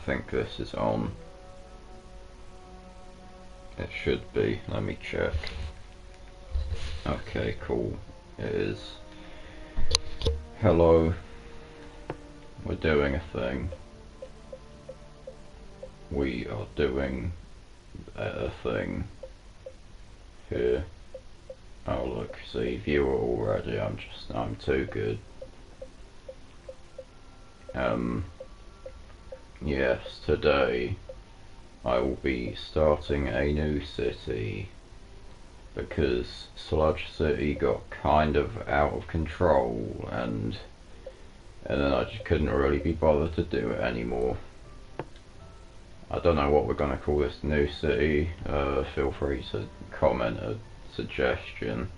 think this is on. It should be. Let me check. Okay, cool. It is. Hello. We're doing a thing. We are doing a thing here. Oh look, see, viewer already. I'm too good. Yes, today I will be starting a new city because Sludge City got kind of out of control and then I just couldn't really be bothered to do it anymore. I don't know what we're gonna call this new city. Feel free to comment a suggestion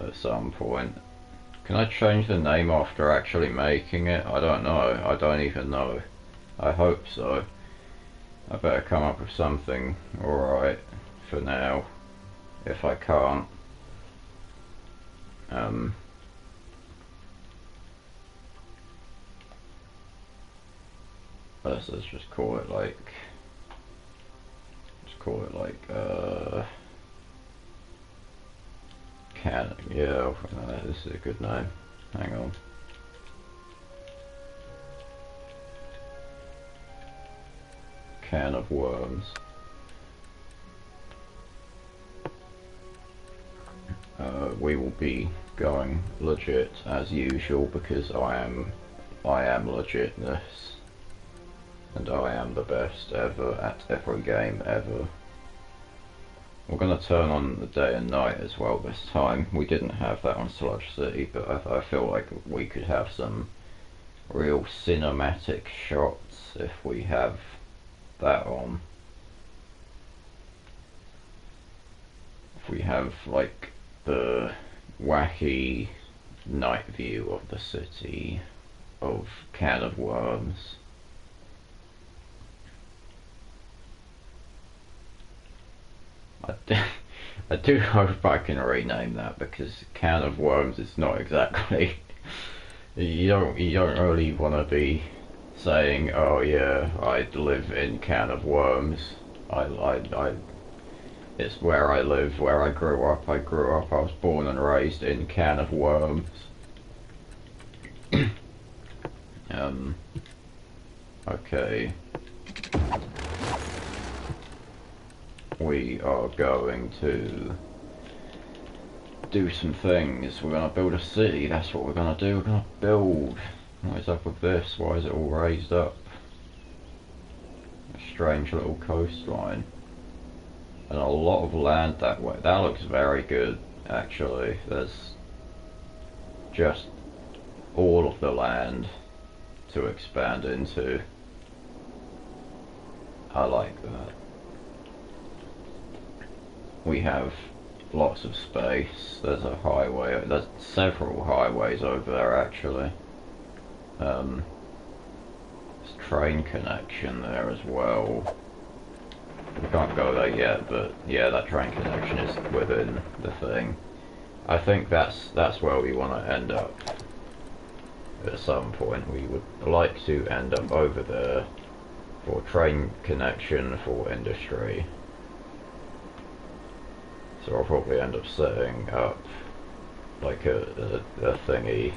at some point. Can I change the name after actually making it? I don't know. I don't even know. I hope so. I better come up with something alright for now. If I can't. Let's just call it like... yeah, this is a good name. Hang on. Can of Worms. We will be going legit as usual because I am legitness. And I am the best ever at every game ever. We're going to turn on the day and night as well this time. We didn't have that on Sludge City, but I feel like we could have some real cinematic shots if we have that on. If we have like the wacky night view of the city of Can of Worms. I do hope I can rename that because Can of Worms is not exactly you don't really want to be saying, oh yeah, I live in Can of Worms. It's where I live, where I grew up. I was born and raised in Can of Worms. Okay. We are going to do some things. We're going to build a city. That's what we're going to do. We're going to build. What is up with this? Why is it all raised up? A strange little coastline. And a lot of land that way. That looks very good, actually. There's just all of the land to expand into. I like that. We have lots of space. There's a highway. There's several highways over there actually. There's train connection there as well. We can't go there yet, but yeah, that train connection is within the thing. I think that's where we want to end up. At some point, we would like to end up over there for train connection for industry. So I'll probably end up setting up like a thingy,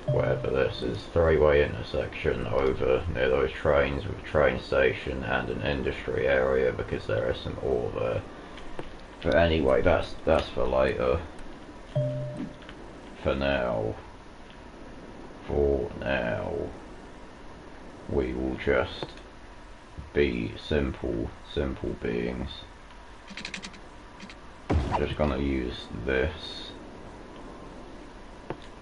whatever this is, three-way intersection over near those trains with a train station and an industry area because there is some ore there. But anyway, that's for later. For now, we will just be simple beings. I'm just gonna use this.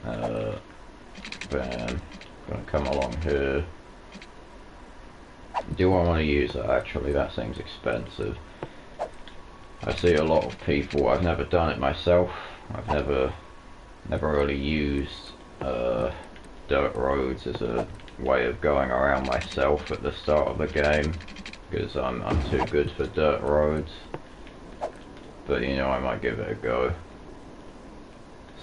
Bam. Gonna come along here. Do I want to use it actually? That seems expensive. I see a lot of people. I've never done it myself. I've never really used dirt roads as a way of going around myself at the start of the game because I'm too good for dirt roads. But you know, I might give it a go.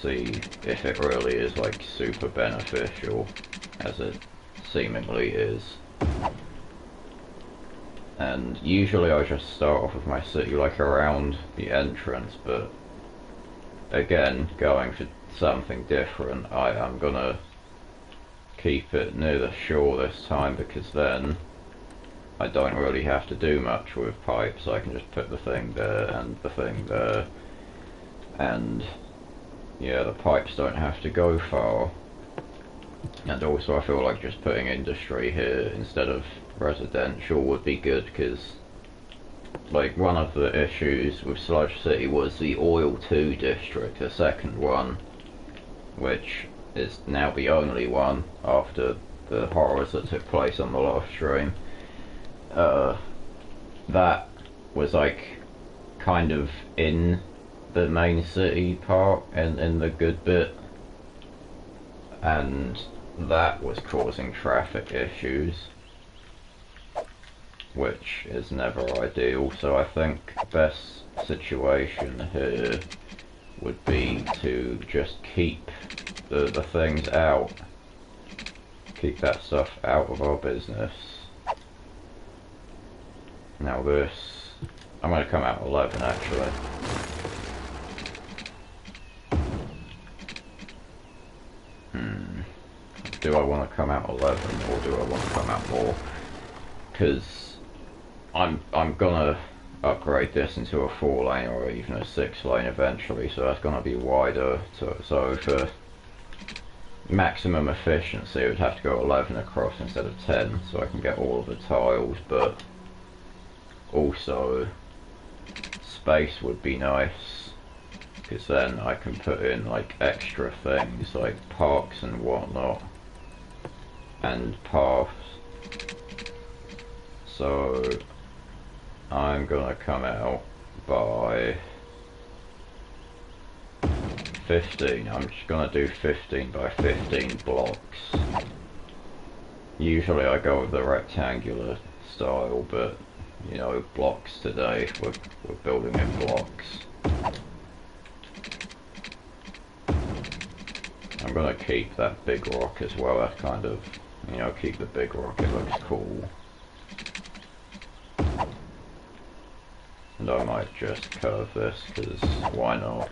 See if it really is like super beneficial, as it seemingly is. And usually I just start off with my city like around the entrance, but again, going for something different, I'm gonna keep it near the shore this time, because then I don't really have to do much with pipes. I can just put the thing there and the thing there, and yeah, the pipes don't have to go far. And also I feel like just putting industry here instead of residential would be good, because like one of the issues with Sludge City was the Oil 2 district, the second one, which is now the only one after the horrors that took place on the live stream. That was like kind of in the main city part and in the good bit, and that was causing traffic issues, which is never ideal. So I think best situation here would be to just keep the things out, keep that stuff out of our business. Now this, I'm going to come out 11 actually. Do I want to come out 11 or do I want to come out more? Because I'm gonna upgrade this into a 4-lane or even a 6-lane eventually, so that's gonna be wider. So for maximum efficiency, it would have to go 11 across instead of 10, so I can get all of the tiles. But also space would be nice, because then I can put in like extra things like parks and whatnot, and paths. So I'm gonna come out by 15. I'm just gonna do 15 by 15 blocks. Usually I go with the rectangular style, but you know, blocks today, we're building in blocks. I'm gonna keep that big rock as well. That's kind of, you know, keep the big rock, it looks cool. And I might just curve this, because why not?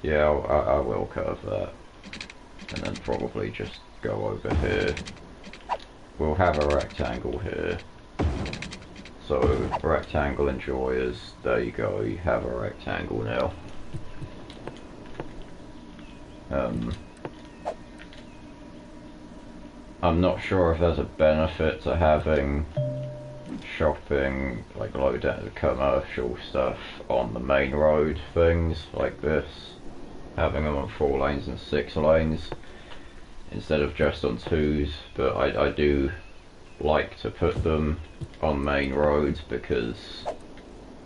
Yeah, I will curve that. And then probably just go over here. We'll have a rectangle here. So, rectangle enjoyers, there you go, you have a rectangle now. I'm not sure if there's a benefit to having shopping, like low density commercial stuff on the main road things like this, having them on 4 lanes and 6 lanes instead of just on 2s, but I do like to put them on main roads, because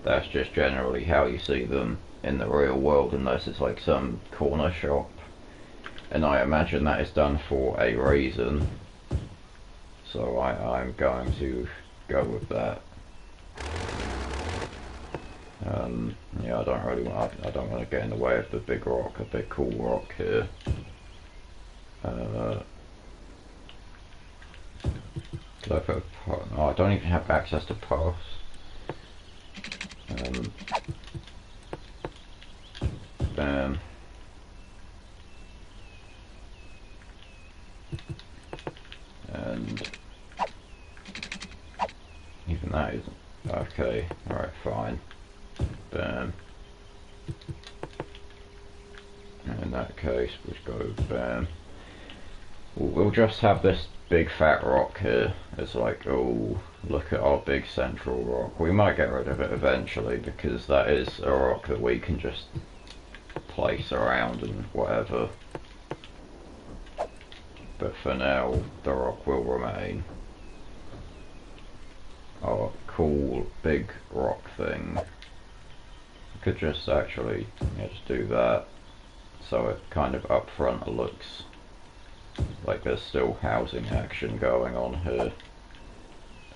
that's just generally how you see them in the real world, unless it's like some corner shop, and I imagine that is done for a reason, so I'm going to go with that. Yeah, I don't want to get in the way of the big rock, a big cool rock here. Could I put a path? Oh, I don't even have access to paths. Bam. And even that isn't. Okay, alright, fine. Bam. In that case, we'll just go bam. We'll just have this big fat rock here. It's like, oh, look at our big central rock. We might get rid of it eventually, because that is a rock that we can just place around and whatever. But for now, the rock will remain. Our cool big rock thing. I could just actually, yeah, just do that, so it kind of up front looks like there's still housing action going on here,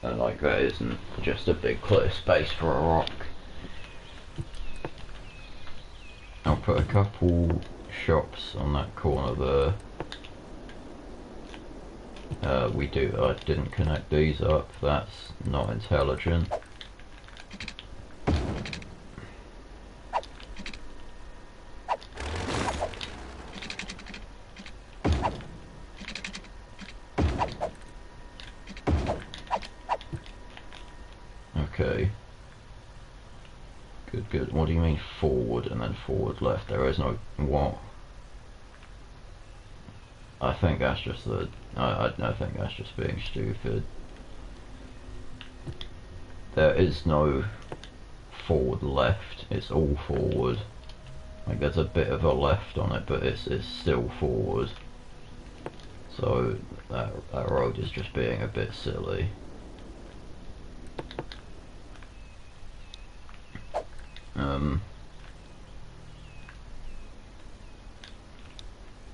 and like that isn't just a big clear space for a rock. I'll put a couple shops on that corner there. I didn't connect these up, that's not intelligent. Okay. Good, good. What do you mean forward and then forward left? There is no what? I think that's just I think that's just being stupid. There is no forward left, it's all forward. Like there's a bit of a left on it, but it's still forward. So that road is just being a bit silly.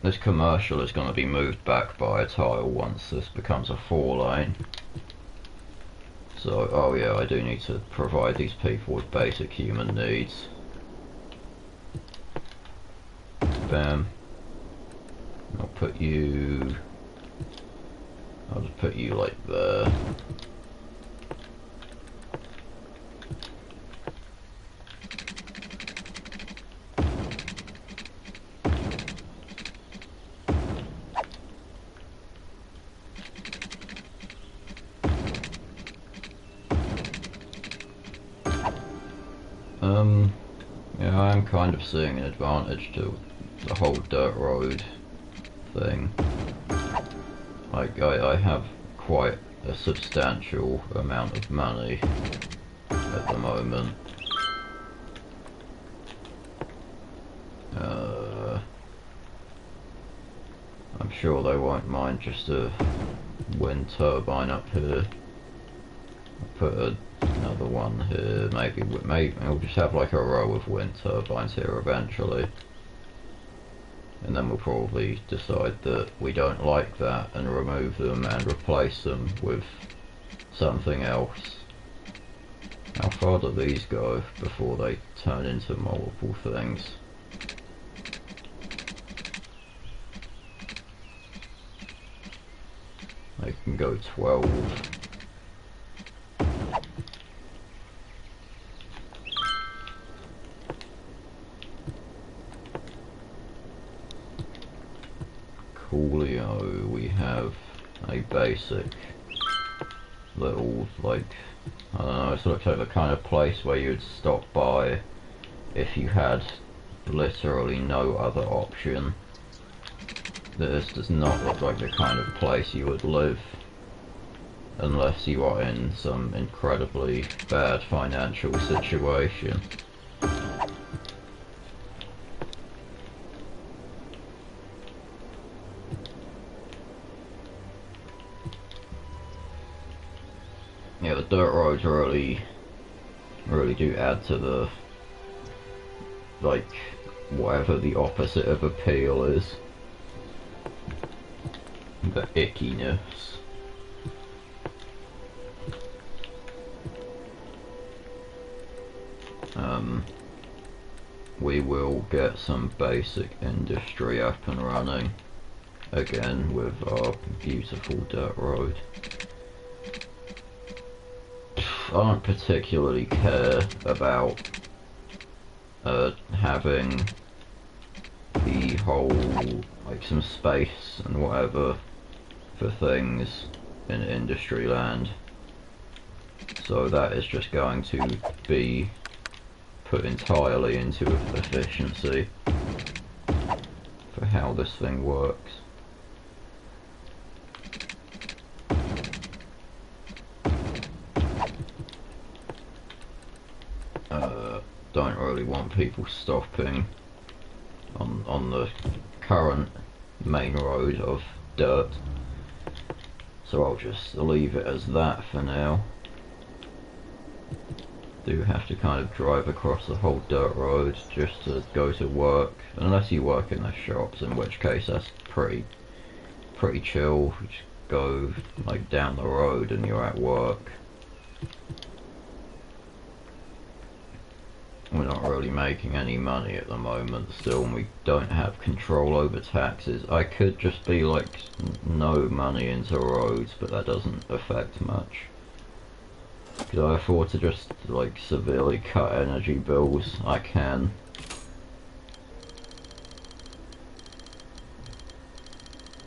This commercial is going to be moved back by a tile once this becomes a 4-lane. So, oh yeah, I do need to provide these people with basic human needs. Bam. I'll just put you like there. Yeah, I am kind of seeing an advantage to the whole dirt road thing. Like, I have quite a substantial amount of money at the moment. I'm sure they won't mind just a wind turbine up here. I'll put another one here, maybe we'll just have like a row of wind turbines here eventually. And then we'll probably decide that we don't like that and remove them and replace them with something else. How far do these go before they turn into multiple things? They can go 12. Coolio, we have a basic little, like, I don't know, it looks like the kind of place where you'd stop by if you had literally no other option. This does not look like the kind of place you would live unless you are in some incredibly bad financial situation. Yeah, the dirt roads really do add to the, like, whatever the opposite of appeal is. The ickiness. We will get some basic industry up and running again with our beautiful dirt road. I don't particularly care about having the whole, like, some space and whatever for things in industry land, so that is just going to be put entirely into efficiency for how this thing works. Don't really want people stopping on the current main road of dirt, so I'll just leave it as that for now. Do have to kind of drive across the whole dirt road just to go to work, unless you work in the shops, in which case that's pretty chill. You just go like down the road and you're at work. we're not really making any money at the moment still, and we don't have control over taxes. I could just be like no money into roads, but that doesn't affect much. Could I afford to just like severely cut energy bills? I can.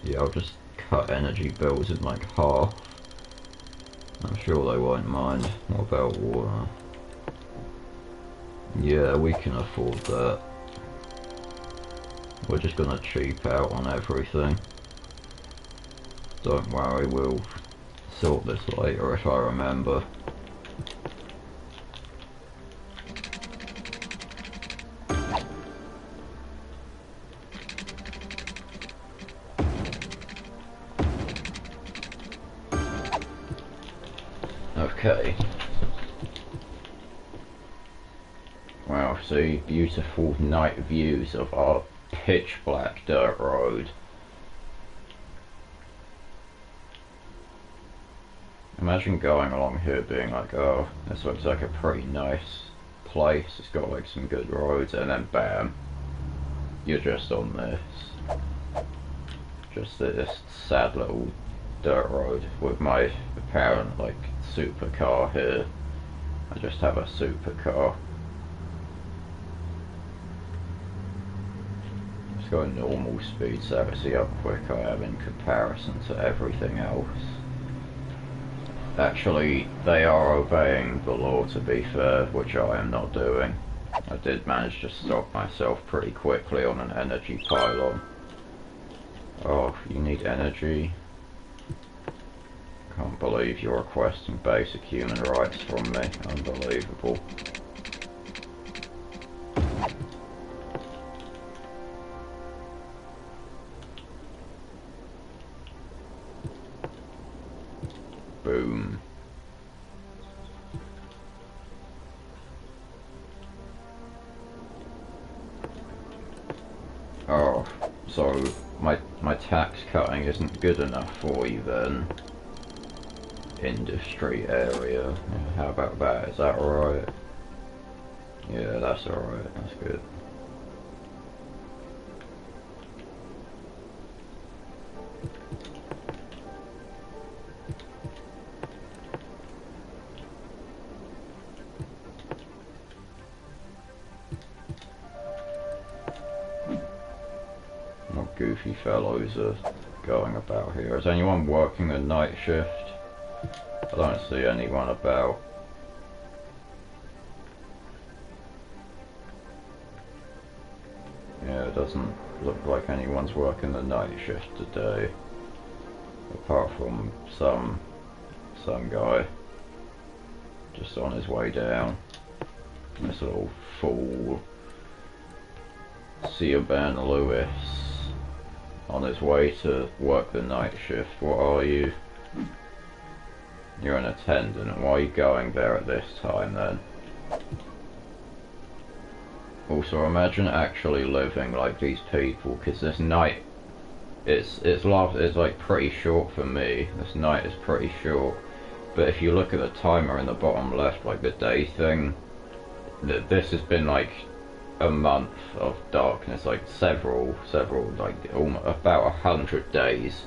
Yeah, I'll just cut energy bills in like half. I'm sure they won't mind. What about water? Yeah, we can afford that. We're just gonna cheap out on everything. Don't worry, we'll sort this later if I remember. Okay. Wow, see beautiful night views of our pitch black dirt road. Imagine going along here being like, oh, this looks like a pretty nice place, it's got like some good roads, and then bam, you're just on this. Just this sad little dirt road with my apparent like supercar here. I just have a supercar. Let's go at normal speed so I see how quick I am in comparison to everything else. Actually, they are obeying the law, to be fair, which I am not doing. I did manage to stop myself pretty quickly on an energy pylon. Oh, you need energy? Can't believe you're requesting basic human rights from me. Unbelievable. Boom. Oh, so my tax cutting isn't good enough for you then? Industry area. Yeah, how about that? Is that alright? Yeah, that's alright. That's good. What goofy fellows are going about here? Is anyone working the night shift? I don't see anyone about. Yeah, it doesn't look like anyone's working the night shift today. Apart from some guy just on his way down. This little fool. Siobhan Lewis on his way to work the night shift. What are you? You're an attendant. Why are you going there at this time then? Also, imagine actually living like these people, because this night, it's like pretty short for me. This night is pretty short, but if you look at the timer in the bottom left, like the day thing, this has been like a month of darkness, like several, like about 100 days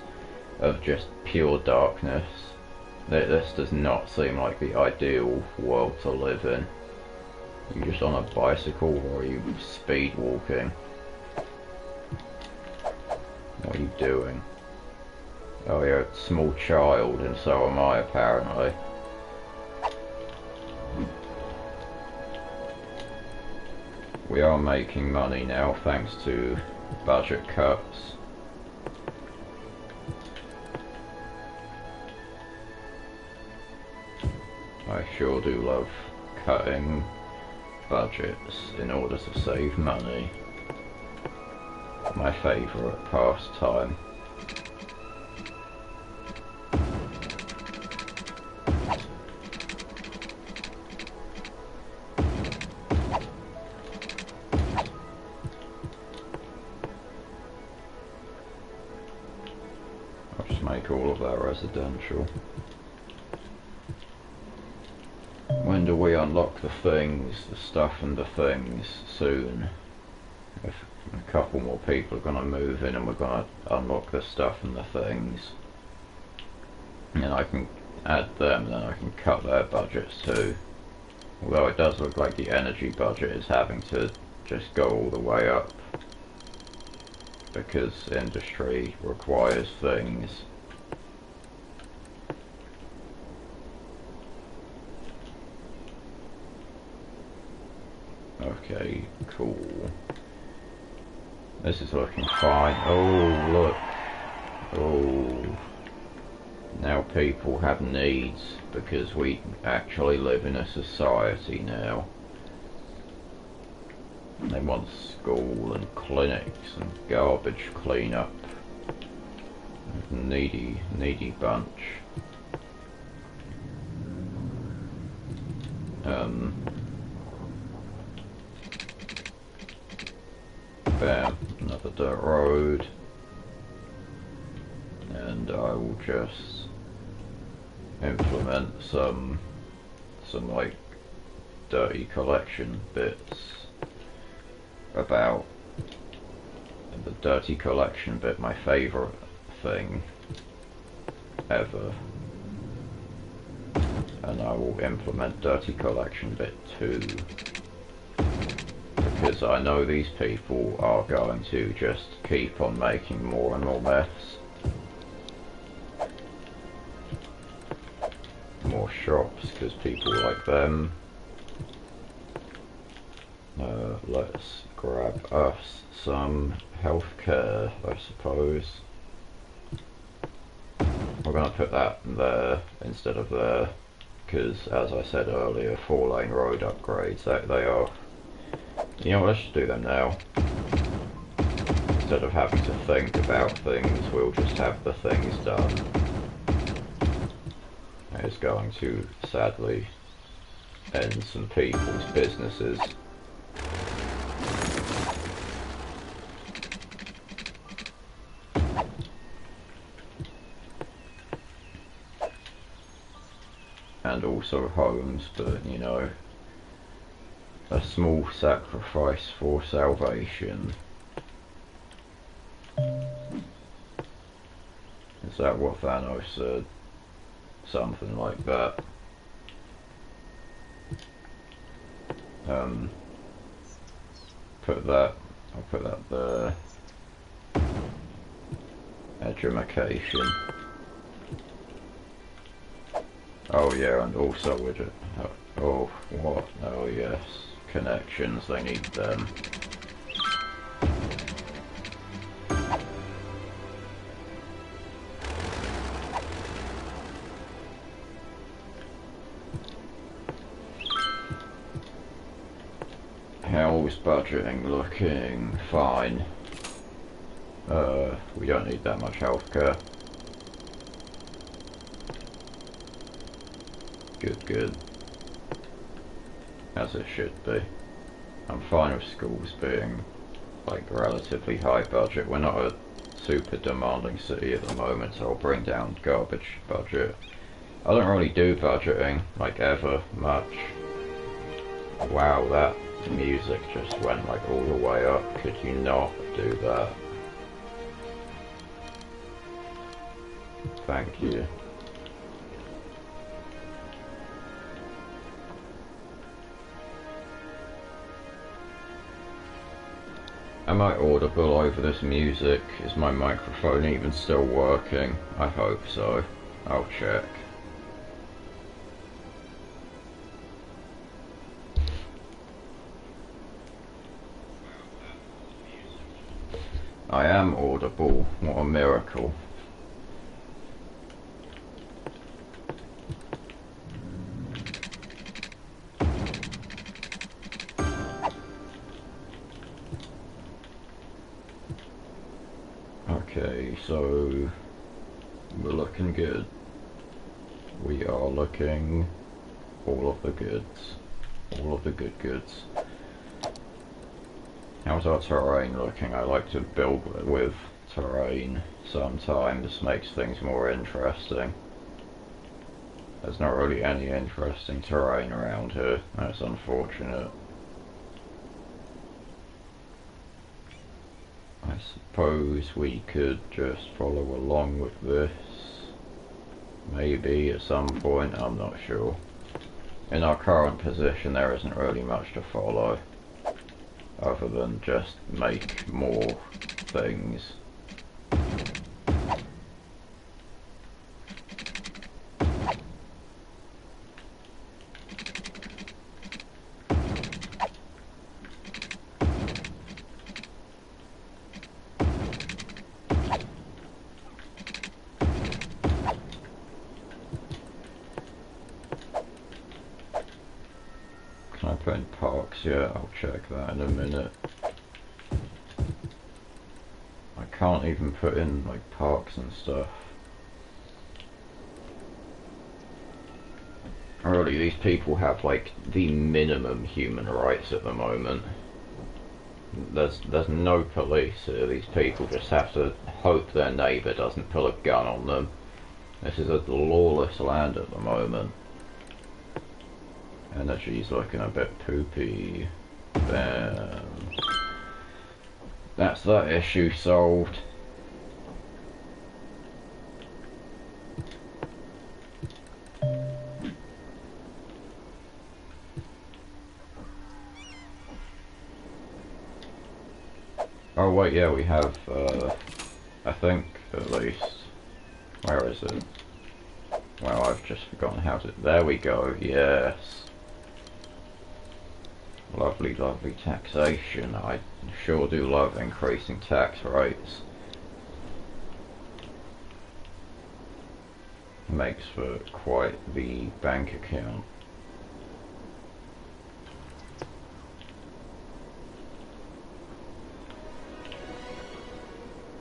of just pure darkness. This does not seem like the ideal world to live in. You just on a bicycle, or are you speed walking? What are you doing? Oh, you're a small child, and so am I apparently. We are making money now thanks to budget cuts. I sure do love cutting budgets in order to save money. My favourite pastime. I'll just make all of that residential. When do we unlock the things, the stuff and the things soon. If a couple more people are going to move in and we're going to unlock the stuff and the things. And I can add them, then I can cut their budgets too. Although it does look like the energy budget is having to just go all the way up. Because industry requires things. Okay, cool. This is looking fine. Oh, look. Oh. Now people have needs because we actually live in a society now. They want school and clinics and garbage cleanup. Needy bunch. Bam, another dirt road. And I will just implement some like dirty collection bits about the dirty collection bit, my favourite thing ever. And I will implement dirty collection bit 2 because I know these people are going to just keep on making more and more mess. More shops because people like them. Let's grab us some healthcare, I suppose. We're going to put that there instead of there because, as I said earlier, 4-lane road upgrades, they are... You know what, let's just do them now. Instead of having to think about things, we'll just have the things done. It's going to, sadly, end some people's businesses. And also homes, but you know, a small sacrifice for salvation. Is that what Thanos said? Something like that. I'll put that there. Education. Oh yeah, and also widget. Oh, what? Oh yes, connections, they need them. How's budgeting looking? Fine. We don't need that much healthcare. Good. As it should be. I'm fine with schools being like relatively high budget. We're not a super demanding city at the moment, so I'll bring down garbage budget. I don't really do budgeting, like ever, much. Wow, that music just went like all the way up. Could you not do that? Thank you. Am I audible over this music? Is my microphone even still working? I hope so. I'll check. I am audible. What a miracle. Okay, so we're looking good. We are looking all of the goods. All of the good goods. How's our terrain looking? I like to build with terrain sometimes, makes things more interesting. There's not really any interesting terrain around here. That's unfortunate. I suppose we could just follow along with this. Maybe at some point, I'm not sure. In our current position there isn't really much to follow. Other than just make more things. Can I put in parks? Yeah, I'll check that in a minute. I can't even put in like parks and stuff. Really, these people have like the minimum human rights at the moment. There's no police here. These people just have to hope their neighbour doesn't pull a gun on them. This is a lawless land at the moment. Energy's looking a bit poopy. Bam. That's that issue solved. Oh wait, yeah, we have, I think, at least. Where is it? Well, I've just forgotten how to... There we go, yes. Lovely, lovely taxation. I sure do love increasing tax rates. Makes for quite the bank account.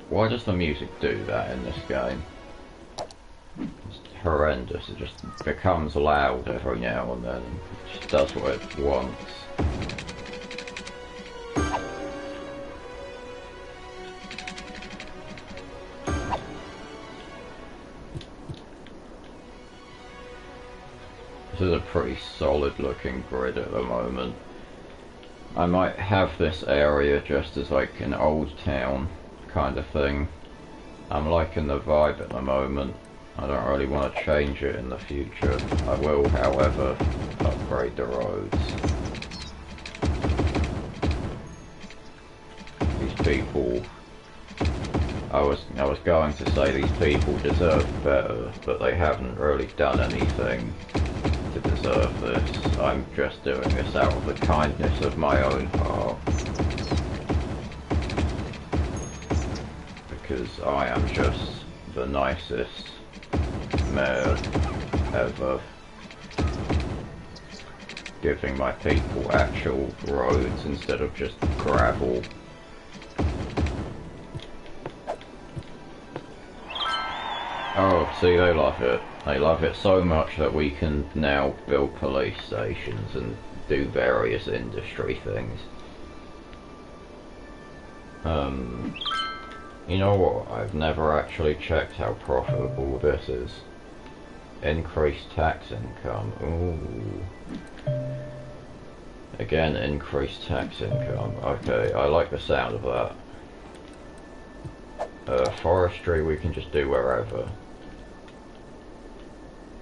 Why does the music do that in this game? It's horrendous. It just becomes loud every now and then. It just does what it wants. This is a pretty solid looking grid at the moment. I might have this area just as like an old town kind of thing. I'm liking the vibe at the moment. I don't really want to change it in the future. I will, however, upgrade the roads. These people... I was going to say these people deserve better, but they haven't really done anything to deserve this. I'm just doing this out of the kindness of my own heart. Because I am just the nicest mayor ever. Giving my people actual roads instead of just gravel. Oh, see, they love it. They love it so much that we can now build police stations and do various industry things. You know what? I've never actually checked how profitable this is. Increased tax income. Ooh. Again, increased tax income. Okay, I like the sound of that. Forestry we can just do wherever.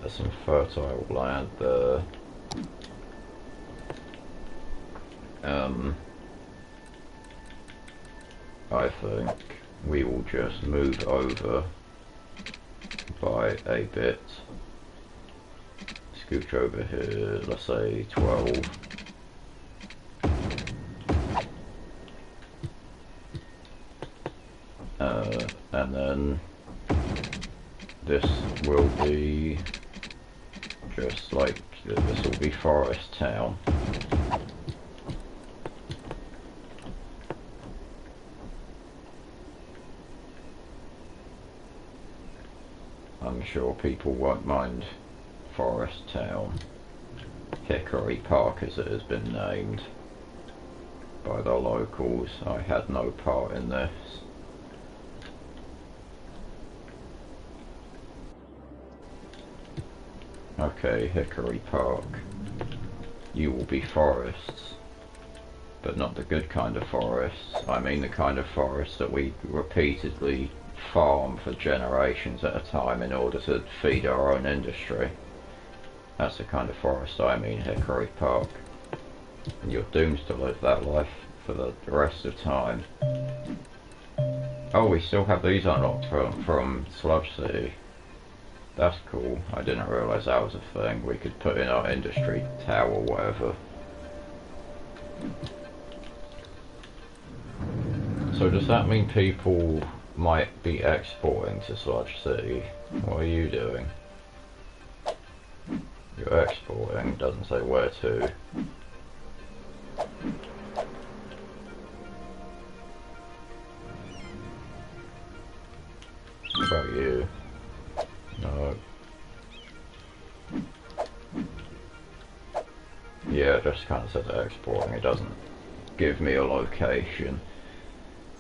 There's some fertile land there. I think we will just move over by a bit. Scooch over here, let's say 12. And then this will be just like, this will be Forest Town. I'm sure people won't mind Forest Town. Hickory Park as it has been named by the locals. I had no part in this. Okay, Hickory Park. You will be forests, but not the good kind of forests. I mean the kind of forests that we repeatedly farm for generations at a time in order to feed our own industry. That's the kind of forest I mean, Hickory Park. And you're doomed to live that life for the rest of time. Oh, we still have these unlocked from Sludge City. That's cool. I didn't realise that was a thing. We could put in our industry tower or whatever. So does that mean people might be exporting to Sludge City? What are you doing? You're exporting, doesn't say where to. What about you? No. Yeah, it just kind of says exporting, it doesn't give me a location.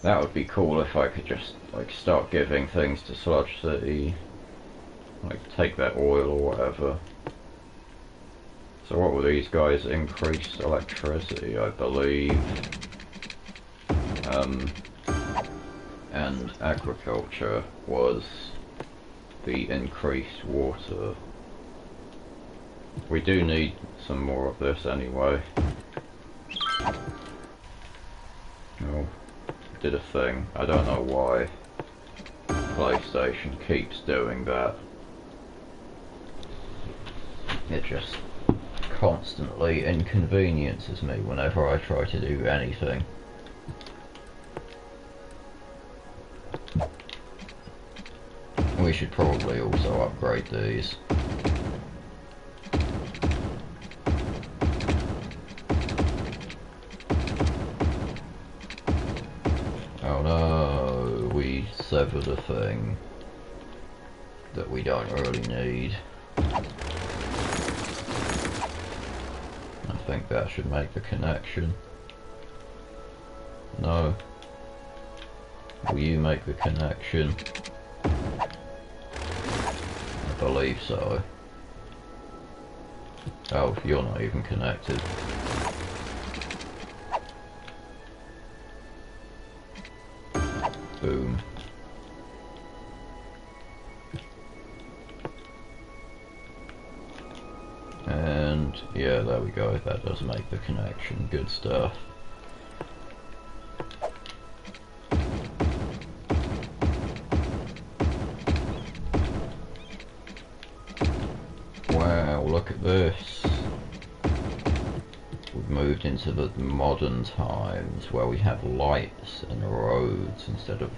That would be cool if I could just like start giving things to Sludge City. Like take that oil or whatever. So what were these guys? Increased electricity, I believe. And agriculture was the increased water. We do need some more of this anyway. Oh, did a thing. I don't know why PlayStation keeps doing that. It just constantly inconveniences me whenever I try to do anything. We should probably also upgrade these. Oh no, we severed a thing that we don't really need. I think that should make the connection. No. Will you make the connection? I believe so. Oh, you're not even connected. Boom. And yeah, there we go, that does make the connection. Good stuff. Wow, look at this. We've moved into the modern times where we have lights and roads instead of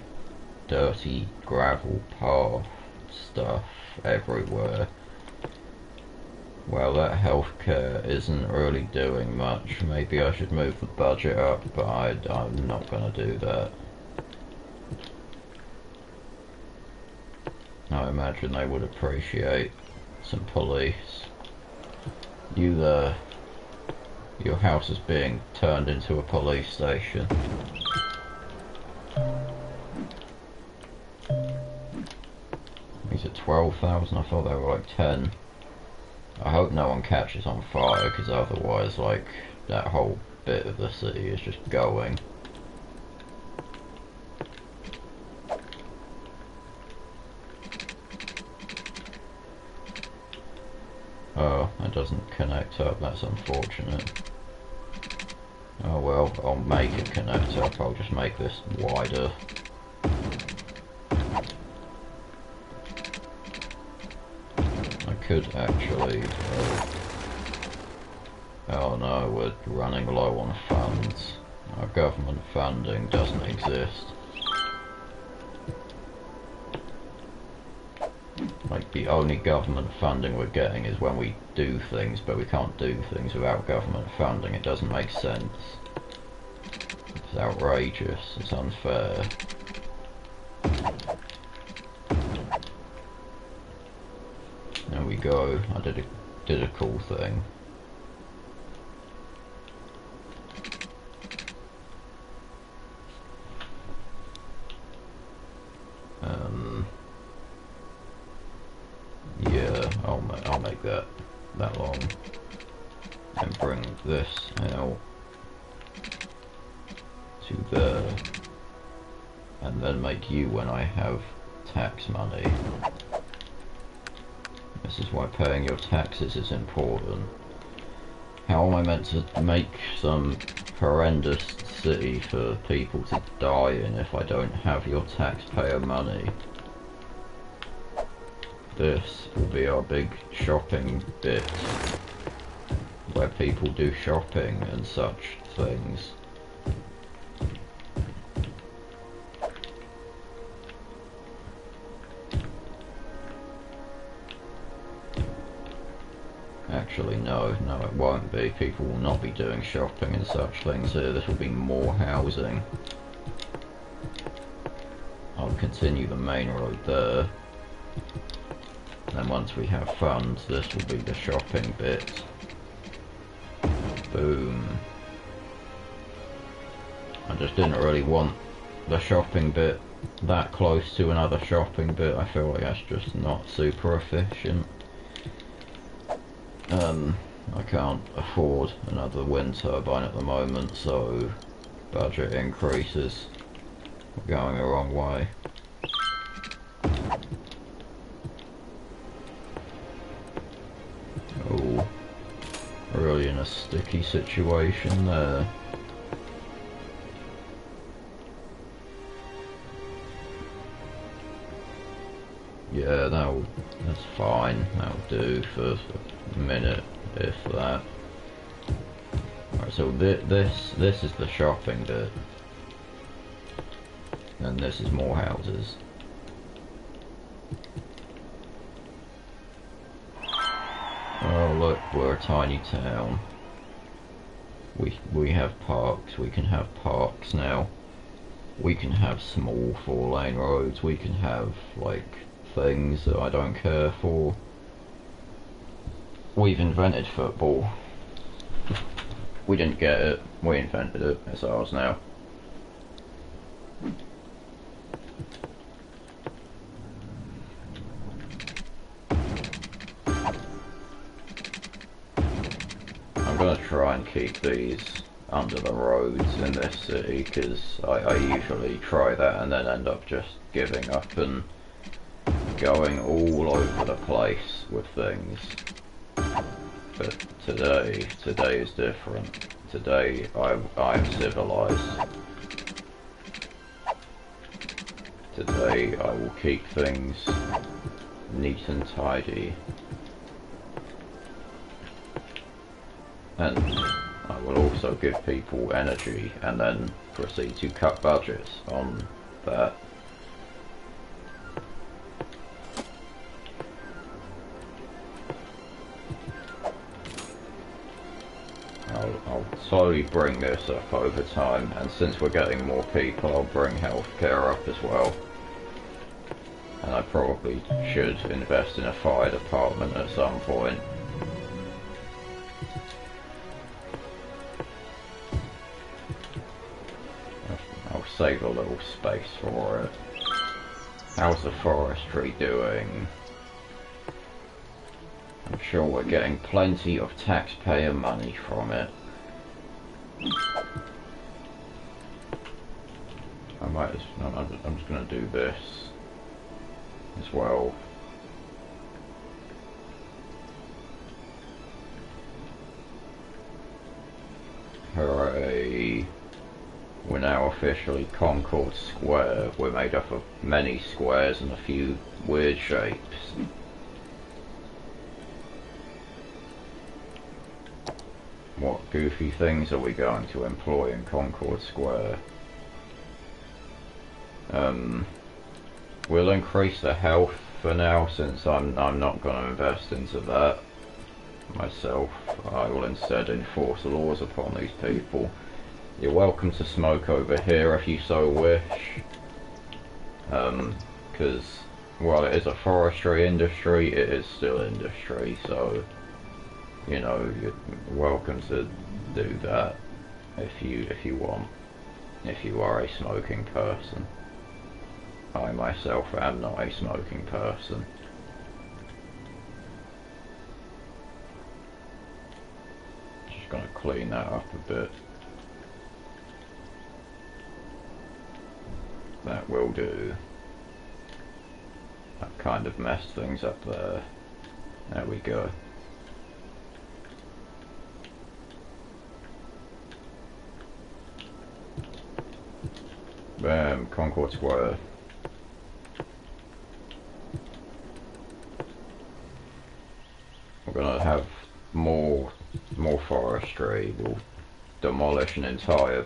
dirty gravel path stuff everywhere. Well, that healthcare isn't really doing much. Maybe I should move the budget up, but I'm not gonna do that. I imagine they would appreciate some police. You there. Your house is being turned into a police station. These are 12,000, I thought they were like 10. I hope no one catches on fire, because otherwise, like, that whole bit of the city is just going. Oh, it doesn't connect up, that's unfortunate. Oh well, I'll make it connect up, I'll just make this wider. I could actually... Oh no, we're running low on funds. Our government funding doesn't exist. Like, the only government funding we're getting is when we do things, but we can't do things without government funding. It doesn't make sense. It's outrageous. It's unfair. There we go. I did a cool thing. Yeah, I'll make that long. And bring this out to there. And then make you when I have tax money. This is why paying your taxes is important. How am I meant to make some horrendous city for people to die in if I don't have your taxpayer money? This will be our big shopping bit, where people do shopping and such things. Actually, no, it won't be. People will not be doing shopping and such things here. This will be more housing. I'll continue the main road there. And once we have funds, this will be the shopping bit. Boom. I just didn't really want the shopping bit that close to another shopping bit. I feel like that's just not super efficient. I can't afford another wind turbine at the moment, so budget increases. We're going the wrong way. Oh, really in a sticky situation there. Yeah, that's fine. That'll do for a minute, if that. Right, so this is the shopping bit, and this is more houses. Oh look, we're a tiny town. We have parks. We can have parks now. We can have small 4-lane roads. We can have like things that I don't care for. We've invented football. We didn't get it, we invented it, it's ours now. I'm gonna try and keep these under the roads in this city, because I usually try that and then end up just giving up and going all over the place with things. But today is different. Today I'm civilized. Today I will keep things neat and tidy. And I will also give people energy and then proceed to cut budgets on that. I'll slowly bring this up over time, and since we're getting more people, I'll bring healthcare up as well. And I probably should invest in a fire department at some point. I'll save a little space for it. How's the forestry doing? I'm sure we're getting plenty of taxpayer money from it. I'm just going to do this as well. Hooray! We're now officially Concord Square. We're made up of many squares and a few weird shapes. What goofy things are we going to employ in Concord Square? We'll increase the health for now, since I'm not going to invest into that myself. I will instead enforce laws upon these people. You're welcome to smoke over here if you so wish. Because while it is a forestry industry, it is still industry, so you know, you're welcome to do that if you want, if you are a smoking person. I myself am not a smoking person. gonna clean that up a bit. That will do. That kind of messed things up there. There we go. Bam, Concord Square. We're gonna have more forestry. We'll demolish an entire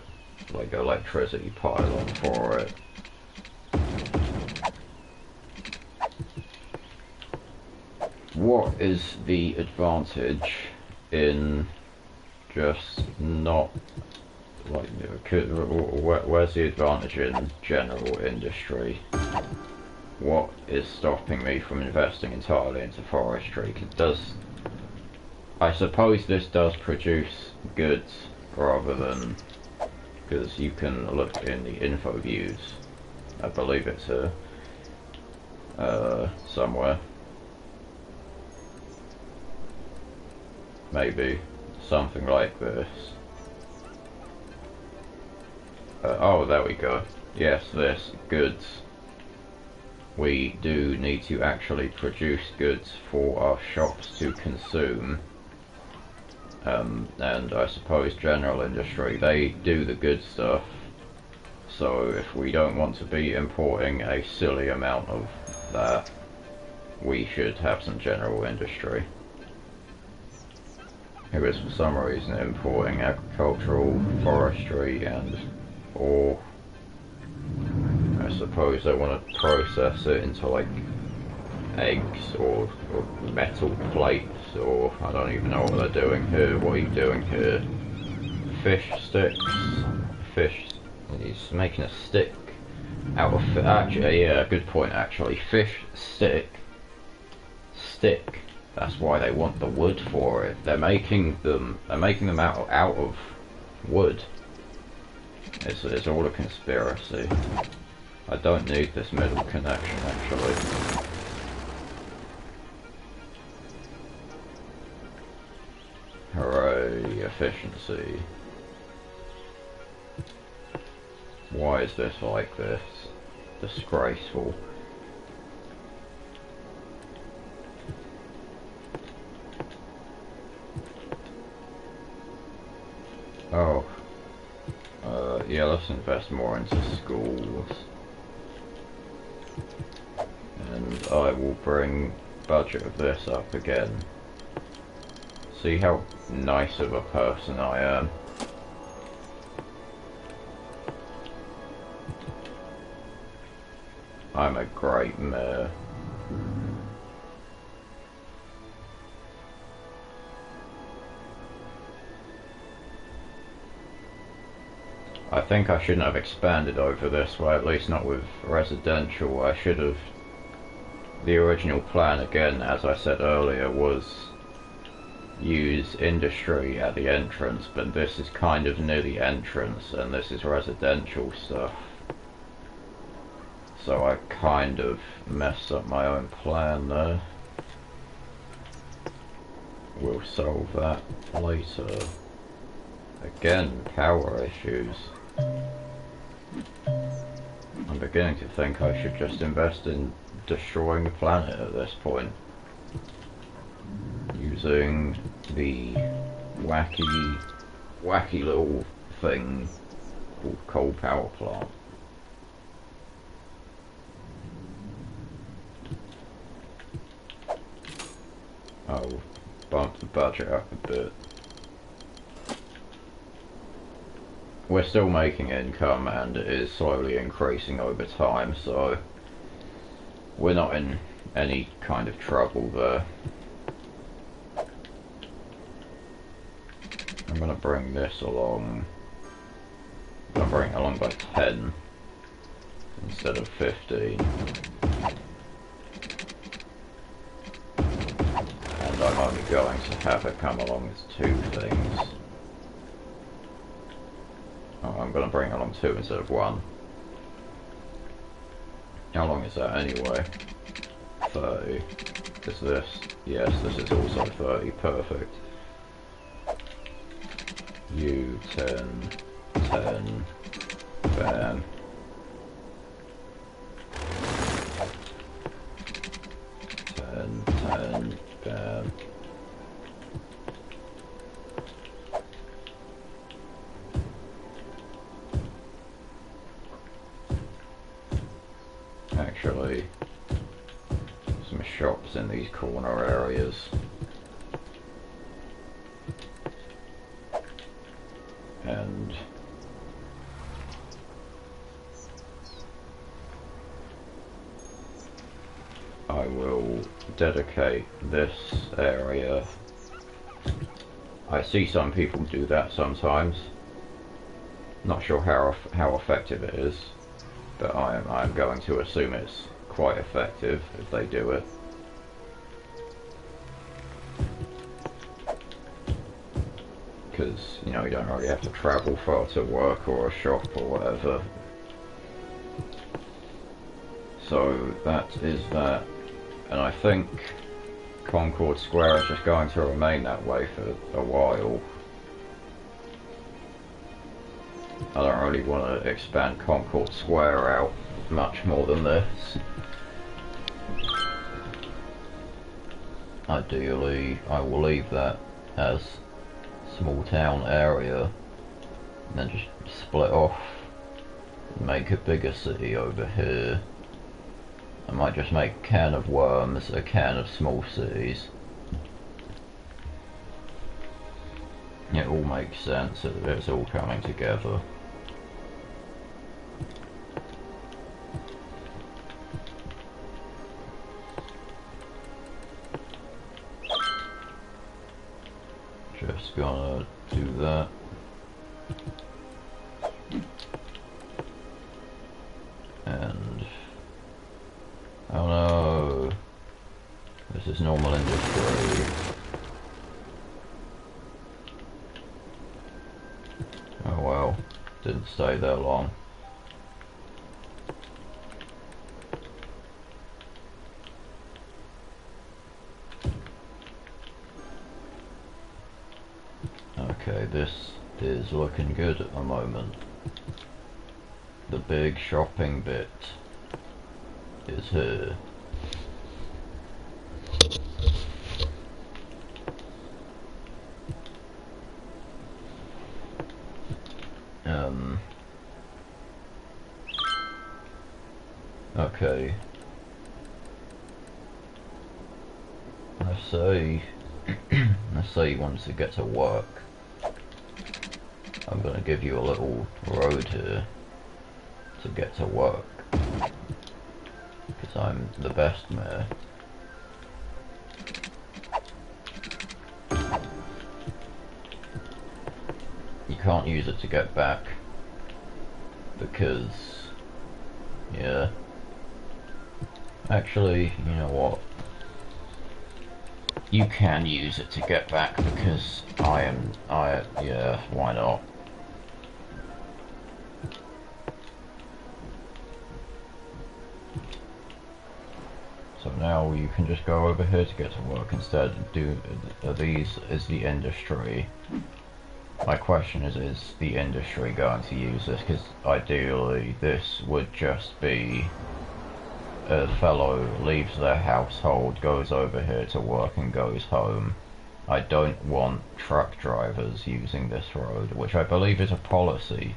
like electricity pylon for it. What is the advantage in just not like where's the advantage in general industry? What is stopping me from investing entirely into forestry? I suppose this does produce goods rather than, because you can look in the info views. I believe it's here somewhere. Maybe something like this. Oh, there we go. Yes, this goods. We do need to actually produce goods for our shops to consume. And I suppose general industry, they do the good stuff. So if we don't want to be importing a silly amount of that, we should have some general industry. Who is for some reason importing agricultural, forestry, or I suppose they want to process it into like eggs or metal plates, or I don't even know what they're doing here. What are you doing here? Fish sticks? Fish. He's making a stick out of actually, yeah, good point actually. Fish stick. Stick. That's why they want the wood for it. They're making them out of wood. It's all a conspiracy. I don't need this middle connection actually. Hooray, efficiency. Why is this like this? Disgraceful. Oh. Yeah, let's invest more into schools. And I will bring budget of this up again. See how nice of a person I am. I'm a great mayor. I think I shouldn't have expanded over this way, at least not with residential. I should have... The original plan, again, as I said earlier, was use industry at the entrance, but this is kind of near the entrance, and this is residential stuff. So I kind of messed up my own plan there. We'll solve that later. Again, power issues. I'm beginning to think I should just invest in destroying the planet at this point. Using the wacky little thing called coal power plant. I'll bump the budget up a bit. We're still making income and it is slowly increasing over time, so we're not in any kind of trouble there. I'm going to bring this along. I'm going to bring it along by 10 instead of 15. And I'm only going to have it come along as 2 things. Oh, I'm going to bring along 2 instead of 1. How long is that anyway? 30. Is this? Yes, this is also 30. Perfect. U-turn, turn, bam. Turn, turn, bam. Actually, some shops in these corner areas. And I will dedicate this area. I see some people do that sometimes. Not sure how effective it is, but I'm going to assume it's quite effective if they do it. Because, you know, you don't really have to travel far to work or a shop or whatever. So that is that. And I think Concord Square is just going to remain that way for a while. I don't really want to expand Concord Square out much more than this. Ideally, I will leave that as small town area and then just split off and make a bigger city over here. I might just make Can of Worms a can of small cities. It all makes sense, it's all coming together. Just gonna do that. And oh no, this is normal industry. Oh well, didn't stay there long. Okay, this is looking good at the moment. The big shopping bit is here. Okay. Let's say you want to get to work. I'm gonna give you a little road here to get to work. Because I'm the best mayor. You can't use it to get back. Because, yeah. Actually, you know what? You can use it to get back because yeah, why not? So now you can just go over here to get to work instead. These is the industry. My question is the industry going to use this? Because ideally this would just be a fellow leaves their household, goes over here to work and goes home. I don't want truck drivers using this road, which I believe is a policy.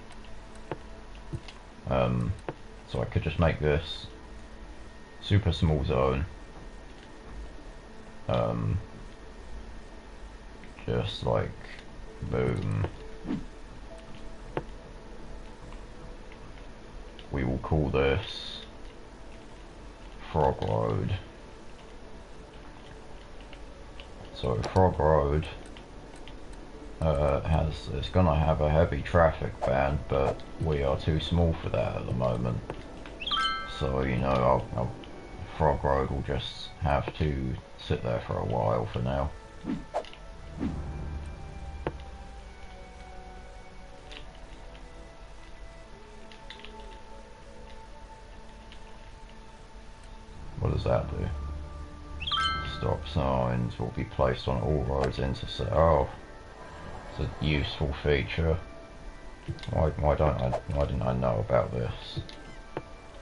So I could just make this super small zone. Just like boom. We will call this Frog Road. So Frog Road it's gonna have a heavy traffic ban, but we are too small for that at the moment. So you know, Frog Road will just have to sit there for a while for now. What does that do? Stop signs will be placed on all roads intersect. Oh. It's a useful feature. Why didn't I know about this?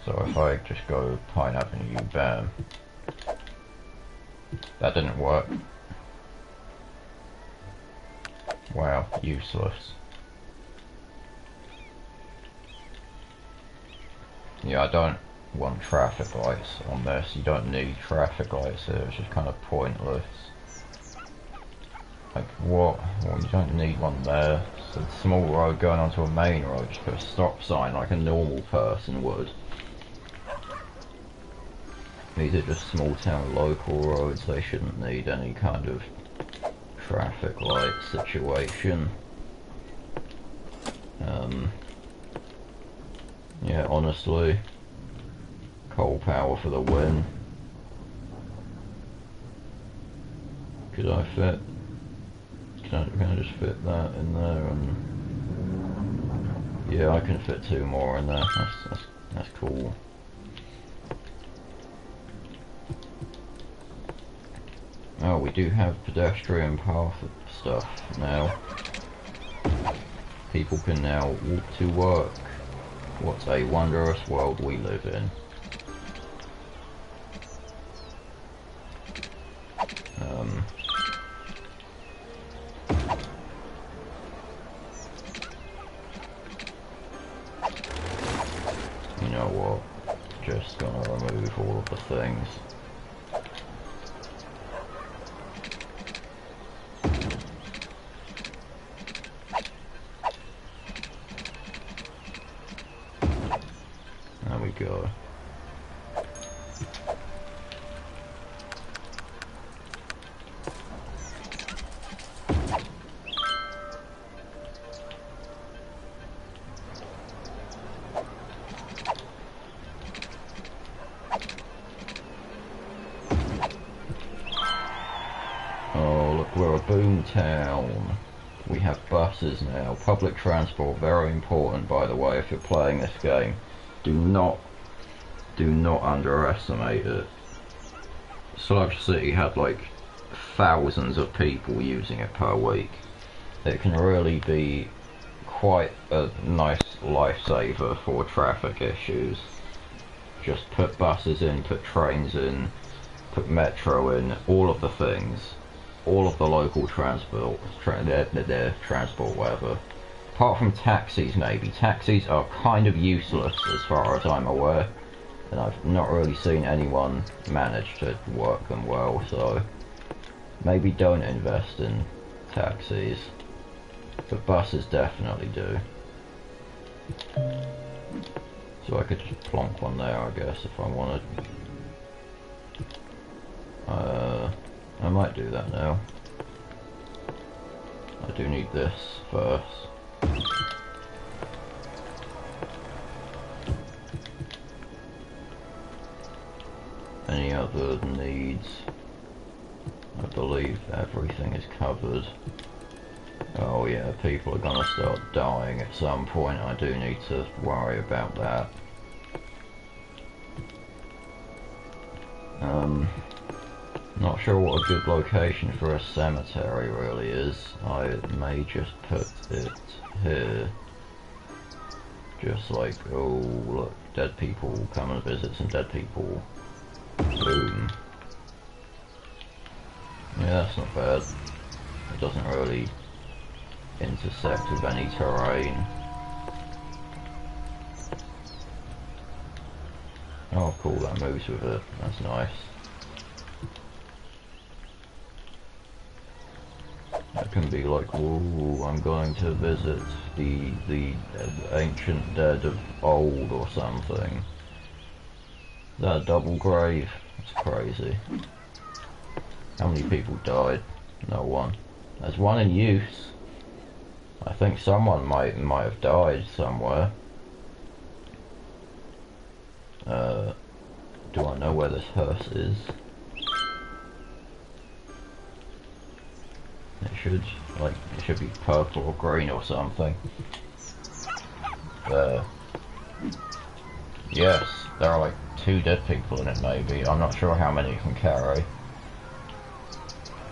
So if I just go Pine Avenue, bam. That didn't work. Wow, useless. Yeah, I don't want traffic lights on this. You don't need traffic lights here. It's just kind of pointless. Like, what? Well, you don't need one there. It's a small road going onto a main road. Just put a stop sign like a normal person would. These are just small town local roads. They shouldn't need any kind of traffic light situation. Yeah, honestly, coal power for the win. Could I fit? Can I just fit that in there? And yeah, I can fit 2 more in there. That's cool. Oh, we do have pedestrian path stuff now. People can now walk to work. What a wondrous world we live in. You know what? Just gonna remove all of the things. There we go. Oh, look, we're a boom town. We have buses now. Public transport, very important, by the way, if you're playing this game. Do not underestimate it. Sludge City had like thousands of people using it per week. It can really be quite a nice lifesaver for traffic issues. Just put buses in, put trains in, put metro in, all of the things. All of the local transport, their transport, whatever. Apart from taxis, maybe. Taxis are kind of useless as far as I'm aware. And I've not really seen anyone manage to work them well, so maybe don't invest in taxis. But buses definitely do. So I could just plonk one there, I guess, if I wanted. I might do that now. I do need this first. Any other needs? I believe everything is covered. Oh yeah, people are gonna start dying at some point. I do need to worry about that. Not sure what a good location for a cemetery really is. I may just put it here. Just like, oh look, dead people, come and visit some dead people. Boom. Yeah, that's not bad. It doesn't really intersect with any terrain. Oh cool, that moves with it. That's nice. That can be like, whoa, I'm going to visit the ancient dead of old or something. Is that a double grave? That's crazy. How many people died? No one. There's one in use. I think someone might have died somewhere. Do I know where this hearse is? It should be purple or green or something. There. Yes, there are like 2 dead people in it maybe. I'm not sure how many it can carry.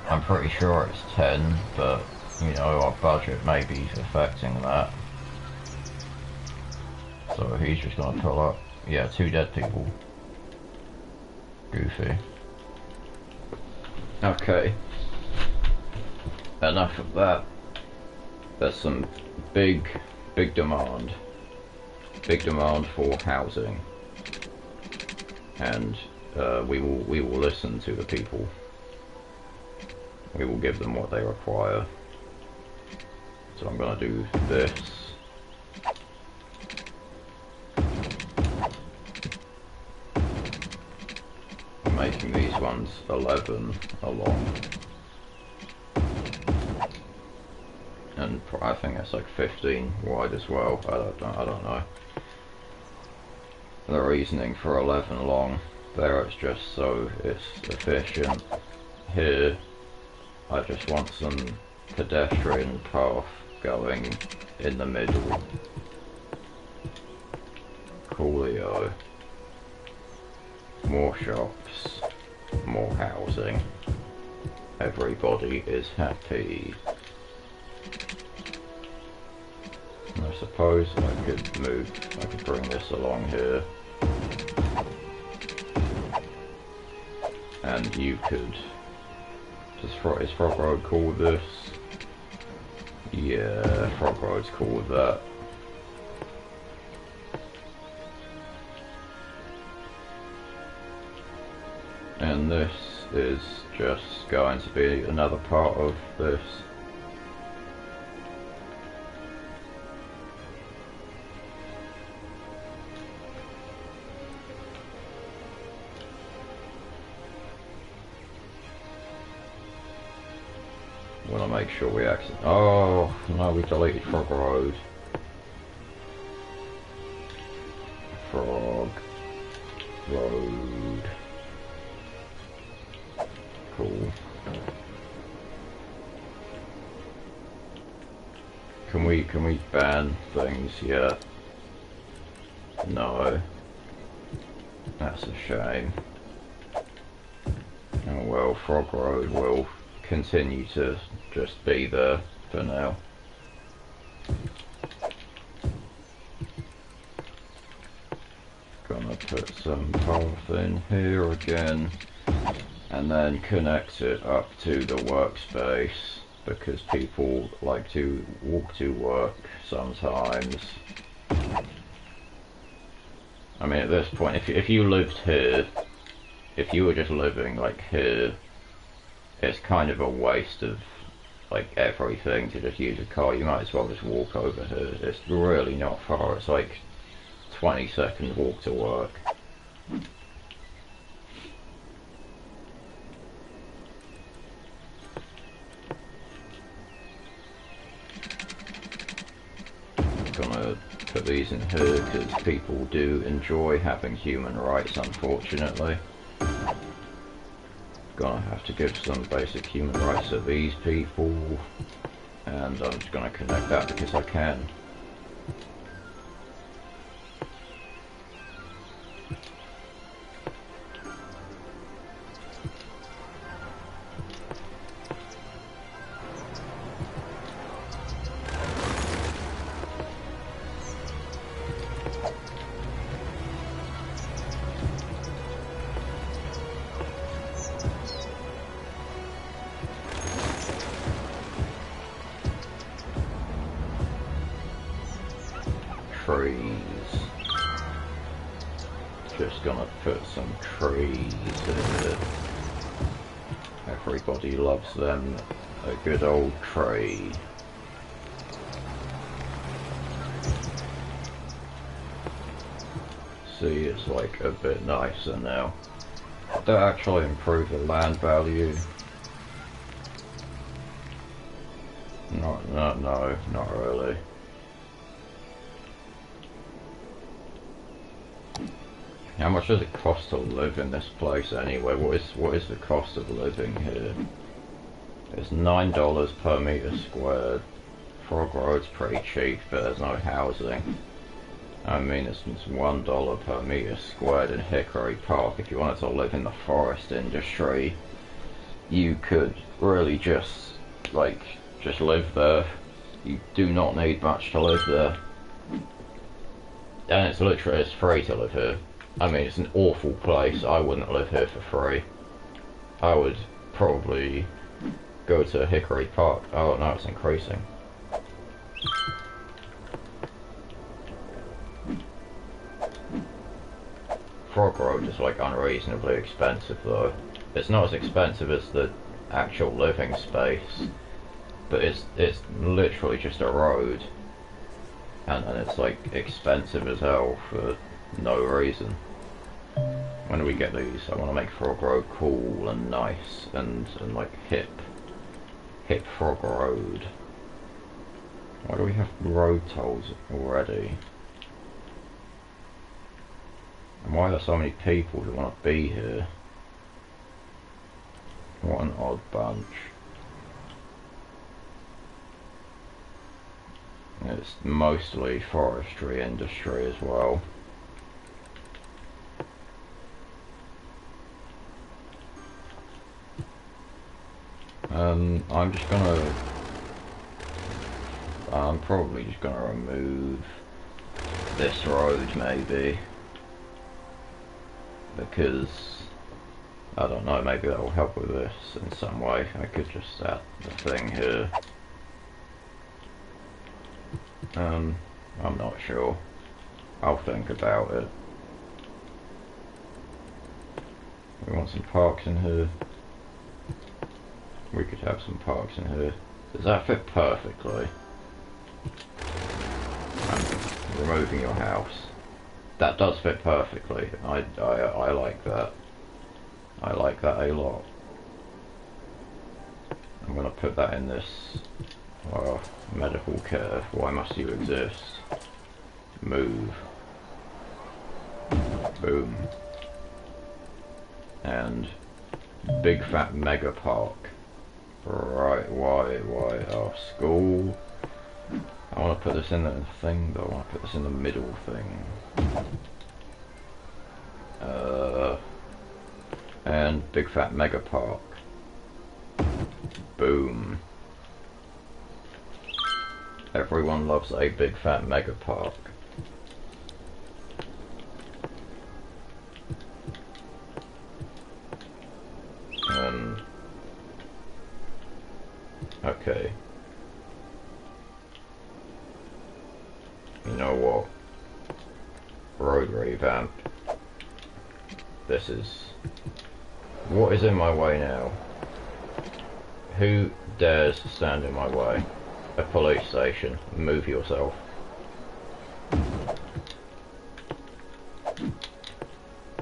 I'm pretty sure it's 10, but you know, our budget may be affecting that. So he's just gonna pull up. Yeah, 2 dead people. Goofy. Okay. Enough of that. There's some big demand. Big demand for housing. And we will listen to the people. We will give them what they require. So I'm gonna do this. I'm making these ones 11 along. And I think it's like 15 wide as well. I don't know. The reasoning for 11 long there, it's just so it's efficient. Here I just want some pedestrian path going in the middle. Coolio. More shops, more housing. Everybody is happy. And I suppose I could bring this along here. And you could... Is Frog Road cool with this? Yeah, Frog Road's cool with that. And this is just going to be another part of this. Want to make sure we actually... Oh, no, we deleted Frog Road. Frog Road. Cool. Can we ban things yet? No. That's a shame. Oh well, Frog Road will continue to just be there for now. Gonna put some path in here again and then connect it up to the workspace because people like to walk to work sometimes. I mean, at this point, if you lived here, if you were just living like here, it's kind of a waste of like everything to just use a car. You might as well just walk over here. It's really not far. It's like 20-second walk to work. Gonna put these in here because people do enjoy having human rights, unfortunately. Gonna have to give some basic human rights to these people, and I'm just gonna connect that because I can. Trees. Just gonna put some trees here. Everybody loves them a good old tree. See, it's like a bit nicer now. That actually improve the land value. No, not really. How much does it cost to live in this place anyway? What is the cost of living here? It's $9 per meter squared. Frog Road's pretty cheap, but there's no housing. I mean, it's $1 per meter squared in Hickory Park. If you wanted to live in the forest industry, you could really just, like, Just live there. You do not need much to live there. And it's free to live here. I mean, it's an awful place. I wouldn't live here for free. I would probably go to Hickory Park. Oh no, it's increasing. Frog Road is like unreasonably expensive though. It's not as expensive as the actual living space, but it's literally just a road, and it's like expensive as hell for no reason. When do we get these? I want to make Frog Road cool and nice and like hip Frog Road. Why do we have road tolls already? And why are there so many people who want to be here? What an odd bunch. It's mostly forestry industry as well. I'm probably just gonna remove this road maybe, because I don't know, maybe that will help with this in some way. I could just add the thing here. I'm not sure. I'll think about it. We want some parks in here. We could have some parks in here. Does that fit perfectly? I'm removing your house. That does fit perfectly. I like that. I like that a lot. I'm gonna put that in this medical care. Why must you exist? Move. Boom. And big fat mega park. Right, why, oh, school. I want to put this in the thing, but I want to put this in the middle thing. And big fat mega park. Boom. Everyone loves a big fat mega park. Okay. You know what? Road revamp. This is... What is in my way now? Who dares stand in my way? A police station. Move yourself.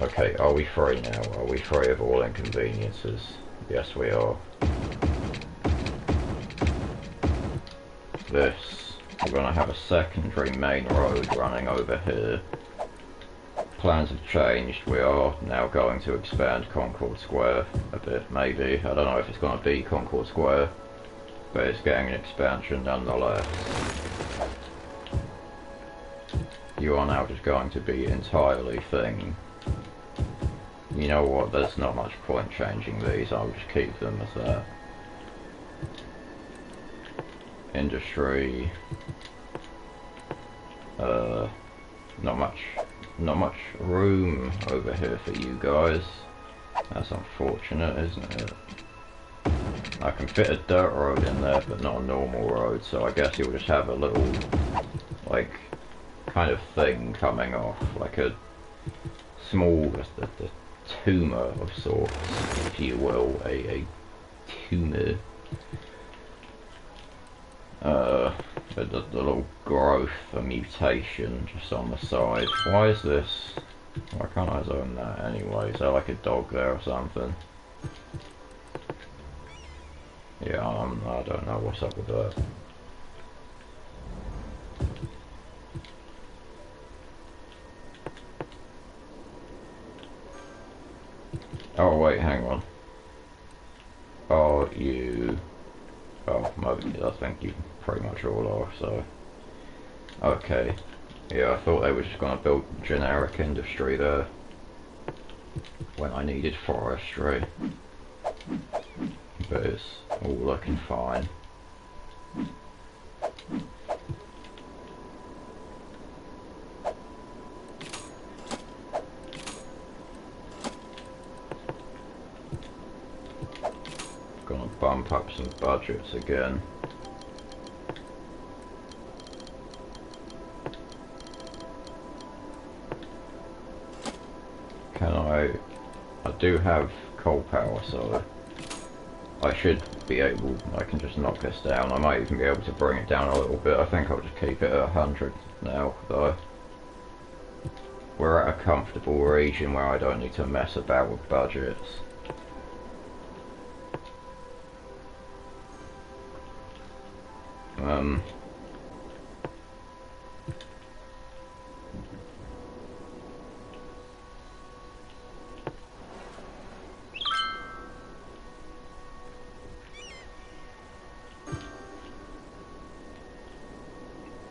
Okay, are we free now? Are we free of all inconveniences? Yes, we are. This, we're going to have a secondary main road running over here. Plans have changed. We are now going to expand Concord Square a bit, maybe. I don't know if it's going to be Concord Square, but it's getting an expansion nonetheless. You are now just going to be entirely thing. You know what, there's not much point changing these, I'll just keep them as that. Industry, not much room over here for you guys. That's unfortunate, isn't it? I can fit a dirt road in there, but not a normal road, so I guess you'll just have a little, like, kind of thing coming off, like a small, a tumour of sorts, if you will, a tumour. The little growth, a mutation just on the side. Why is this? Why can't I zone that anyway? Is there like a dog there or something? Yeah, I don't know what's up with that. Oh wait, hang on. Are you... Oh, maybe, I think you pretty much all are, so... Okay. Yeah, I thought they were just gonna build generic industry there, when I needed forestry. But it's all looking fine. Gonna bump up some budgets again. I do have coal power, so I should be able, I can just knock this down. I might even be able to bring it down a little bit. I think I'll just keep it at 100 now, though. We're at a comfortable region where I don't need to mess about with budgets.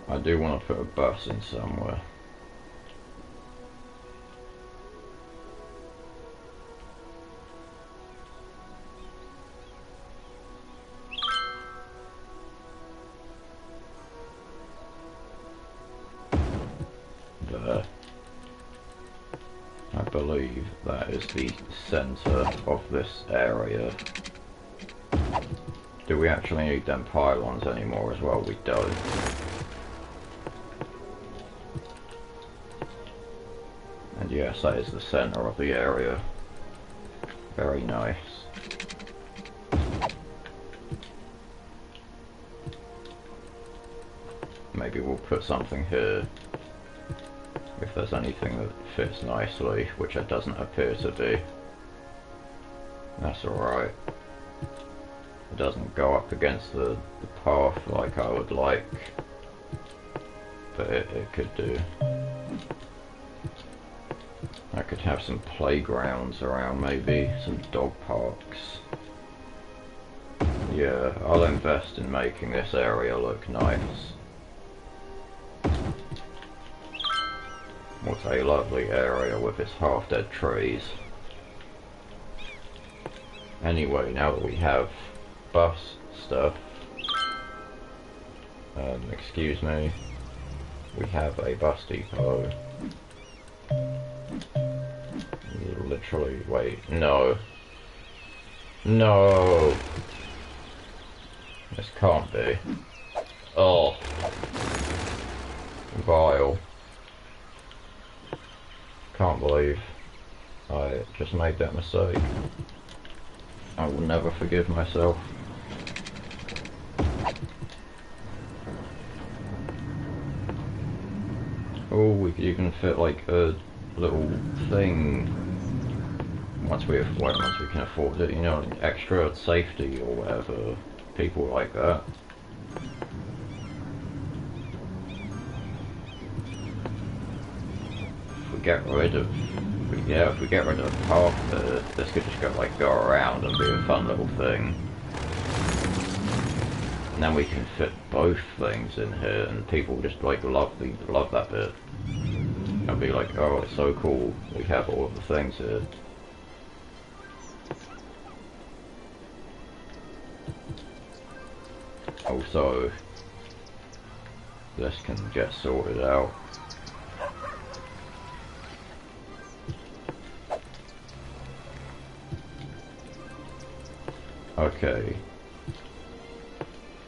I do want to put a bus in somewhere. There. I believe that is the centre of this area. Do we actually need them pylons anymore as well? We don't. And yes, that is the centre of the area. Very nice. Maybe we'll put something here. If there's anything that fits nicely, which it doesn't appear to be. That's alright. It doesn't go up against the path like I would like. But it could do. I could have some playgrounds around, maybe some dog parks. Yeah, I'll invest in making this area look nice. What a lovely area with its half-dead trees. Anyway, now that we have bus stuff, excuse me, we have a bus depot. Literally, wait, no. No! This can't be. Oh. Vile. Can't believe I just made that mistake. I will never forgive myself. Oh, we could even fit like a little thing once we can afford it, you know, like extra safety or whatever. People like that. If we get rid of the path, this could just go around and be a fun little thing. And then we can fit both things in here, and people just like love that bit. They'll be like, oh, it's so cool. We have all of the things here. Also, this can get sorted out. Okay.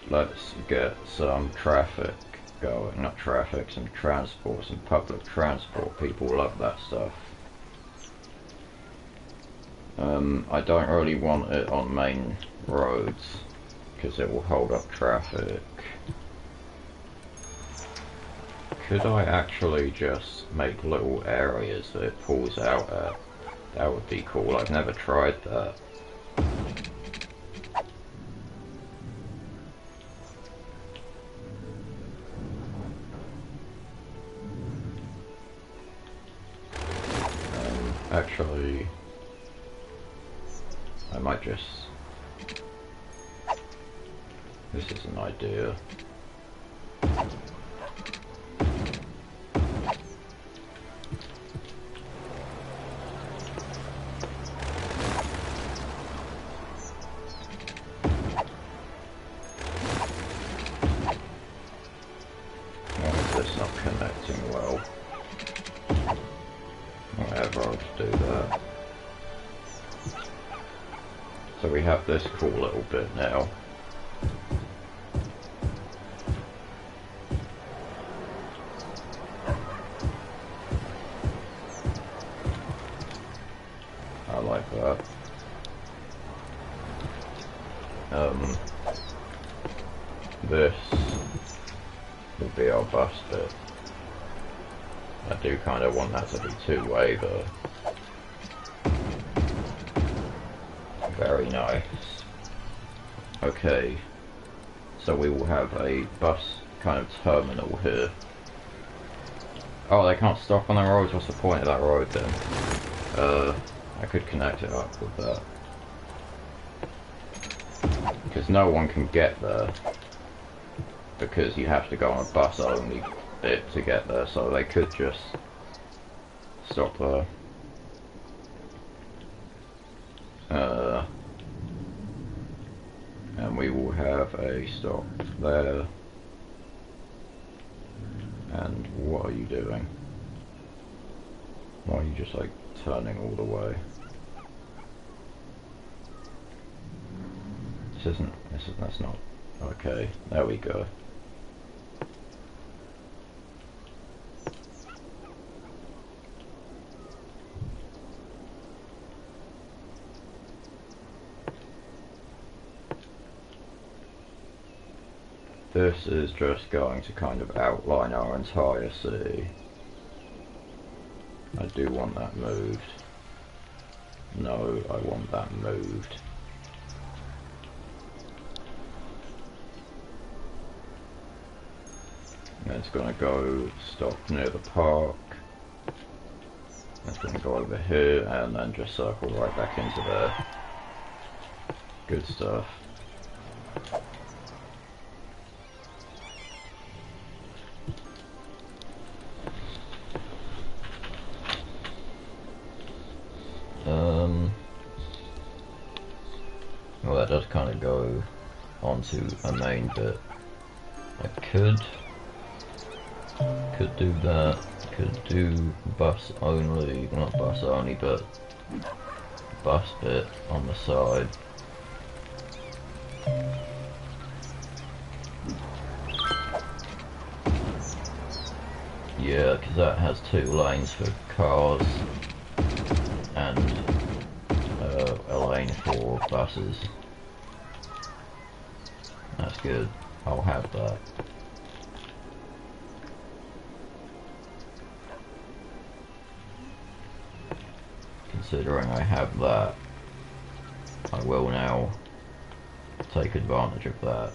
Let's get some traffic going. Not traffic, some transport, some public transport. People love that stuff. I don't really want it on main roads, because it will hold up traffic. Could I actually just make little areas that it pulls out at? That would be cool. I've never tried that. Actually, I might just... This is an idea. well. Whatever, I'll just do that. So we have this cool little bit now. I like that. This will be our bus bit. I do kind of want that to be two-way though. Very nice. Okay, so we will have a bus kind of terminal here. Oh, they can't stop on the roads? What's the point of that road then? I could connect it up with that. Because no one can get there. Because you have to go on a bus only bit to get there, so they could just stop there. And we will have a stop there. And what are you doing? Why are you just like turning all the way? That's not, okay, there we go. This is just going to kind of outline our entire city. I do want that moved. No, I want that moved. And it's gonna go stop near the park. It's gonna go over here and then just circle right back into there. Good stuff. Well, that does kind of go onto a main bit. I could do that. Could do bus only, not bus only, but bus bit on the side. Yeah, because that has 2 lanes for cars and a lane for buses. That's good. I'll have that. Considering I have that, I will now take advantage of that.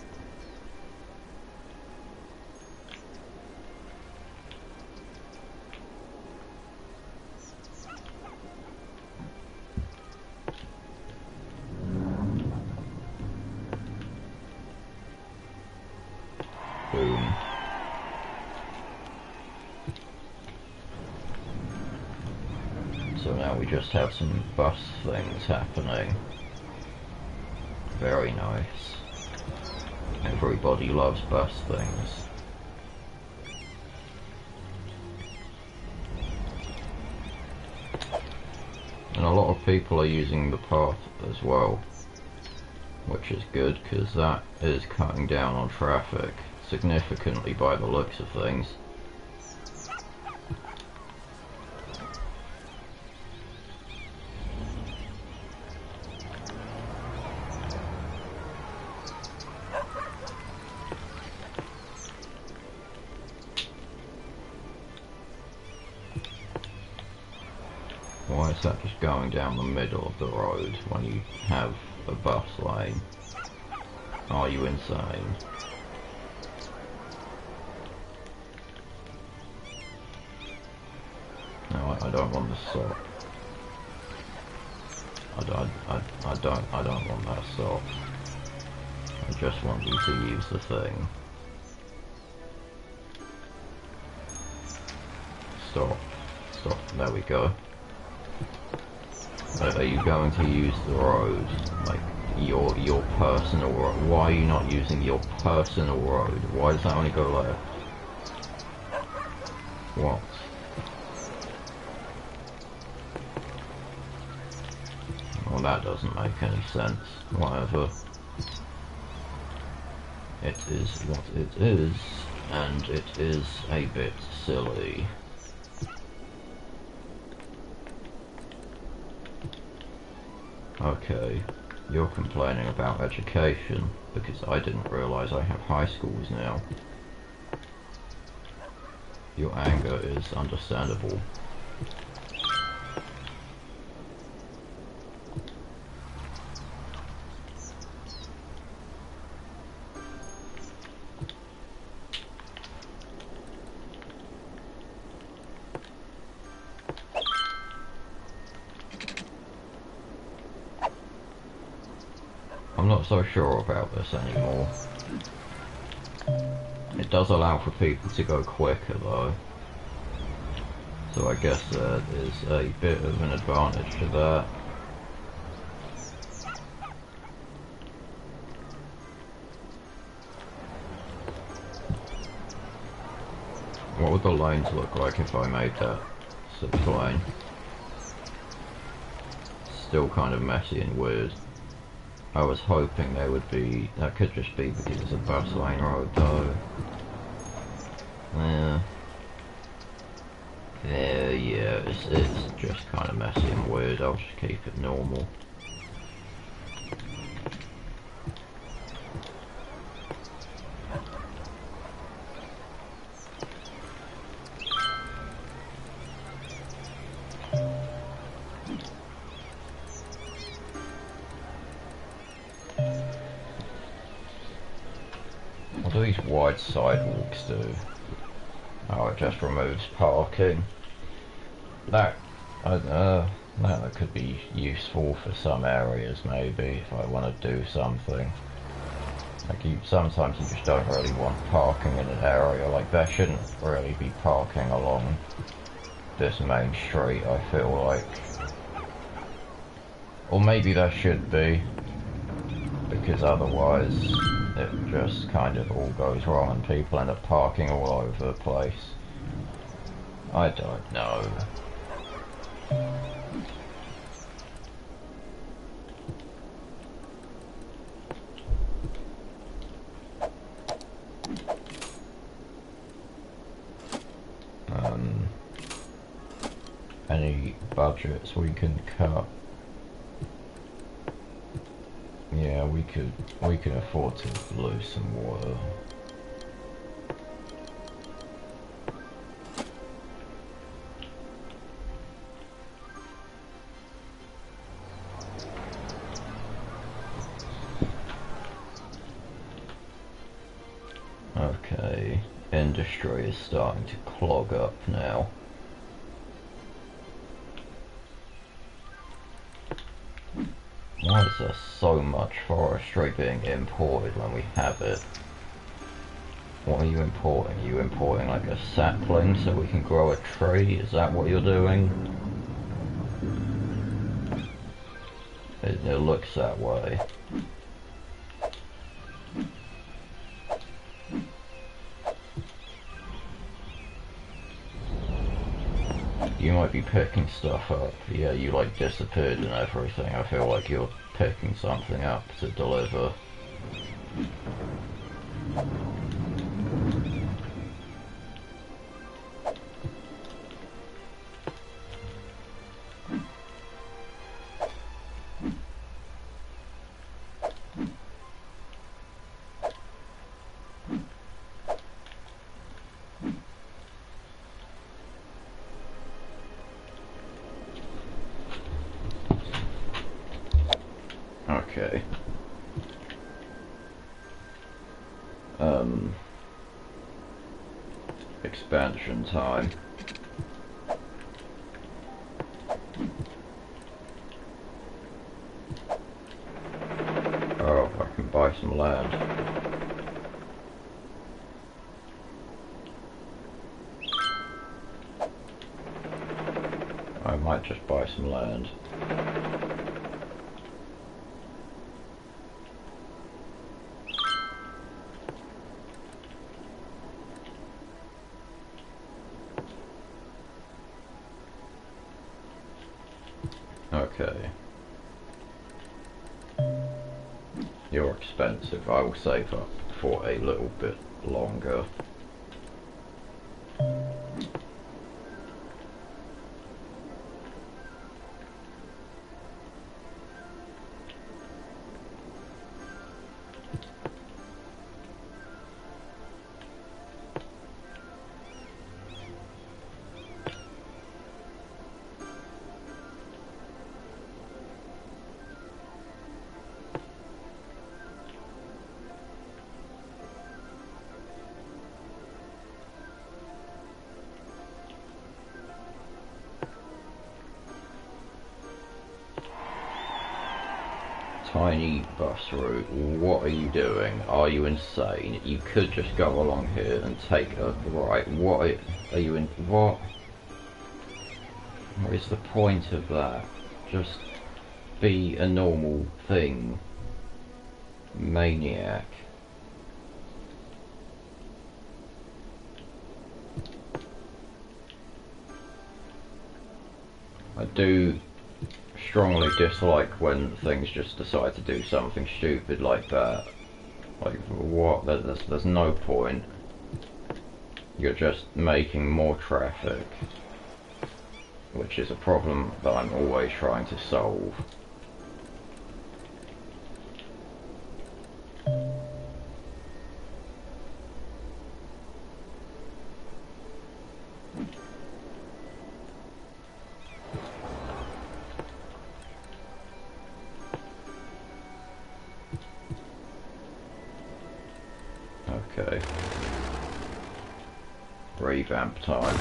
Boom. So now we just have some bus things happening. Very nice. Everybody loves bus things. And a lot of people are using the path as well, which is good because that is cutting down on traffic significantly by the looks of things. Why is that just going down the middle of the road when you have a bus lane? Are you insane? No, I don't want to stop. I don't want that stop. I just want you to use the thing. Stop. Stop. There we go. Are you going to use the road? Like, your personal road? Why are you not using your personal road? Why does that only go left? What? Well, that doesn't make any sense. Whatever. It is what it is, and it is a bit silly. Okay, you're complaining about education, because I didn't realise I have high schools now. Your anger is understandable. I'm not so sure about this anymore. It does allow for people to go quicker though, so I guess there is a bit of an advantage to that. What would the lanes look like if I made that 6 lane? Still kind of messy and weird. I was hoping there would be, that could just be because it's a bus lane road though. Yeah, it's just kind of messy and weird. I'll just keep it normal. What do these wide sidewalks do? Oh, it just removes parking. That could be useful for some areas maybe, if I want to do something. Like sometimes you just don't really want parking in an area, like there shouldn't really be parking along this main street, I feel like. Or maybe there should be, because otherwise it just kind of all goes wrong and people end up parking all over the place. I don't know. Any budgets we can cut? Yeah, we can afford to lose some water. Okay, industry is starting to clog up now. Why is there so much forestry being imported when we have it? What are you importing? Are you importing like a sapling so we can grow a tree? Is that what you're doing? It looks that way. You might be picking stuff up. Yeah, you like disappeared and everything. I feel like you're picking something up to deliver. Okay. Expansion time. Oh, I can buy some land. I might just buy some land. Okay. You're expensive. I will save up for a little bit longer. Tiny bus route, what are you doing? Are you insane? You could just go along here and take a right. What are you in? What? What is the point of that? Just be a normal thing. Maniac. I do strongly dislike when things just decide to do something stupid like that. Like, what? There's no point. You're just making more traffic, which is a problem that I'm always trying to solve. Okay. Revamp time.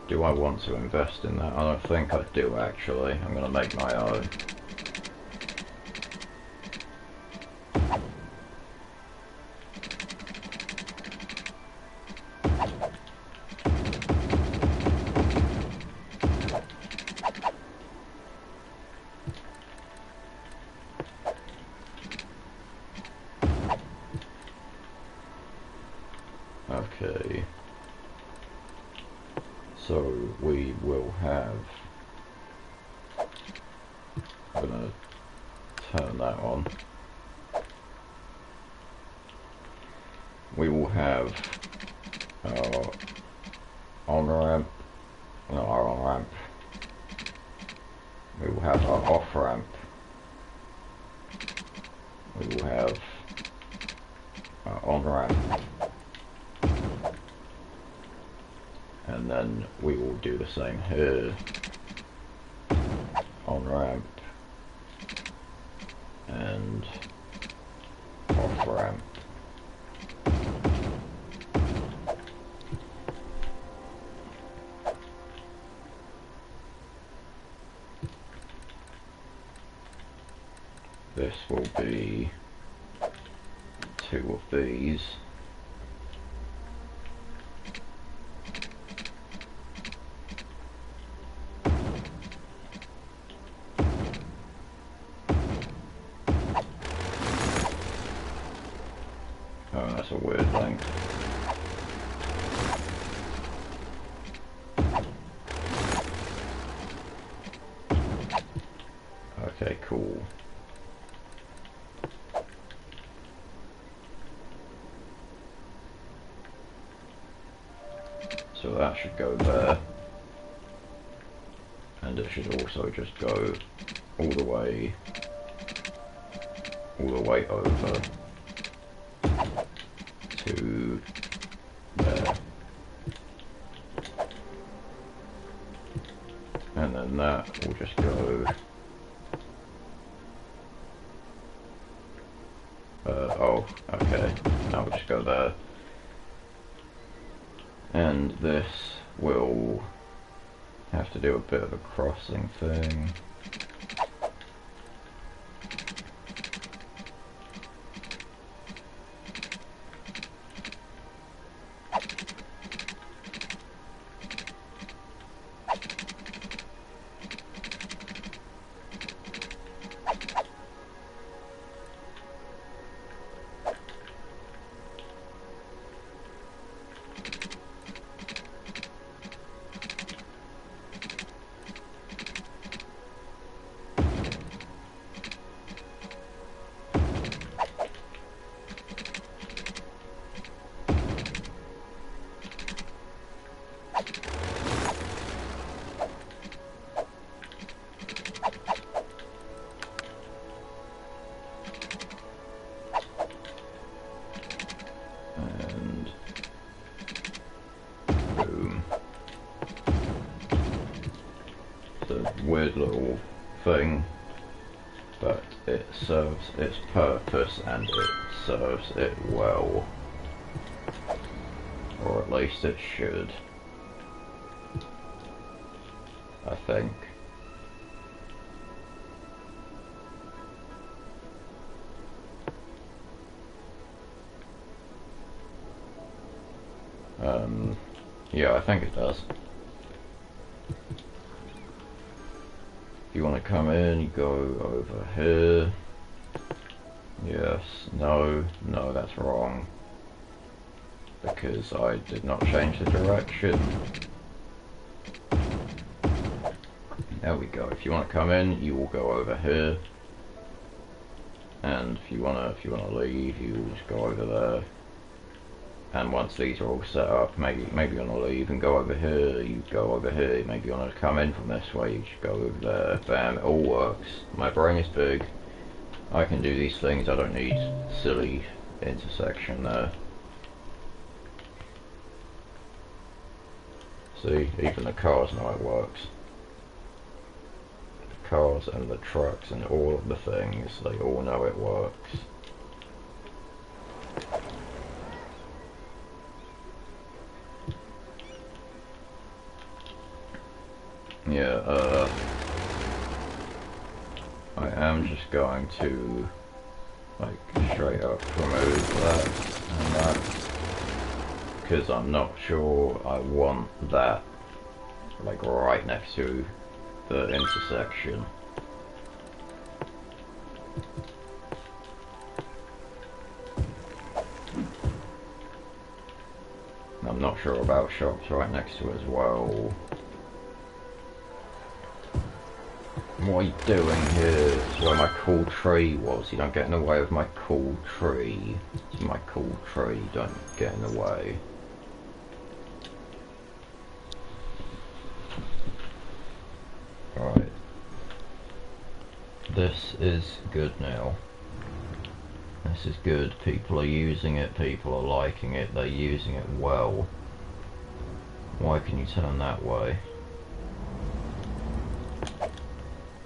Do I want to invest in that? I don't think I do actually. I'm gonna make my own. Okay. So we will have, I'm gonna turn that on. We will have our on-ramp, no, our on-ramp. We will have our off-ramp. We will have our on-ramp. And then we will do the same here. On-ramp. And off-ramp. This will be 2 of these. Oh, that's a weird thing. Okay, cool. So that should go there. And it should also just go all the way over to there. And then that will just go oh, okay, that will just go there. And this will have to do a bit of a crossing thing. weird little thing, but it serves its purpose and it serves it well. Or at least it should. I think. Yeah, I think it does. If you want to come in, you go over here. Yes, no, no, that's wrong. Because I did not change the direction. There we go. If you want to come in, you will go over here. And if you wanna leave, you will just go over there. And once these are all set up, maybe you want to leave and go over here, you go over here, maybe you want to come in from this way, you just go over there, bam, it all works. My brain is big, I can do these things, I don't need silly intersection there. See, even the cars know it works. The cars and the trucks and all of the things, they all know it works. Yeah, I am just going to, like, straight up remove that and that, because I'm not sure I want that, like, right next to the intersection. I'm not sure about shops right next to it as well. What are you doing here? It's where my cool tree was. You don't get in the way of my cool tree. It's my cool tree. Don't get in the way. Alright. This is good now. This is good. People are using it. People are liking it. They're using it well. Why can you turn that way?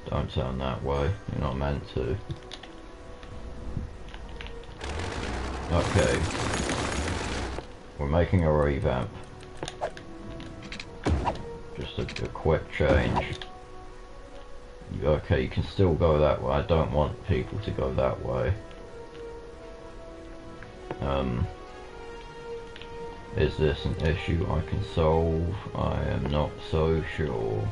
Don't turn that way, you're not meant to. Okay. We're making a revamp. Just a quick change. Okay, you can still go that way. I don't want people to go that way. Is this an issue I can solve? I am not so sure.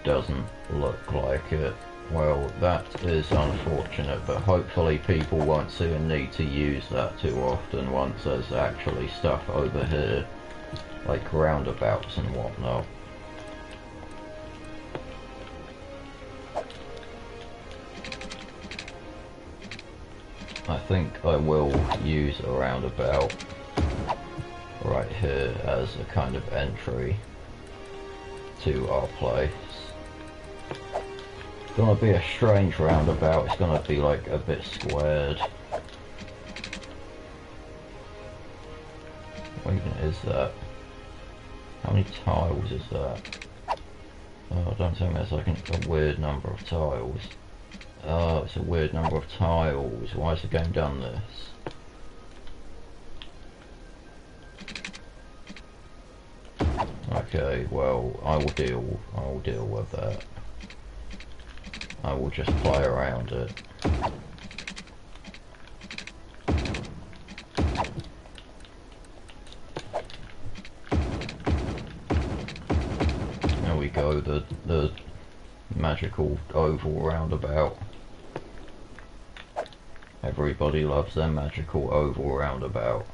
Doesn't look like it. Well, that is unfortunate, but hopefully people won't see a need to use that too often once there's actually stuff over here, like roundabouts and whatnot. I think I will use a roundabout right here as a kind of entry to our place. It's gonna be a strange roundabout, it's gonna be like a bit squared. What even is that? How many tiles is that? Oh, don't tell me that's like a weird number of tiles. Oh, it's a weird number of tiles. Why has the game done this? Okay, well, I will deal with that. I will just play around it. There we go, the magical oval roundabout. Everybody loves their magical oval roundabout.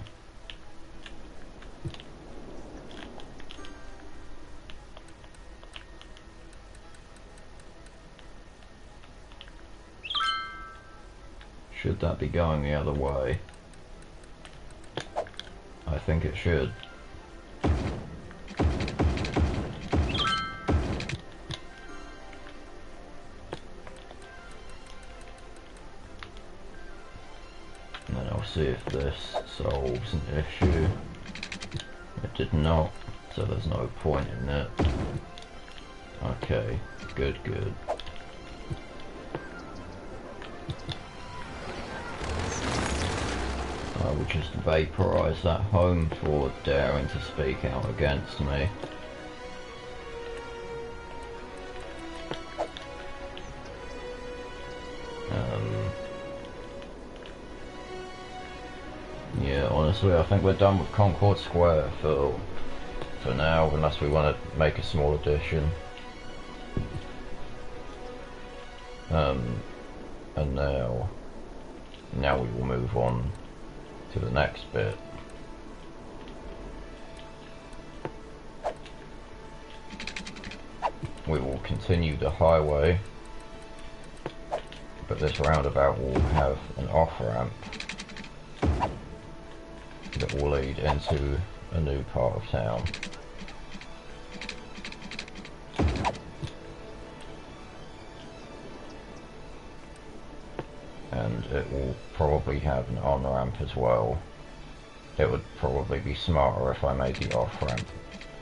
Should that be going the other way? I think it should. And then I'll see see if this solves an issue. It did not, so there's no point in it. Okay, good. I will just vaporize that home for daring to speak out against me. Yeah, honestly, I think we're done with Concord Square for now, unless we want to make a small addition. And now we will move on to the next bit. We will continue the highway, but this roundabout will have an off-ramp that will lead into a new part of town. And it will probably have an on-ramp as well. It would probably be smarter if I made the off-ramp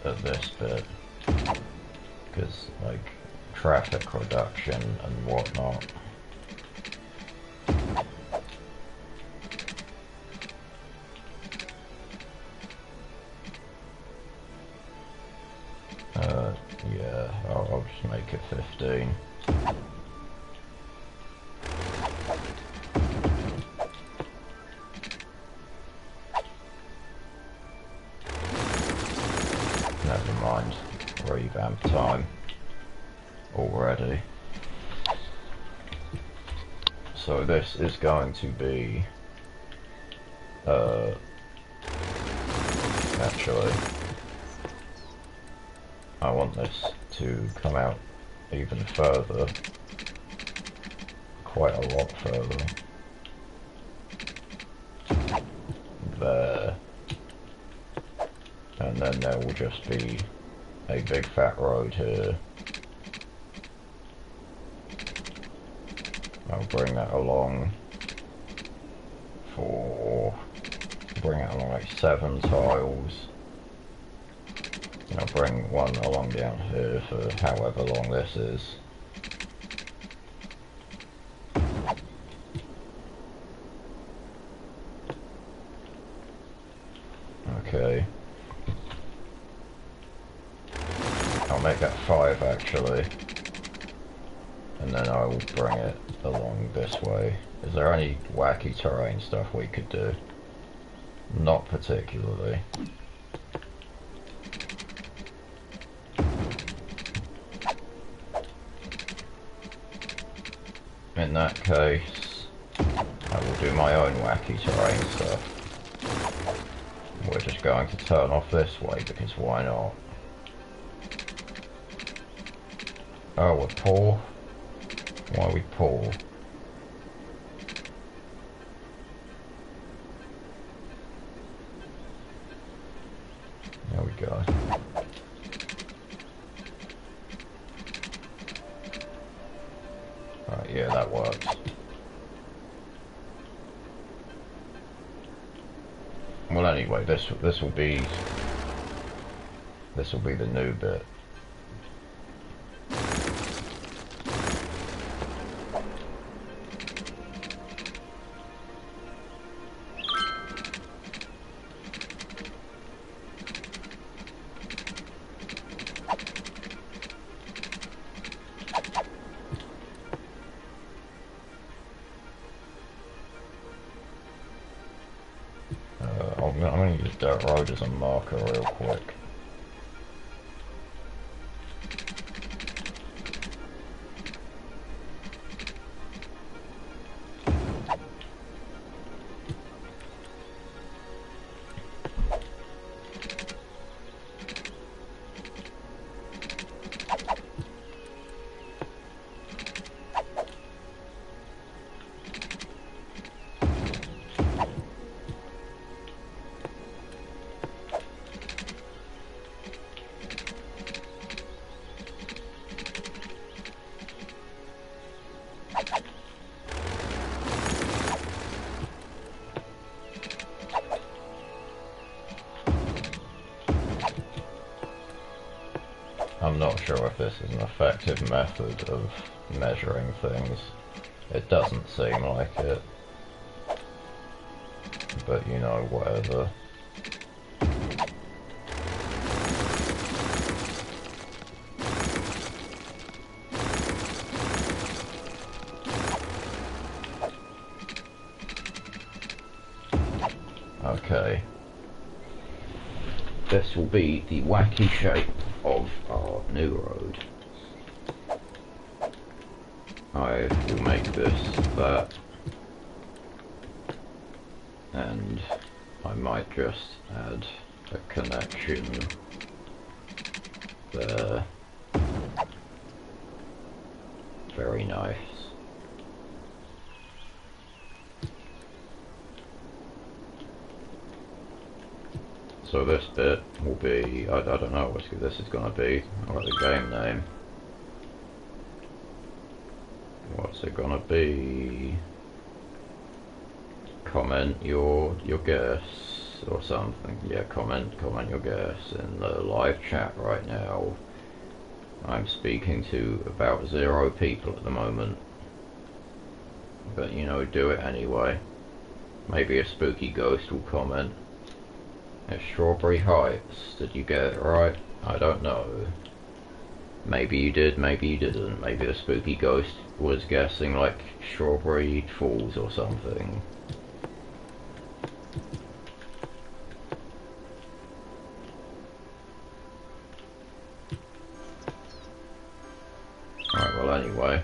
at this bit, because like traffic reduction and whatnot. Yeah, I'll just make it 15. Never mind, revamp time already. So this is going to be actually I want this to come out even further, quite a lot further. There. And then there will just be a big fat road here. I'll bring that along like 7 tiles. And I'll bring one along down here for however long this is. Okay. I'll make that 5 actually. And then I will bring it along this way. Is there any wacky terrain stuff we could do? Not particularly. In that case, I will do my own wacky terrain stuff. We're just going to turn off this way because why not? Oh, we're poor. Why are we poor? There we go. Right, yeah, that works. Well, anyway, this will be the new bit. I'm going to use dirt road as a marker real quick. I'm not sure if this is an effective method of measuring things. It doesn't seem like it. But you know, whatever. Okay. This will be the wacky shape of our new road. I will make this that, and I might just add a connection there. Very nice. So this bit will be, I don't know what this is going to be, or the game name. What's it going to be? Comment your guess or something. Yeah, comment your guess in the live chat right now. I'm speaking to about 0 people at the moment. But you know, do it anyway. Maybe a spooky ghost will comment. It's Strawberry Heights. Did you get it right? I don't know. Maybe you did, maybe you didn't. Maybe the spooky ghost was guessing like Strawberry Falls or something. Alright, well anyway.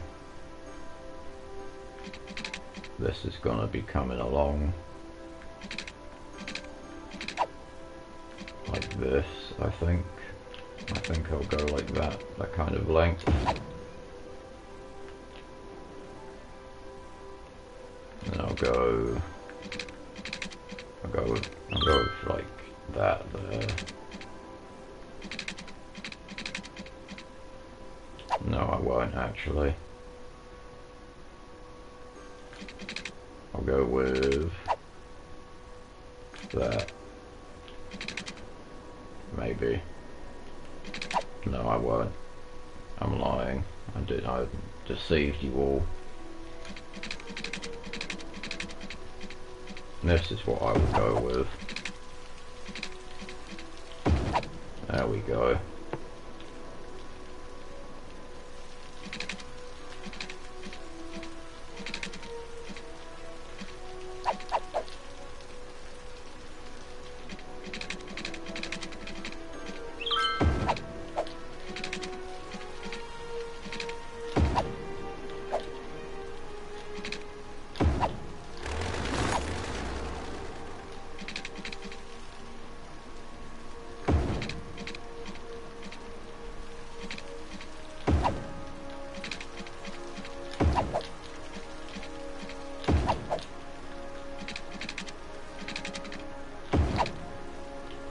This is gonna be coming along like this, I think. I think I'll go like that kind of length. And I'll go like that there. No, I won't actually. I'll go with that. Maybe. No, I won't. I'm lying. I deceived you all. This is what I will go with. There we go.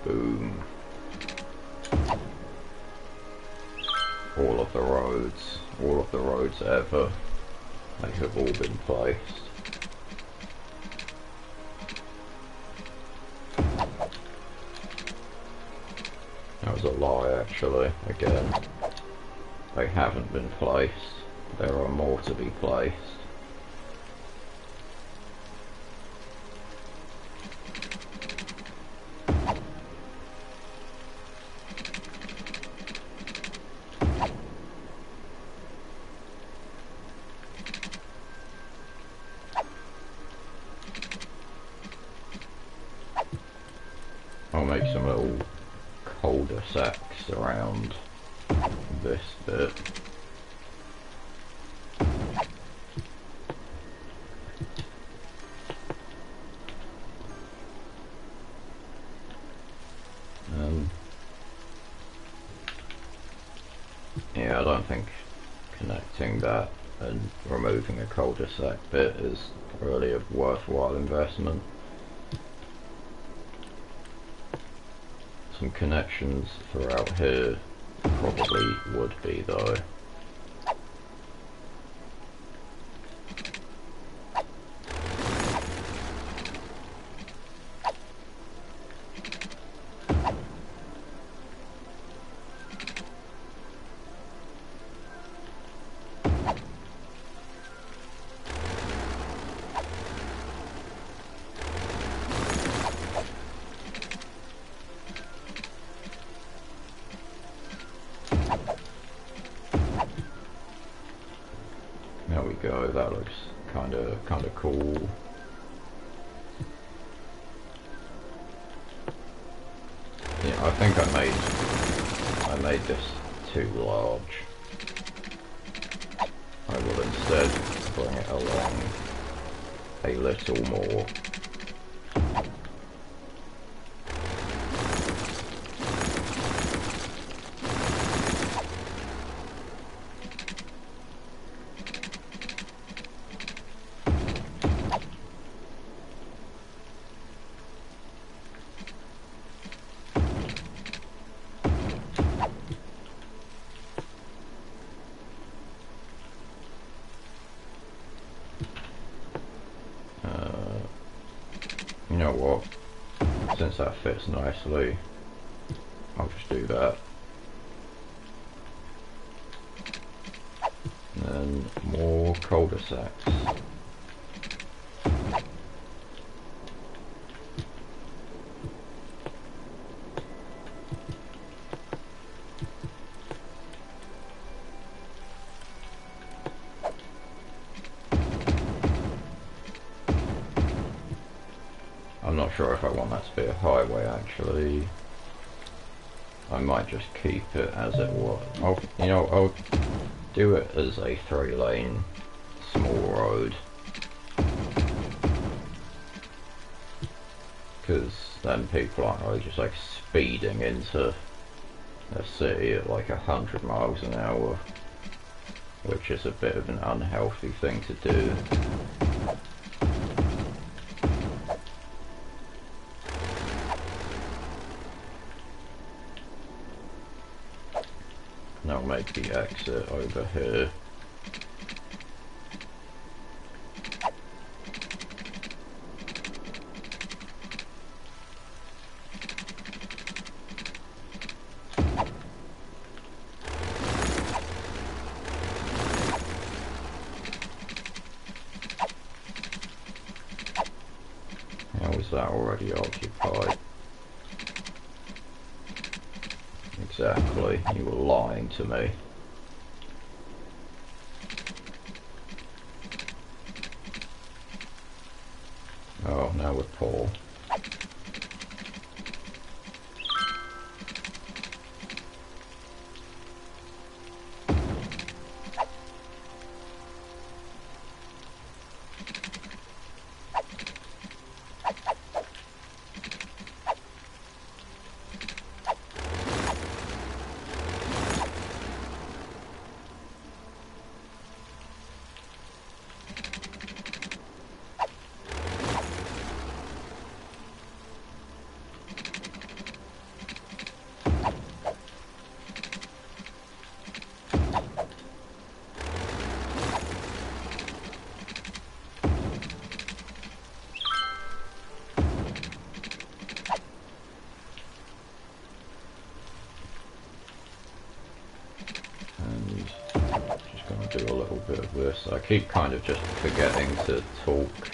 Boom. All of the roads ever, they have all been placed. That was a lie actually, again. They haven't been placed. There are more to be placed. I'll make some little cul-de-sacs around this bit. Yeah, I don't think connecting that and removing a cul-de-sac bit is really a worthwhile investment. Some connections throughout here probably would be though. go. That looks kind of cool. Yeah, I think I made this too large. I will instead bring it along a little more. You know what? Since that fits nicely, I'll just do that. And then more cul-de-sacs. I'm not sure if I want that to be a highway actually. I might just keep it as it was. I'll do it as a 3-lane small road. Because then people aren't really just like speeding into a city at like 100 miles an hour. Which is a bit of an unhealthy thing to do. And I'll make the exit over here. How is that already occupied? Exactly, you were lying to me. Oh, now we're Paul. Do a little bit of this. I keep kind of just forgetting to talk.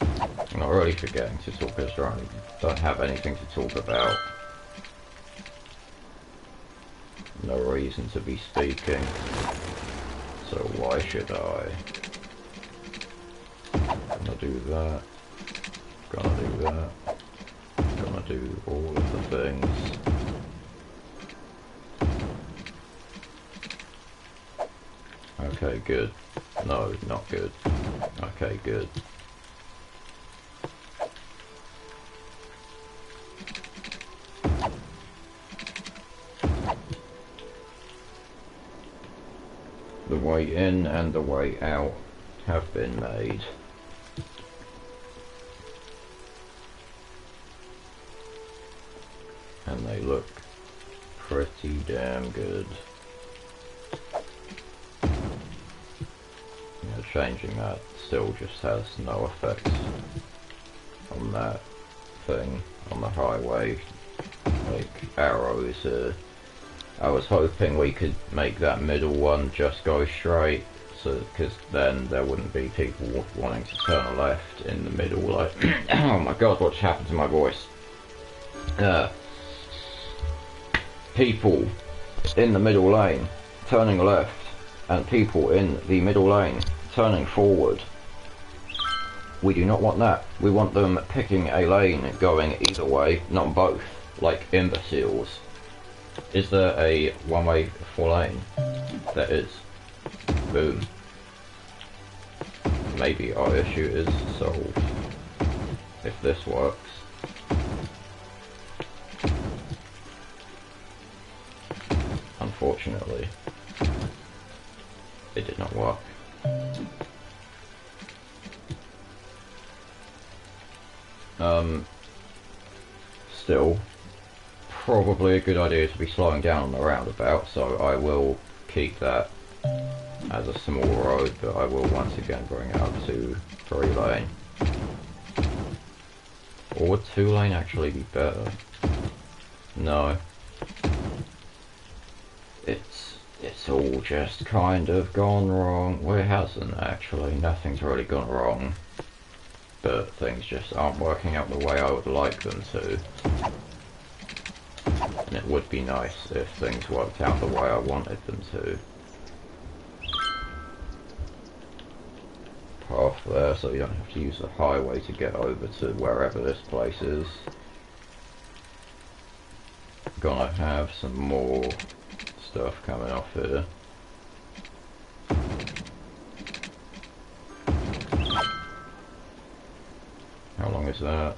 I'm not really forgetting to talk because I don't have anything to talk about. No reason to be speaking. So why should I? Gonna do that. Gonna do that. Gonna do all of the things. Okay, good. No, not good. Okay, good. The way in and the way out have been made. And they look pretty damn good. Changing that still just has no effect on that thing on the highway, like arrows here. I was hoping we could make that middle one just go straight, so because then there wouldn't be people wanting to turn left in the middle, like oh my god, what's happened to my voice? People in the middle lane turning left and people in the middle lane turning forward. We do not want that. We want them picking a lane going either way, not both, like imbeciles. Is there a one-way 4-lane? There is. Boom. Maybe our issue is solved. If this works. Unfortunately, it did not work. Still, probably a good idea to be slowing down on the roundabout, so I will keep that as a small road, but I will once again bring it up to 3-lane. Or would 2-lane actually be better? No. It's all just kind of gone wrong. Well, it hasn't actually. Nothing's really gone wrong. But things just aren't working out the way I would like them to. And it would be nice if things worked out the way I wanted them to. Path there, so you don't have to use the highway to get over to wherever this place is. Gonna have some more stuff coming off here. How long is that?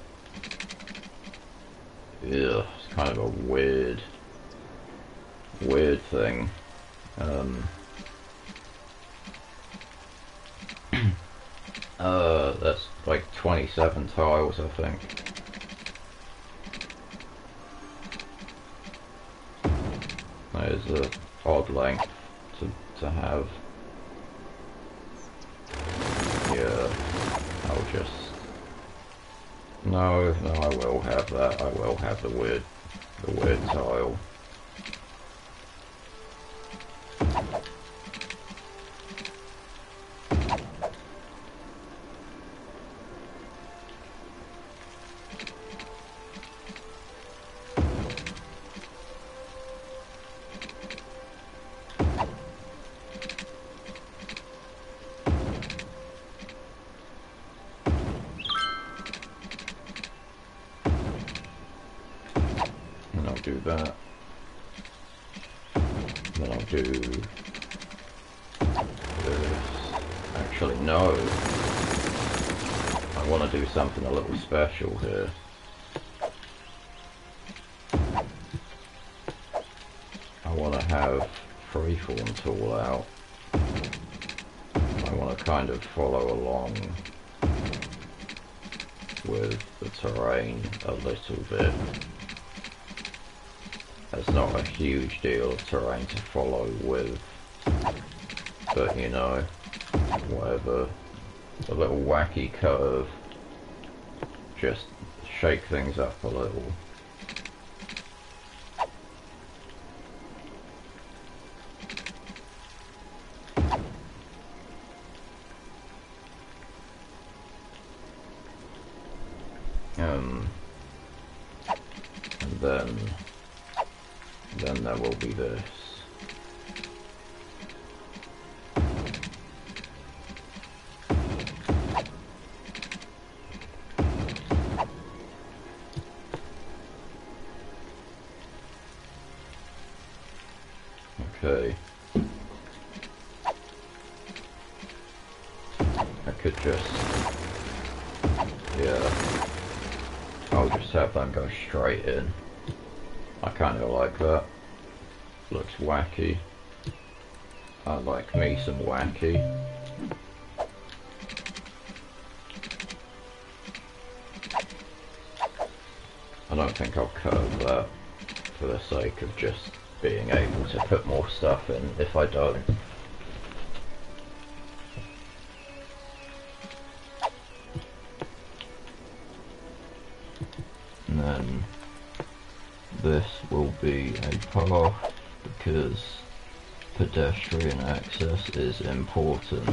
Ugh, it's kind of a weird thing. That's like 27 tiles, I think. That is an odd length to have. Yeah, I'll just... No, I will have that. I will have the weird tile. Do that. Then I'll do this. Actually, no. I want to do something a little special here. I want to have freeform tool out. I want to kind of follow along with the terrain a little bit. There's not a huge deal of terrain to follow with, but you know, whatever. A little wacky curve, just shake things up a little. And then there will be this. Okay. I could just... yeah. I'll just have them go straight in. I kind of like that. Looks wacky. I like me some wacky. I don't think I'll curve that for the sake of just being able to put more stuff in if I don't. And then this will be a path because pedestrian access is important.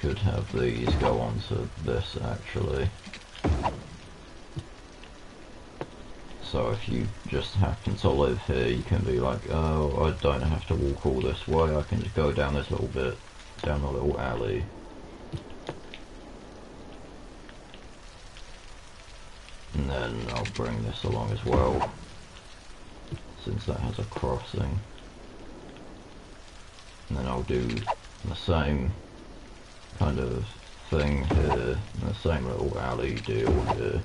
could have these go onto this actually. So if you just happen to live here, you can be like, oh, I don't have to walk all this way, I can just go down this little bit, down a little alley. And then I'll bring this along as well, since that has a crossing. And then I'll do the same kind of thing here, and the same little alley deal here.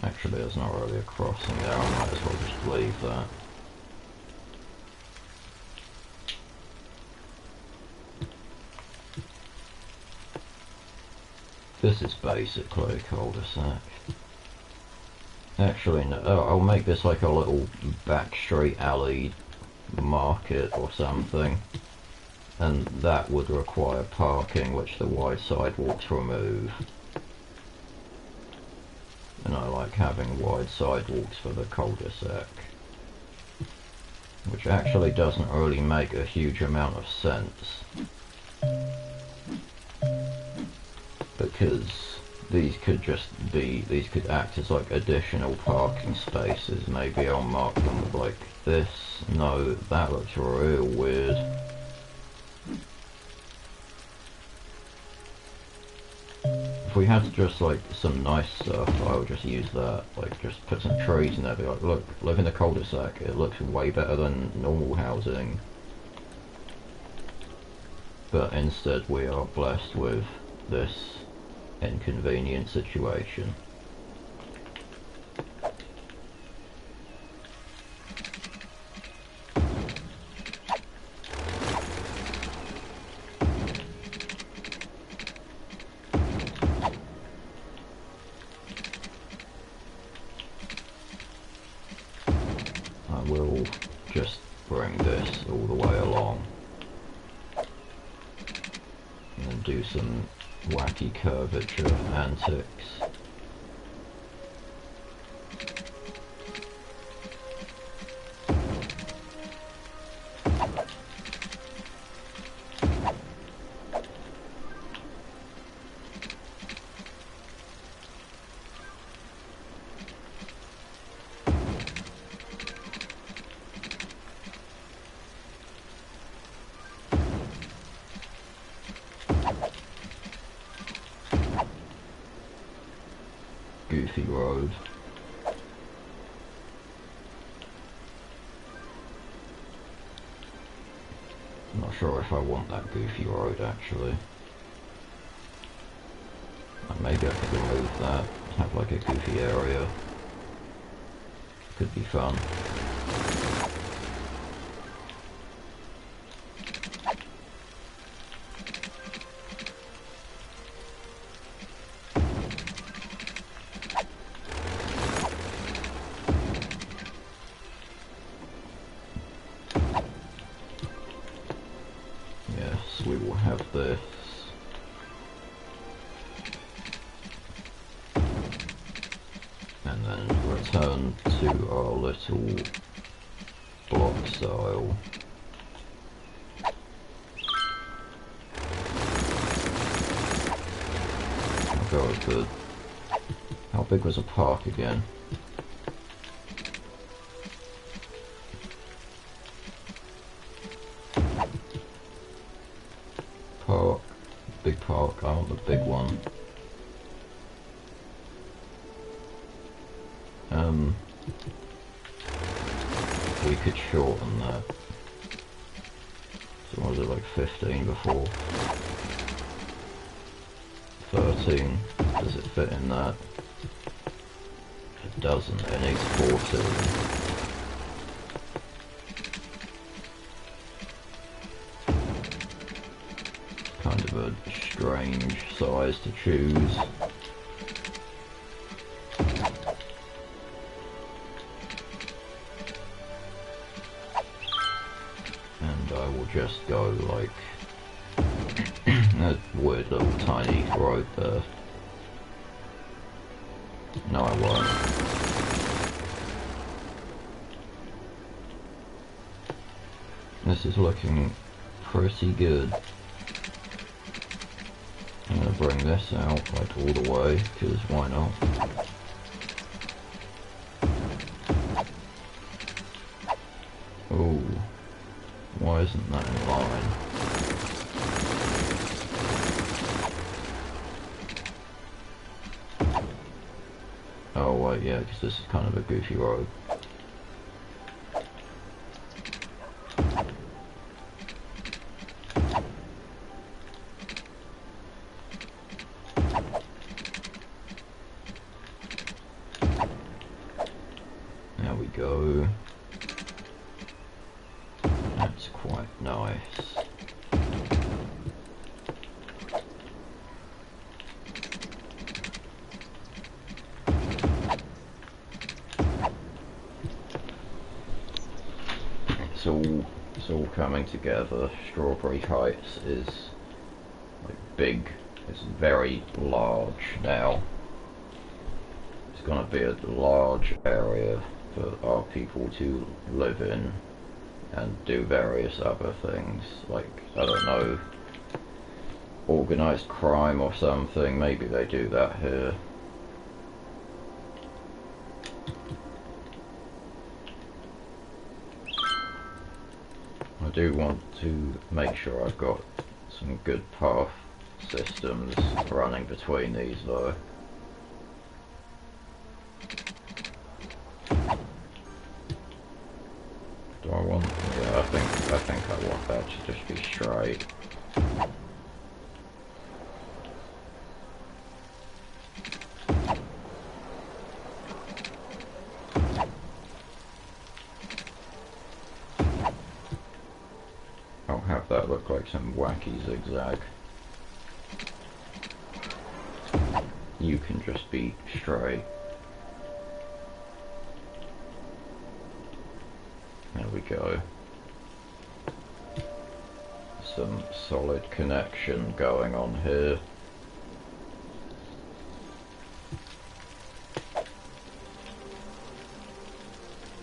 Actually, there's not really a crossing there, I might as well just leave that. This is basically a cul-de-sac. Actually, no, I'll make this like a little back street alley market or something. And that would require parking, which the wide sidewalks remove. And I like having wide sidewalks for the cul-de-sac. Which actually doesn't really make a huge amount of sense. Because these could act as like additional parking spaces. Maybe I'll mark them with like this. No, that looks real weird. If we had just like some nice stuff, I would just use that. Like just put some trees in there, be like, look, live in the cul-de-sac, it looks way better than normal housing. But instead we are blessed with this inconvenient situation. I will just bring this all the way along and then do some wacky curvature antics. Goofy road. I'm not sure if I want that goofy road actually. Maybe I could remove that, have like a goofy area. Could be fun. We will have this. And then return to our little block style. I'll go with the... How big was a park again? Park, big park, I want the big one. We could shorten that. So what was it, like 15 before? 13, does it fit in that? It doesn't, it needs 14. Kind of a strange size to choose. And I will just go like a weird little tiny road there. No, I won't. this is looking pretty good. I'm gonna bring this out like all the way, because why not? Oh, why isn't that in line? Oh wait, yeah, because this is kind of a goofy road. There we go. That's quite nice. It's all coming together. Strawberry Heights is like big. It's very large now. It's gonna be a large area for our people to live in and do various other things, like, I don't know, organised crime or something. Maybe they do that here. I do want to make sure I've got some good path systems running between these though. Do I want? Yeah, I think I want that to just be straight. I'll have that look like some wacky zigzag. You can just be straight. There we go. Some solid connection going on here.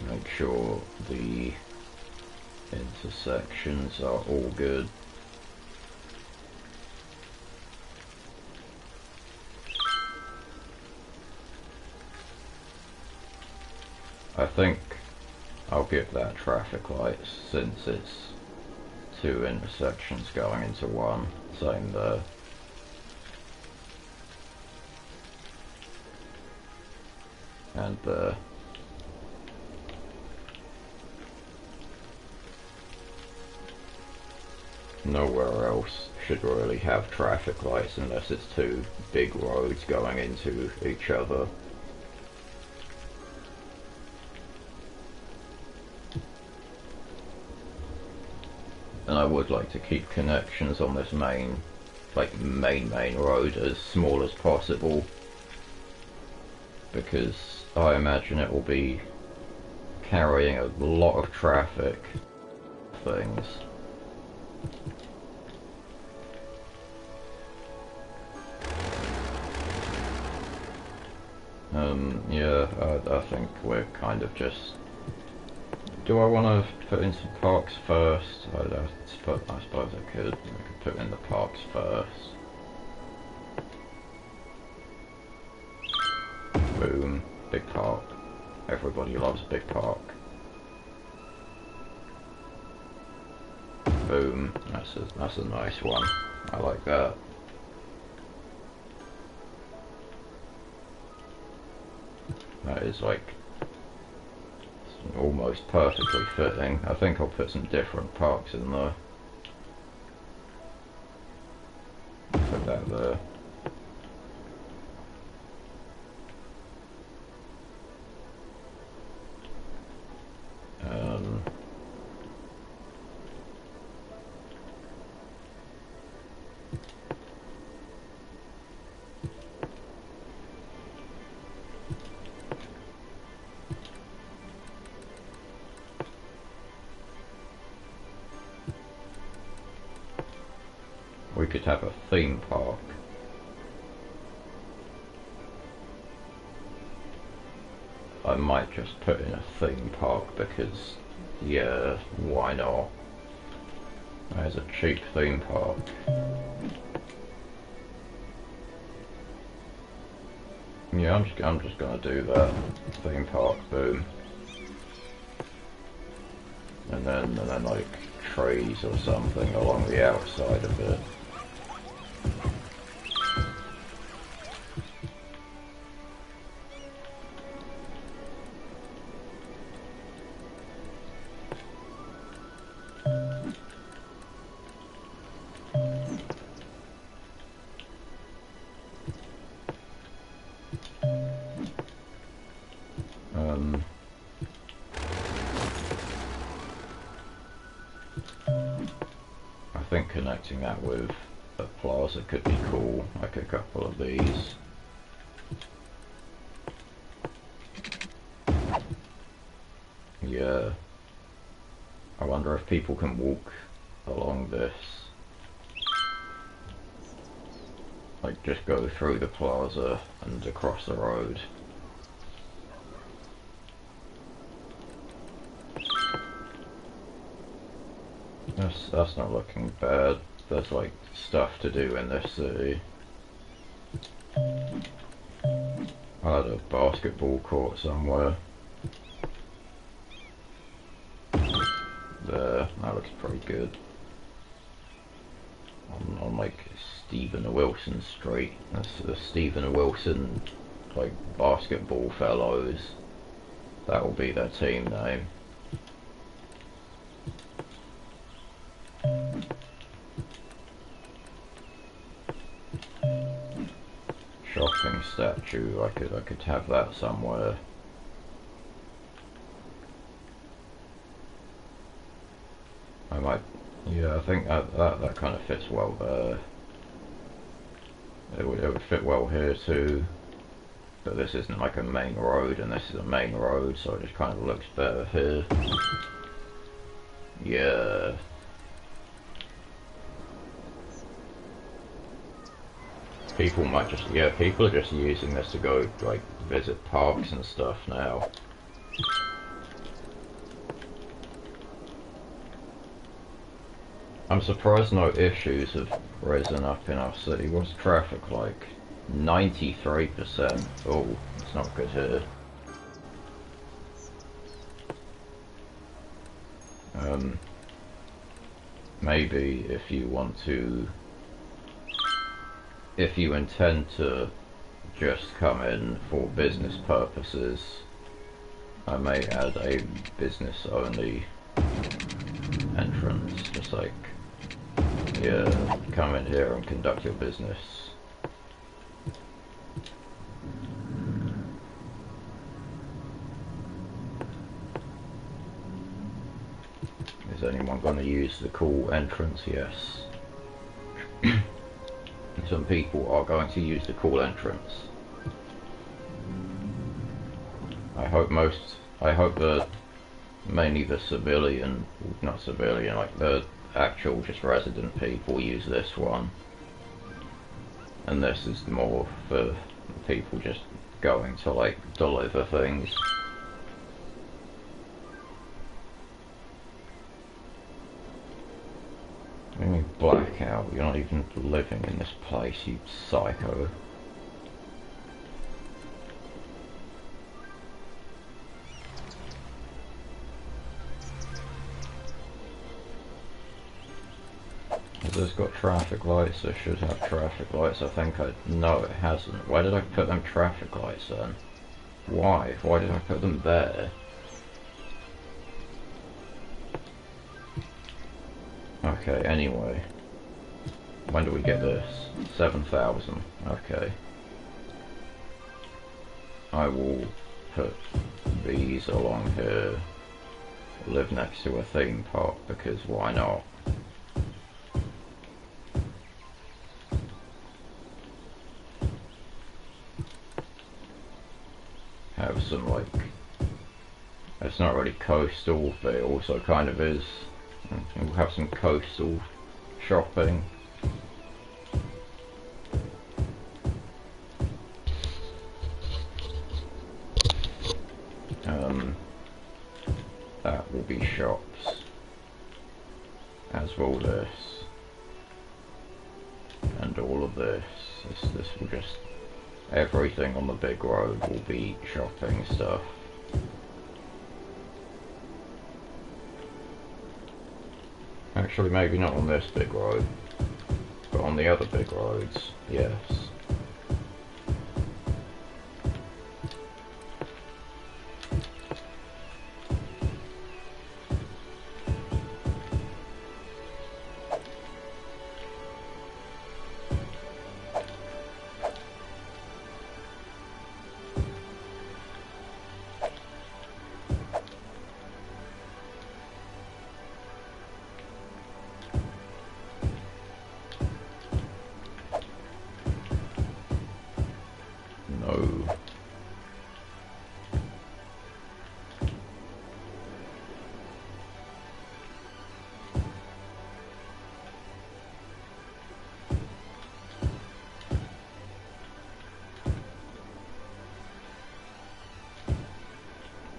Make sure the intersections are all good. I think I'll give that traffic lights since it's two intersections going into one. Same there. And there. Nowhere else should really have traffic lights unless it's two big roads going into each other. And I would like to keep connections on this main road as small as possible, because I imagine it will be carrying a lot of traffic things. Yeah, I think we're kind of just... Do I want to put in some parks first? I suppose I could put in the parks first. Boom, big park. Everybody loves a big park. Boom, that's a nice one. I like that. That is like almost perfectly fitting. I think I'll put some different parks in there. Put that there. We could have a theme park. I might just put in a theme park because, yeah, why not? There's a cheap theme park. Yeah, I'm just gonna do that. Theme park, boom. And then like trees or something along the outside of it. I think connecting that with a plaza could be cool, like a couple of these. Yeah. I wonder if people can walk along this. Like just go through the plaza and across the road. That's not looking bad. There's like stuff to do in this city. I had a basketball court somewhere. There, that looks pretty good. On like Stephen Wilson Street. That's the Stephen Wilson like basketball fellows. That will be their team name. Shopping statue, I could have that somewhere. I might, yeah, I think that kind of fits well there. It would fit well here too, but this isn't like a main road and this is a main road, so it just kind of looks better here. Yeah. People might just, yeah, people are just using this to go, like, visit parks and stuff now. I'm surprised no issues have risen up in our city. What's traffic like? 93%. Oh, it's not good here. Maybe if you want to, if you intend to just come in for business purposes, I may add a business only entrance, just like, yeah, come in here and conduct your business. Is anyone going to use the cool entrance? Yes. Some people are going to use the cool entrance. I hope mainly the civilian, not civilian, like the actual just resident people use this one. And this is more for people just going to like deliver things. What do you mean blackout? You're not even living in this place, you psycho. Has this got traffic lights? It should have traffic lights. I think no, it hasn't. Why did I put them traffic lights then? Why? Why did I put them there? Okay, anyway. When do we get this? 7,000. Okay. I will put these along here. Live next to a theme park because why not? Have some like, it's not really coastal, but it also kind of is. We'll have some coastal shopping. That will be shops. as will this. And all of this. This will just... Everything on the big road will be shopping stuff. Actually, maybe not on this big road, but on the other big roads, yes.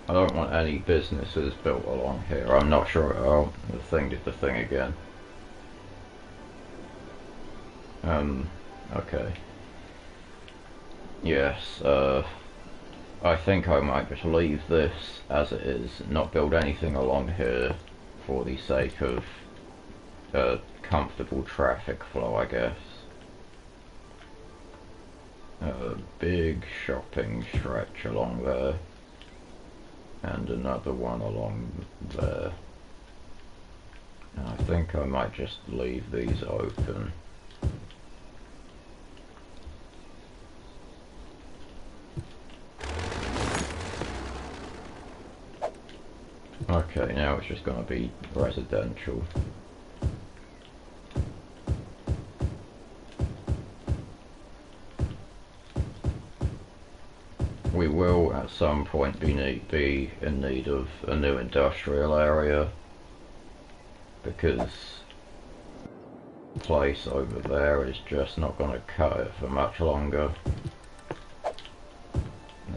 I don't want any businesses built along here. I'm not sure. Oh, the thing did the thing again. Okay. Yes, I think I might just leave this as it is, not build anything along here for the sake of comfortable traffic flow, I guess. A big shopping stretch along there. And another one along there. And I think I might just leave these open. Okay, now it's just going to be residential. We will at some point be in need of a new industrial area, because the place over there is just not going to cut it for much longer.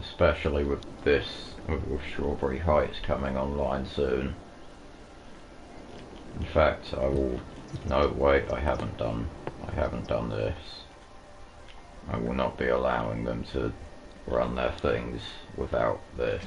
Especially with Strawberry Heights coming online soon. In fact, I will... No, wait, I haven't done this. I will not be allowing them to run their things without this.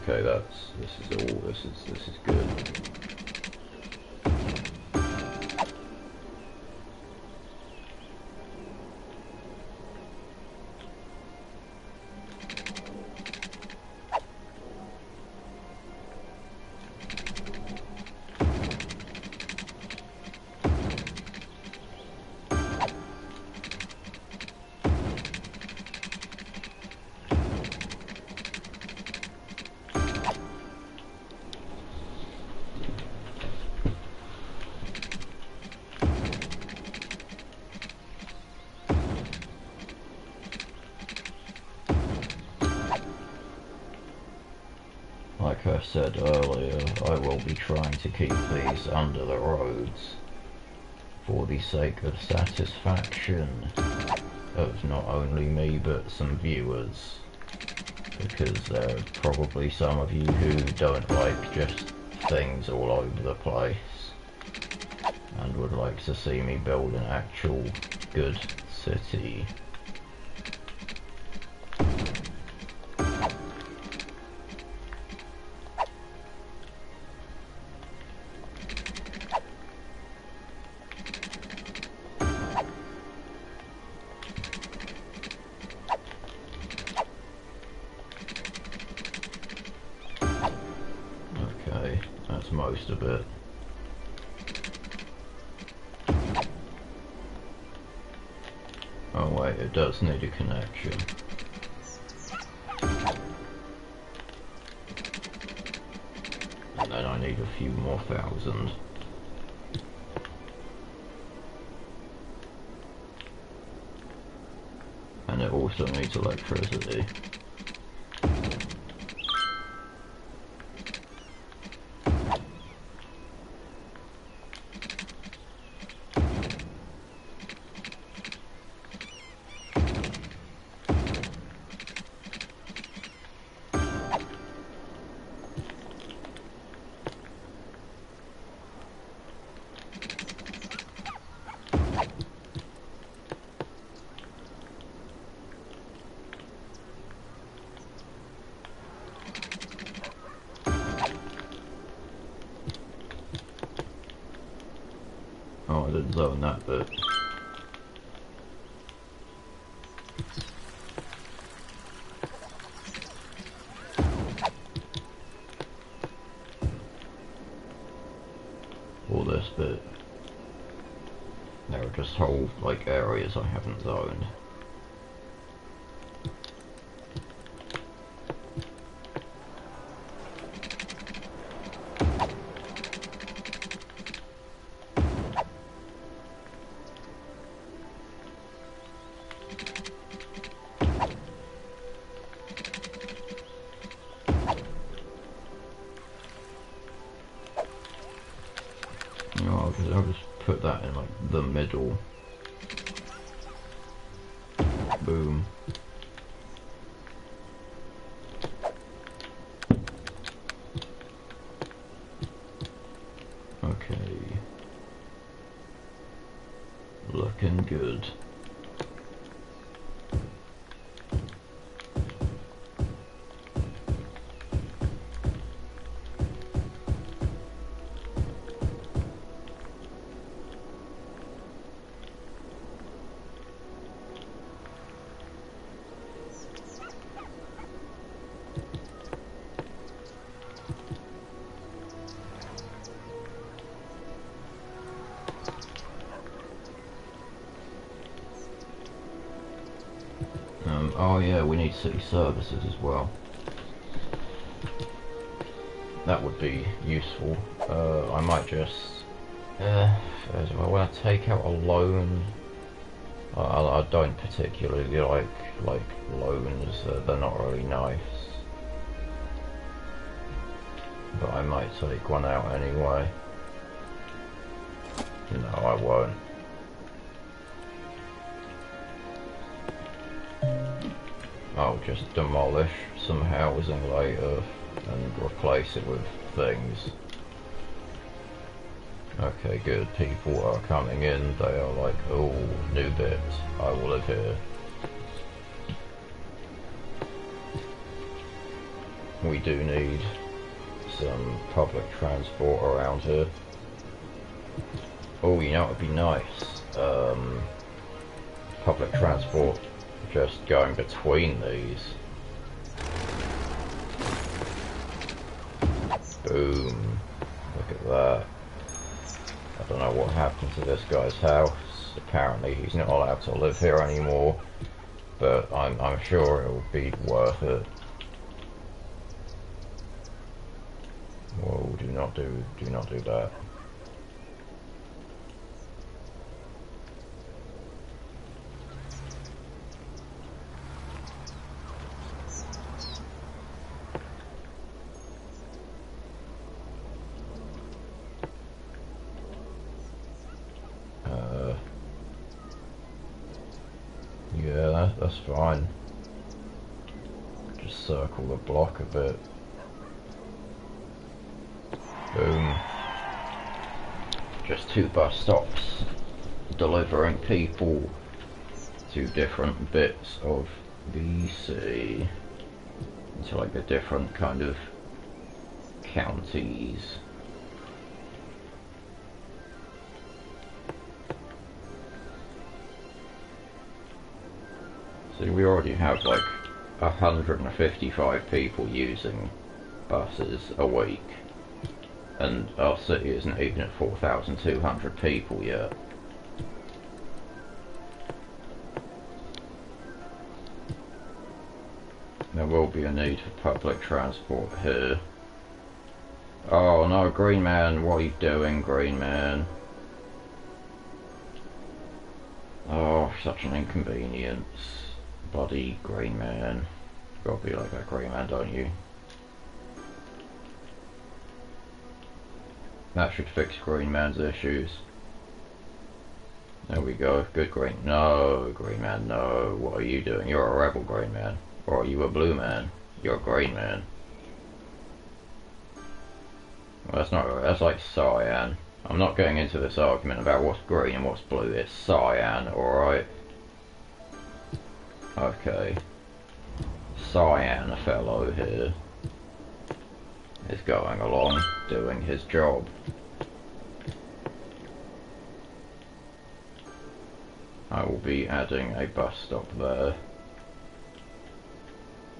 Okay, this is good. Like I said earlier, I will be trying to keep these under the roads for the sake of satisfaction of not only me but some viewers, because there are probably some of you who don't like just things all over the place and would like to see me build an actual good city. Okay, that's most of it. Oh wait, it does need a connection. few more thousand. And it also needs electricity. Oh, I didn't zone that bit. Or this bit. There are just whole, like, areas I haven't zoned. Oh, because I'll just put that in, like, the middle. Boom. Okay. Looking good. Oh yeah, we need city services as well. That would be useful. I might just... do I want to take out a loan? I don't particularly like loans. They're not really nice. But I might take one out anyway. No, I won't. I'll just demolish some housing later and replace it with things. Okay, good. People are coming in. They are like, oh, new bit. I will live here. We do need some public transport around here. Oh, you know what would be nice? Public transport just going between these. Boom. Look at that. I don't know what happened to this guy's house. Apparently he's not allowed to live here anymore, but I'm sure it will be worth it. Whoa, do not do that. Yeah, that's fine. Just circle the block a bit. Boom. Just 2 bus stops delivering people to different bits of BC. Into like the different kind of counties. So we already have like 155 people using buses a week, and our city isn't even at 4,200 people yet. There will be a need for public transport here. Oh no, Green Man, what are you doing, Green Man? Oh, such an inconvenience. Bloody Green Man. You gotta be like that, Green Man, don't you? That should fix Green Man's issues. There we go. Good Green. No, Green Man, no. What are you doing? You're a rebel, Green Man. Or are you a blue man? You're a Green Man. Well, that's not. That's like cyan. I'm not getting into this argument about what's green and what's blue. It's cyan, alright? Okay. Cyan fellow here is going along, doing his job. I will be adding a bus stop there,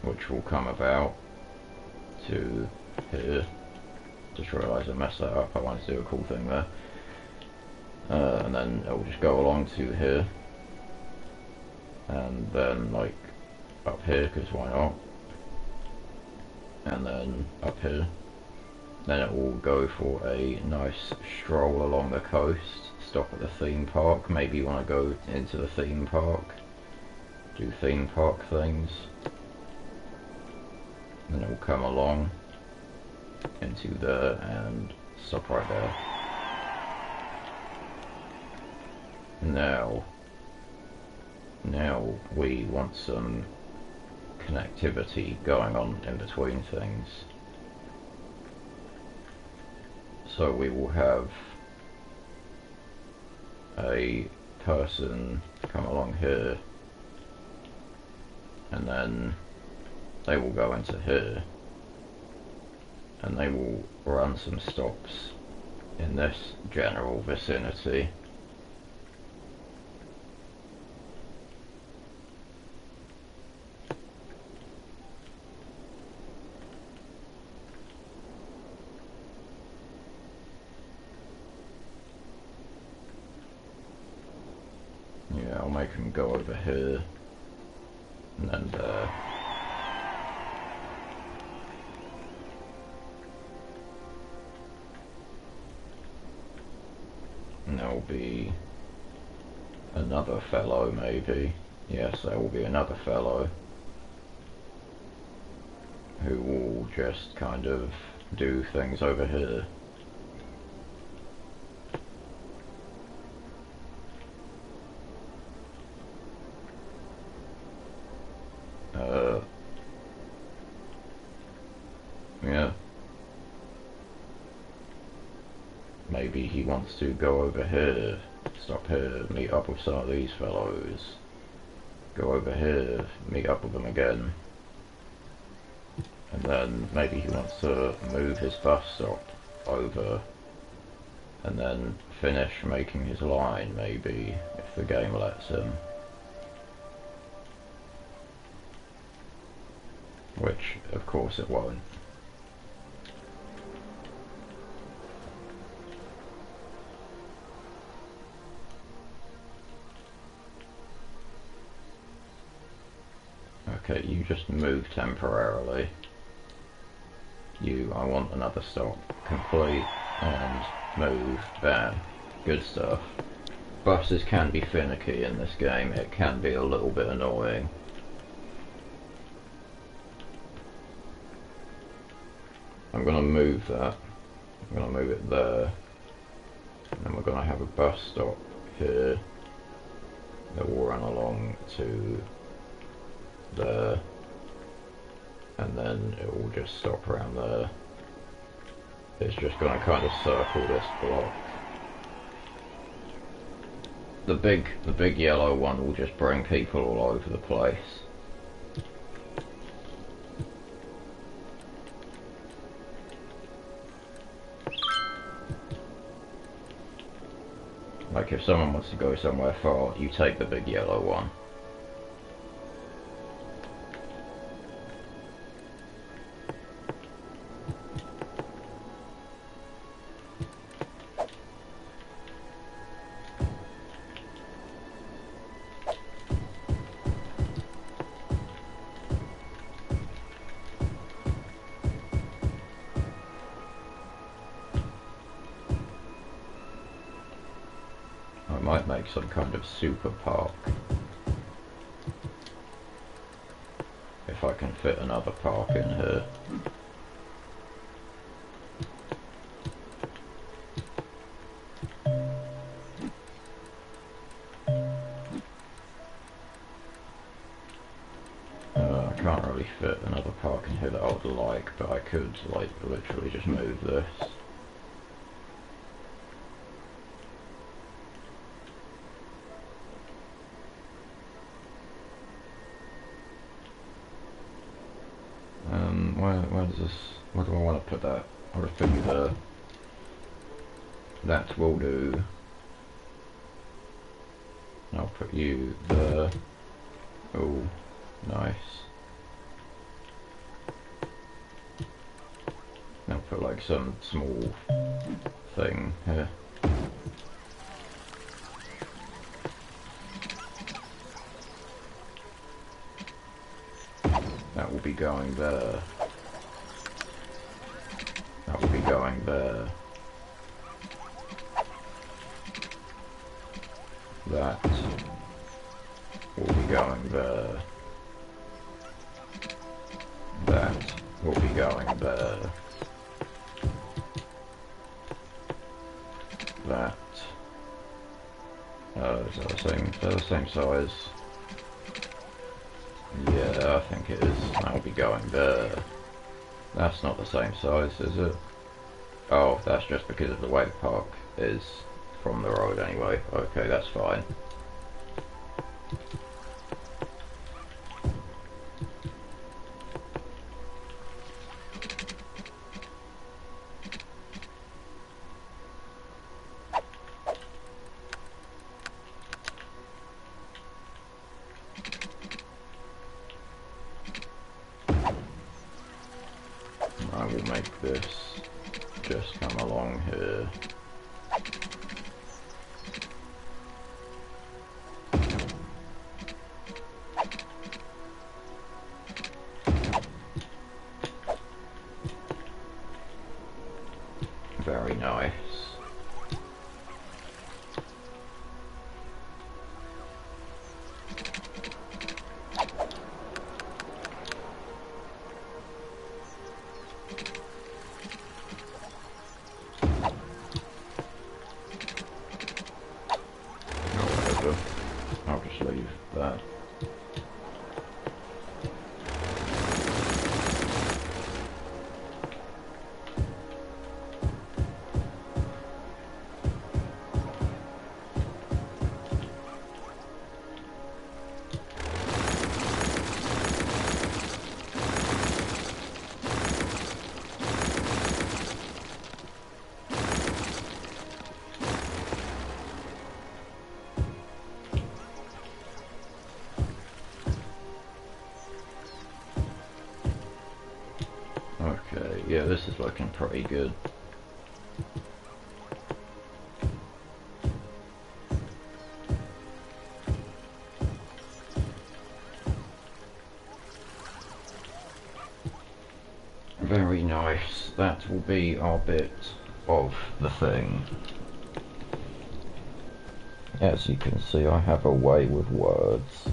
which will come about to here. Just realised I messed that up. I wanted to do a cool thing there. And then it will just go along to here. And then, like, up here, because why not? And then up here. Then it will go for a nice stroll along the coast. Stop at the theme park. Maybe you want to go into the theme park. Do theme park things. Then it will come along into there and stop right there. Now we want some connectivity going on in between things. So we will have a person come along here, and then they will go into here, and they will run some stops in this general vicinity. Yeah, I'll make them go over here, and then there. And there will be another fellow, maybe. Yes, there will be another fellow who will just kind of do things over here. Yeah. Maybe he wants to go over here, stop here, meet up with some of these fellows, go over here, meet up with them again, and then maybe he wants to move his bus stop over, and then finish making his line, maybe, if the game lets him. Which, of course, it won't. Okay, you just move temporarily. I want another stop. Complete and move. Bam. Good stuff. Buses can be finicky in this game. It can be a little bit annoying. I'm gonna move that. I'm gonna move it there. And then we're gonna have a bus stop here that will run along to there, and then it will just stop around there. It's just going to kind of circle this block. The big yellow one will just bring people all over the place. Like if someone wants to go somewhere far, you take the big yellow one. make some kind of super park. If I can fit another park in here. I can't really fit another park in here that I would like, but I could, like, literally just move this. Where does this, where do I want to put that? I would put you there. That will do. I'll put you there. Oh, nice. I'll put like some small thing here. That will be going there. That will be going there. That will be going there. That will be going there. That. Is that the same size? Yeah, I think it is. That will be going there. That's not the same size, is it? Oh, that's just because of the way the park is from the road anyway. Okay, that's fine. I will make this just come along here. Very nice. I'll just leave that. Okay, yeah, this is looking pretty good. Very nice. That will be our bit of the thing. As you can see, I have a way with words.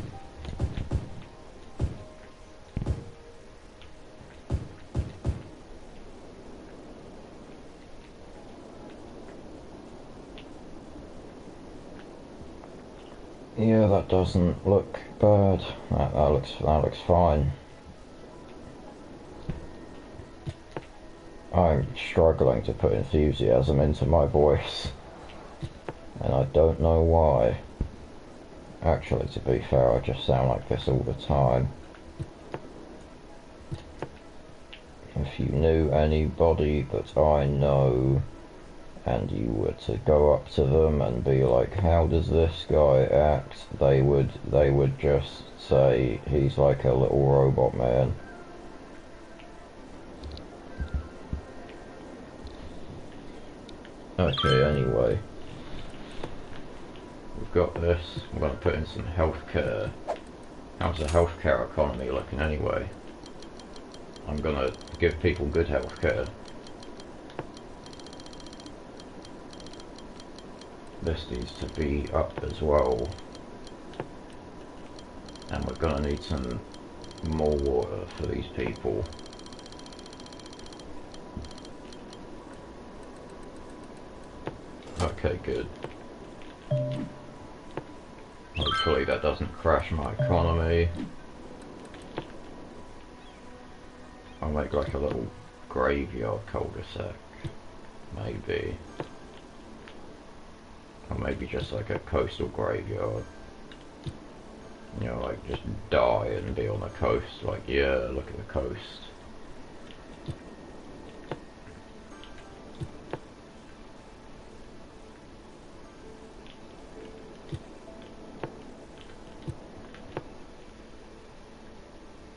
Yeah, that doesn't look bad. That looks fine. I'm struggling to put enthusiasm into my voice, and I don't know why. Actually, to be fair, I just sound like this all the time. If you knew anybody that I know, and you were to go up to them and be like, how does this guy act? They would just say he's like a little robot man. Okay, anyway. We've got this. I'm going to put in some healthcare. How's the healthcare economy looking anyway? I'm going to give people good healthcare. this needs to be up as well. And we're gonna need some more water for these people. Okay, good. Hopefully that doesn't crash my economy. I'll make like a little graveyard cul-de-sac, maybe. Or maybe just like a coastal graveyard. You know, like just die and be on the coast, like, yeah, look at the coast.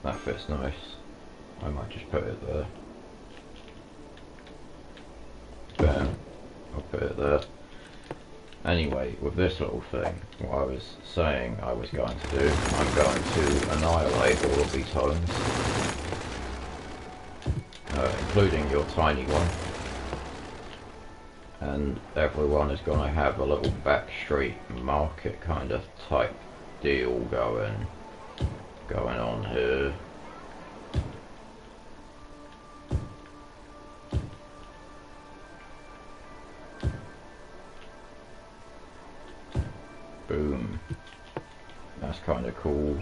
That fits nice. I might just put it there. Bam. I'll put it there. Anyway, with this little thing, what I was saying I was going to do, I'm going to annihilate all of these homes. Including your tiny one. And everyone is going to have a little back street market kind of type deal going on here. Boom. That's kind of cool.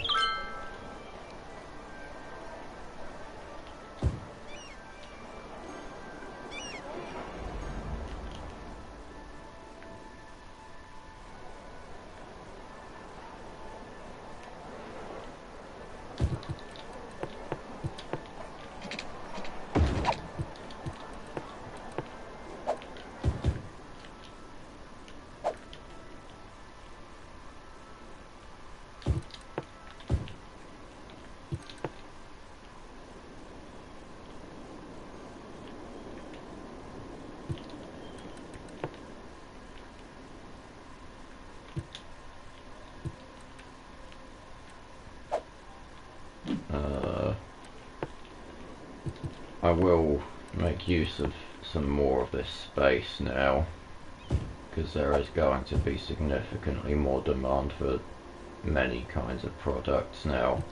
I will make use of some more of this space now, because there is going to be significantly more demand for many kinds of products now,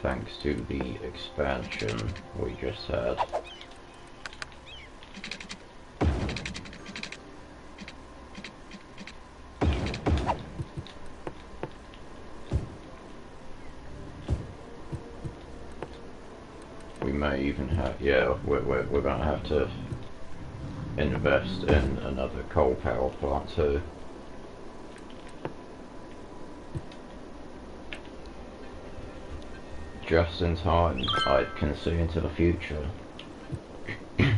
thanks to the expansion we just had. We may even have, yeah, we're going to have to invest in another coal power plant too. Just in time, I can see into the future. Did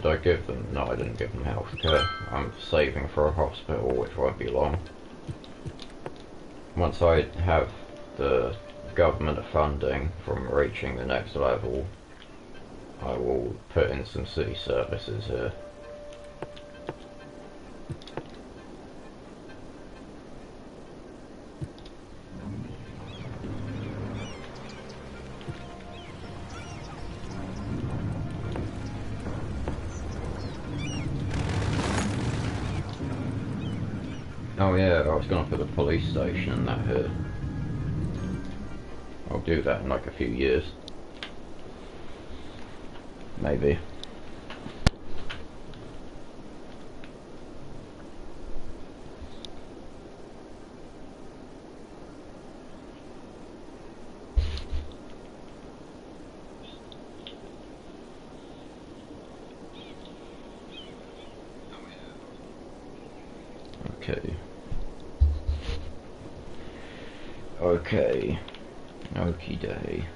I give them? No, I didn't give them healthcare. I'm saving for a hospital, which won't be long. Once I have the government funding from reaching the next level, I will put in some city services here. Oh yeah, I was going to put a police station in that here. I'll do that in like a few years. Maybe. Okay. Okay. Okie day.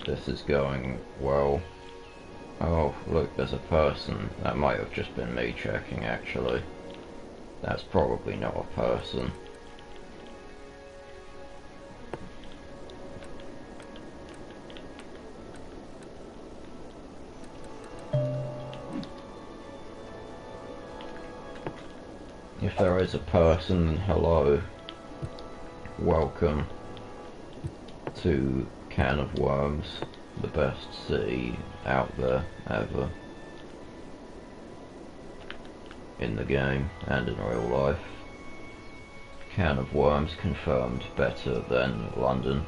This is going well. Oh, look, there's a person. That might have just been me checking, actually. That's probably not a person. If there is a person, then hello. Welcome to Can of Worms. the best city out there ever. In the game and in real life. Can of Worms confirmed, better than London.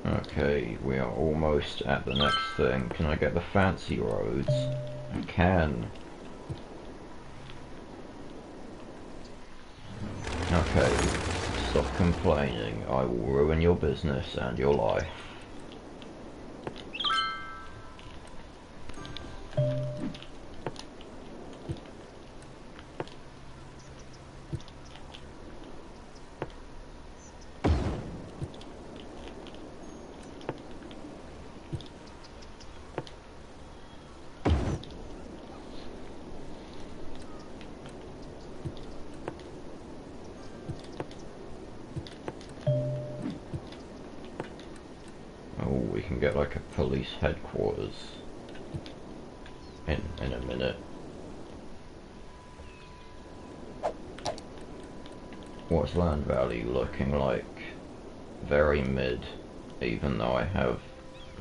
Okay, we are almost at the next thing. Can I get the fancy roads? I can. Okay, stop complaining. I will ruin your business and your life. We can get like a police headquarters in a minute. What's land value looking like? Very mid, even though I have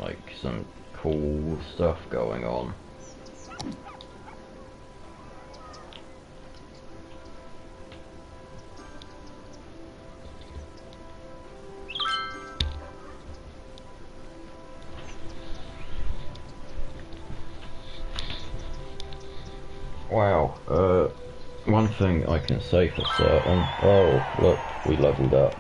like some cool stuff going on. Wow, one thing I can say for certain. Oh, look, we leveled up.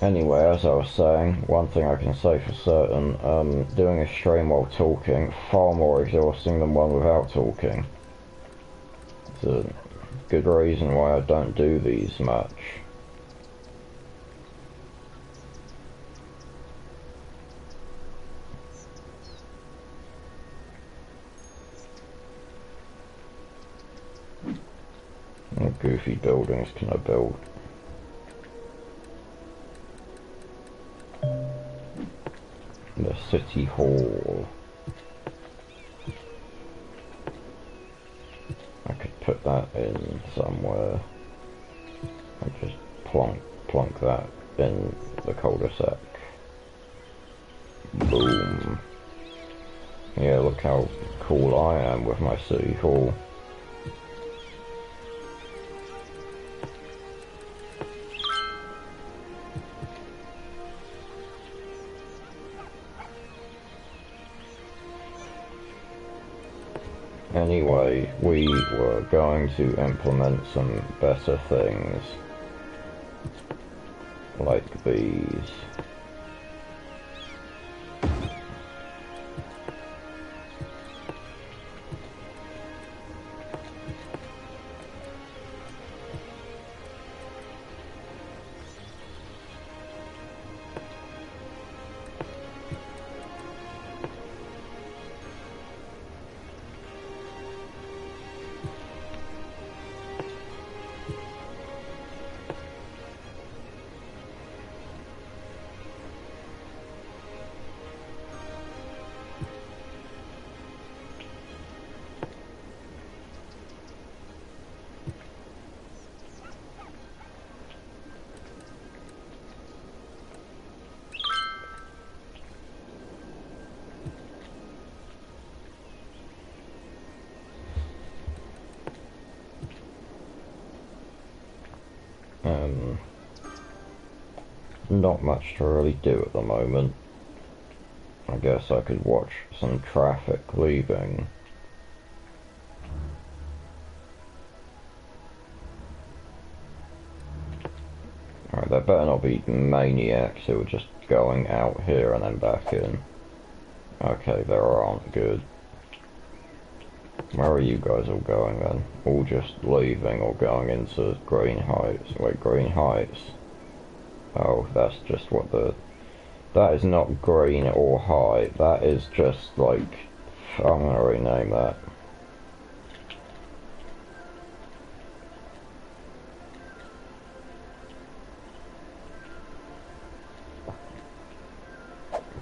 Anyway, as I was saying, one thing I can say for certain, doing a stream while talking, far more exhausting than one without talking. It's a good reason why I don't do these much. What goofy buildings can I build? The City Hall. I could put that in somewhere and just plonk that in the cul-de-sac. Boom. Yeah, look how cool I am with my City Hall. Anyway, we were going to implement some better things, like these. Not much to really do at the moment. I guess I could watch some traffic leaving. Alright, there better not be maniacs who are just going out here and then back in. Okay, there aren't. Good. Where are you guys all going then? All just leaving or going into Green Heights? Wait, Green Heights? Oh, that's just what the... That is not green or high. That is just like... I'm gonna rename that.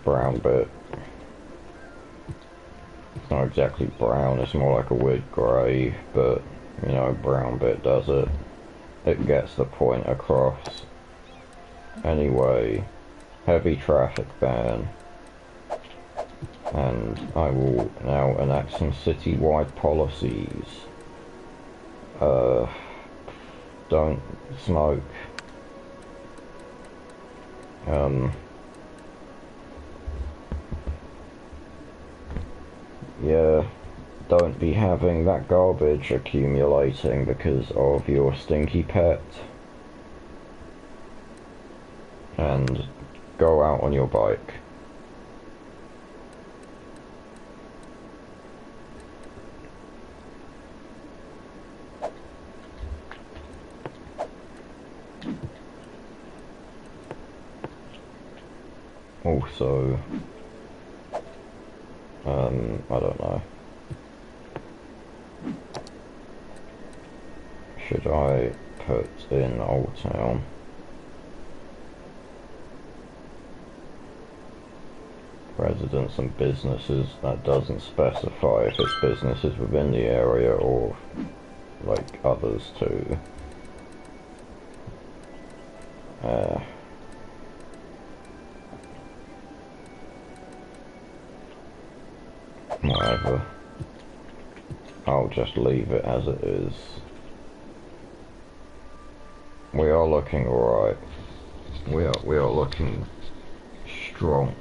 brown bit. It's not exactly brown, it's more like a weird grey, but, you know, brown bit does it. It gets the point across. Anyway, heavy traffic ban. And I will now enact some city-wide policies. Don't smoke. Yeah, don't be having that garbage accumulating because of your stinky pet. And go out on your bike. Also, I don't know. Should I put in Old Town? Residents and businesses. That doesn't specify if it's businesses within the area or like others too. Whatever. I'll just leave it as it is. We are looking alright. We are looking strong.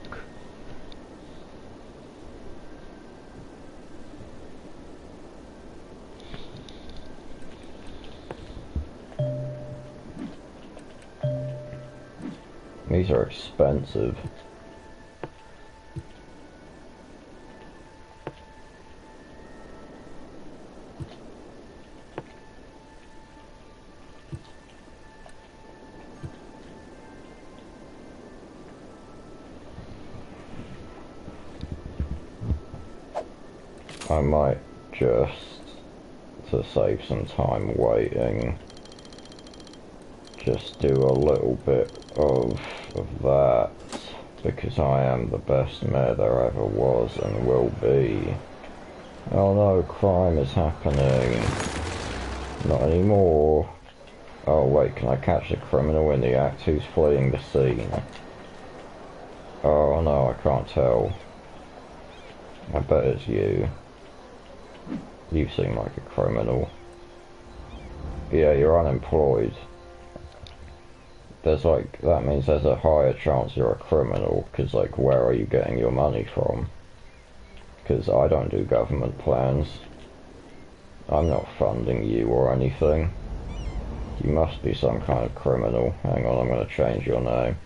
These are expensive. I might just, to save some time waiting, just do a little bit of that, because I am the best mayor there ever was and will be. Oh no, crime is happening. Not anymore. Oh wait, can I catch the criminal in the act who's fleeing the scene? Oh no, I can't tell. I bet it's you. You seem like a criminal. Yeah, you're unemployed. There's like, that means there's a higher chance you're a criminal, because like, where are you getting your money from? Because I don't do government plans. I'm not funding you or anything. You must be some kind of criminal. Hang on, I'm going to change your name.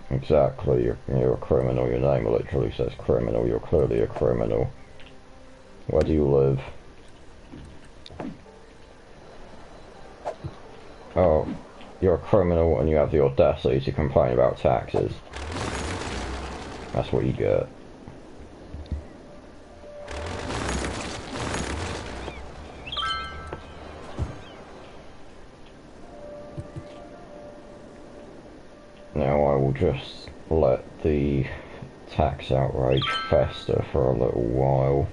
Exactly, you're a criminal. Your name literally says criminal. You're clearly a criminal. Where do you live? Oh, you're a criminal and you have the audacity to complain about taxes. That's what you get. Now I will just let the tax outrage fester for a little while.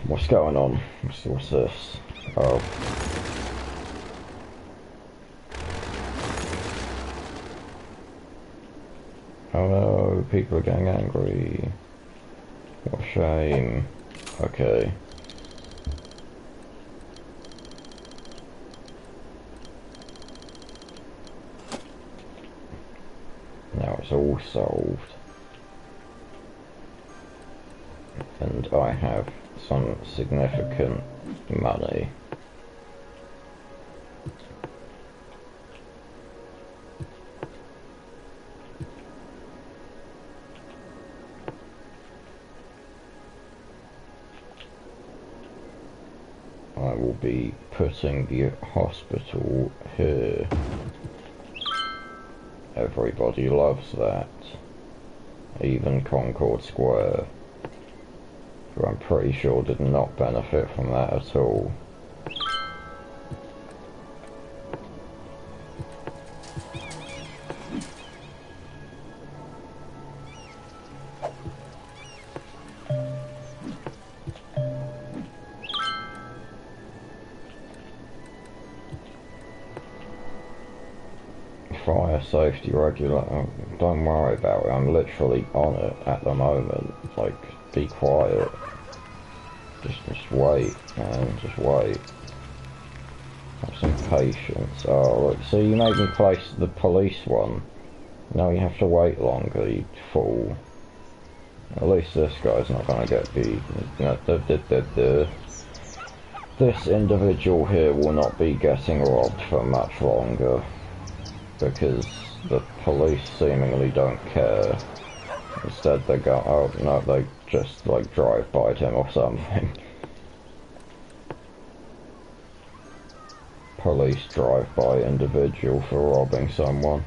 What's going on? What's this? Oh. Oh no, people are getting angry. What a shame. Okay. Now it's all solved. And I have some significant money. I will be putting the hospital here. Everybody loves that. Even Concord Square. who I'm pretty sure did not benefit from that at all. Fire safety regulator, don't worry about it, I'm literally on it at the moment. Like, be quiet. Just wait, man, just wait. Have some patience. Oh, look, so you made me place the police one. Now you have to wait longer, you fool. At least this guy's not gonna get beat. This individual here will not be getting robbed for much longer, because the police seemingly don't care. Instead they go, oh no, they just like drive by him or something. Police drive-by individual for robbing someone.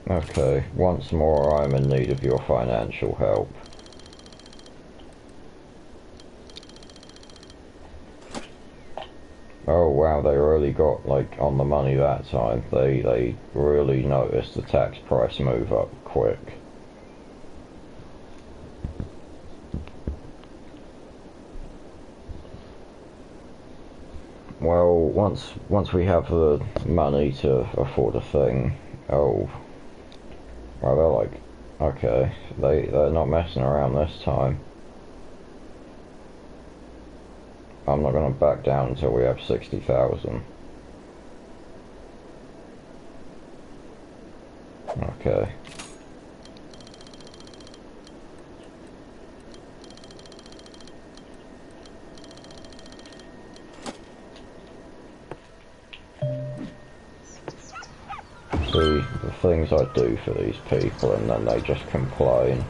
Okay, once more I'm in need of your financial help. Oh wow, they really got like on the money that time. They really noticed the tax price move up quick. Well, once we have the money to afford a thing, oh, well they're like, okay, they're not messing around this time. I'm not gonna back down until we have 60,000. Okay. See, the things I do for these people, and then they just complain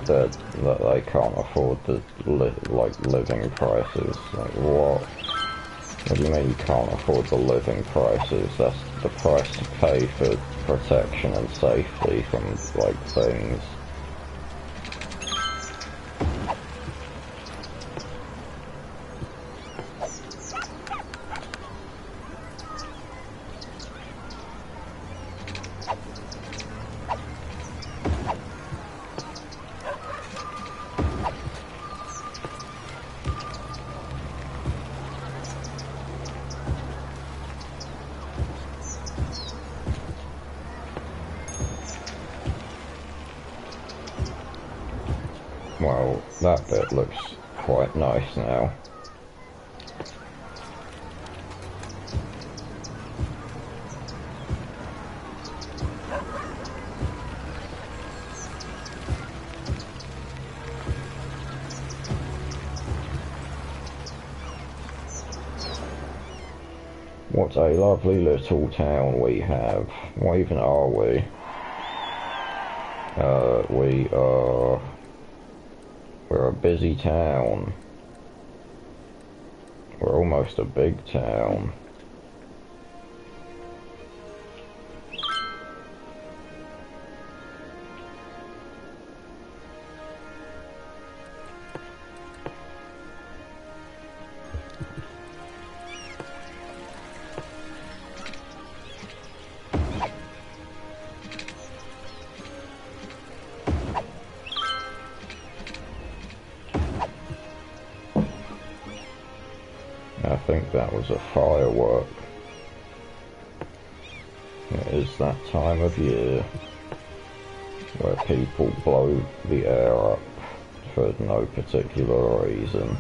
that they can't afford the living prices. Like, what? What do you mean you can't afford the living prices? That's the price to pay for protection and safety from like things. Well, that bit looks quite nice now. What a lovely little town we have. What even are we? We're a busy town. We're almost a big town. I think that was a firework. It is that time of year where people blow the air up for no particular reason.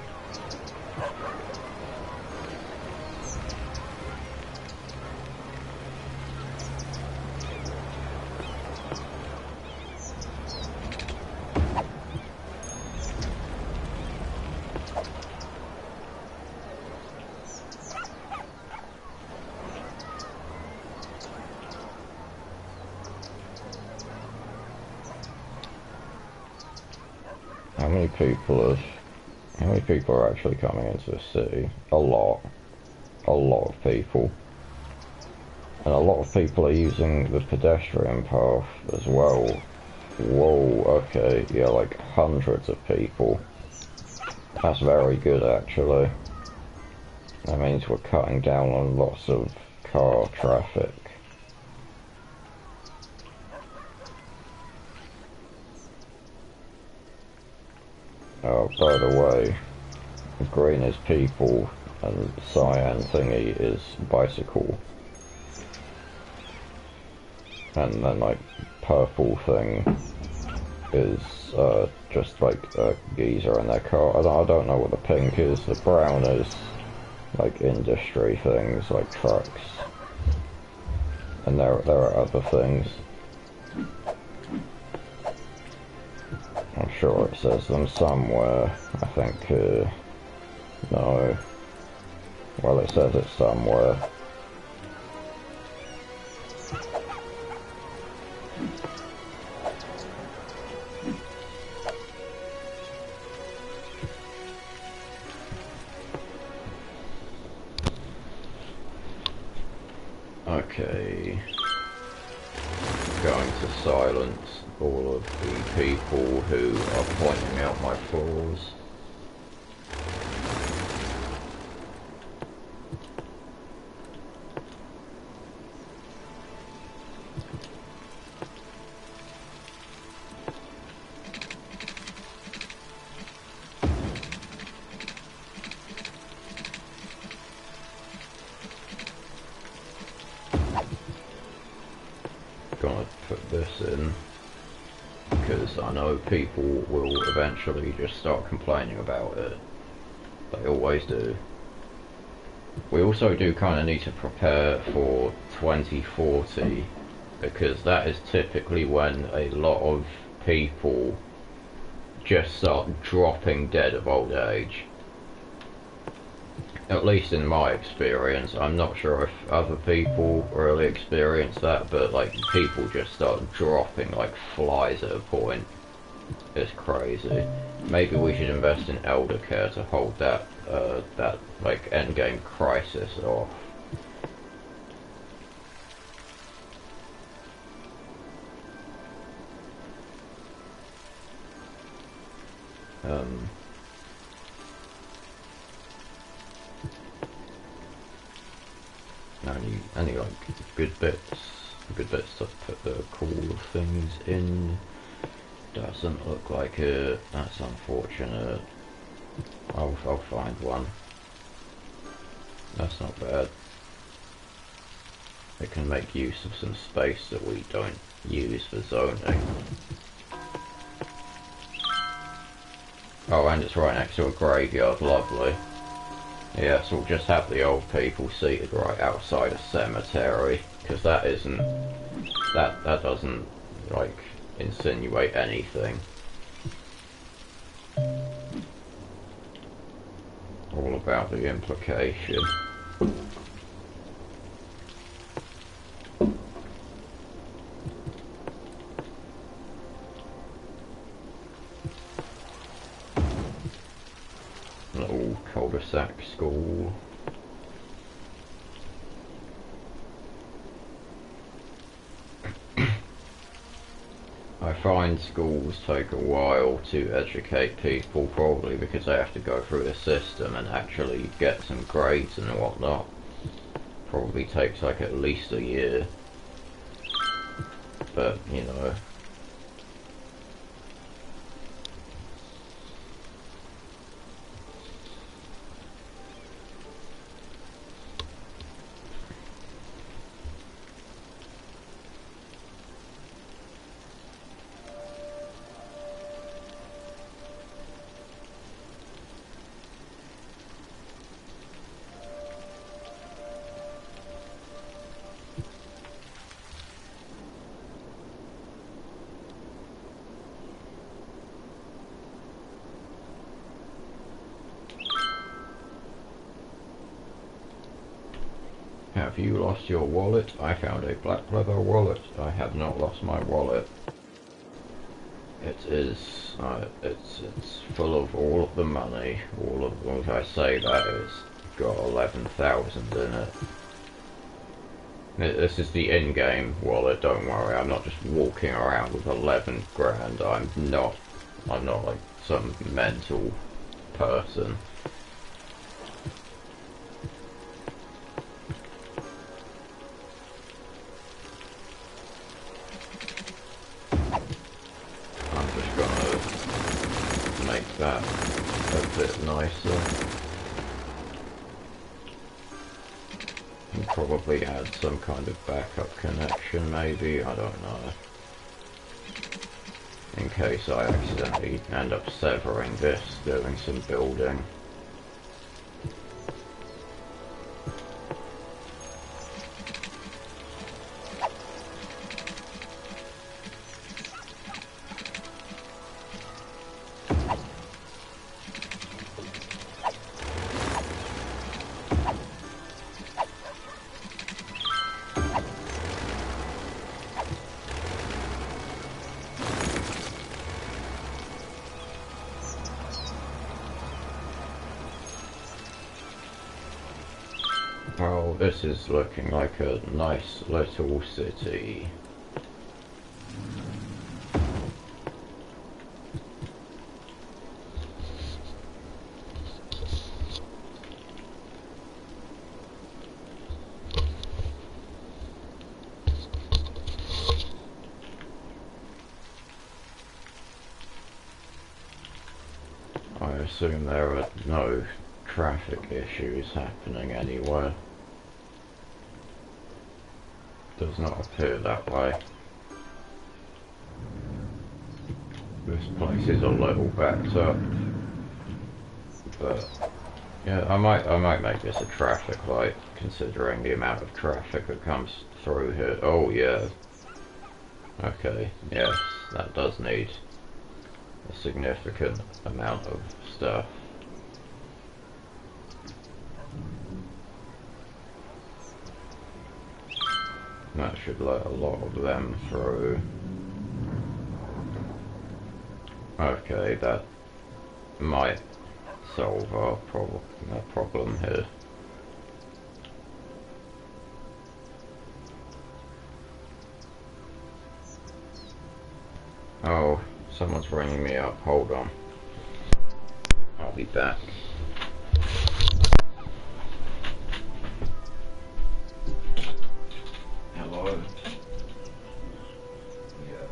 How many people have How many people are actually coming into the city? A lot. A lot of people. And a lot of people are using the pedestrian path as well. Whoa, okay, yeah, like hundreds of people. That's very good, actually. That means we're cutting down on lots of car traffic. Oh, by the way, green is people, and cyan thingy is bicycle. And then, like, purple thing is, just like a geezer in their car. I don't know what the pink is. The brown is, like, industry things, like trucks. And there are other things. I'm sure it says them somewhere. I think, no. Well, it says it somewhere. Okay. Going to silence all of the people who are pointing out my flaws. Gonna put this in because I know people will eventually just start complaining about it. They always do. We also do kind of need to prepare for 2040 because that is typically when a lot of people just start dropping dead of old age. At least in my experience. I'm not sure if other people really experience that, but like people just start dropping like flies at a point. It's crazy. Maybe we should invest in elder care to hold that that like endgame crisis off. Any like good bits to put the cool things in. Doesn't look like it. That's unfortunate. I'll find one. That's not bad. It can make use of some space that we don't use for zoning. Oh, and it's right next to a graveyard. Lovely. Yeah, so we'll just have the old people seated right outside a cemetery, because that isn't, that doesn't, like, insinuate anything. All about the implication. Little cul-de-sac school. I find schools take a while to educate people, probably because they have to go through the system and actually get some grades and whatnot. Probably takes like at least a year. But, you know. Have you lost your wallet? I found a black leather wallet. I have not lost my wallet. It is. It's full of all of the money. All of what I say that is got 11,000 in it. This is the in-game wallet. Don't worry. I'm not just walking around with 11 grand. I'm not. I'm not like some mental person. I'm just gonna make that a bit nicer. And probably add some kind of backup connection, maybe, I don't know. In case I accidentally end up severing this doing some building. Well, this is looking like a nice little city. I assume there are no traffic issues happening anywhere. Does not appear that way. This place is a little backed up, but yeah, I might make this a traffic light, considering the amount of traffic that comes through here. Oh yeah. Okay, yes, that does need a significant amount of stuff. That should let a lot of them through. Okay, that might solve our problem here. Oh, someone's ringing me up. Hold on. I'll be back. Hello. Yeah.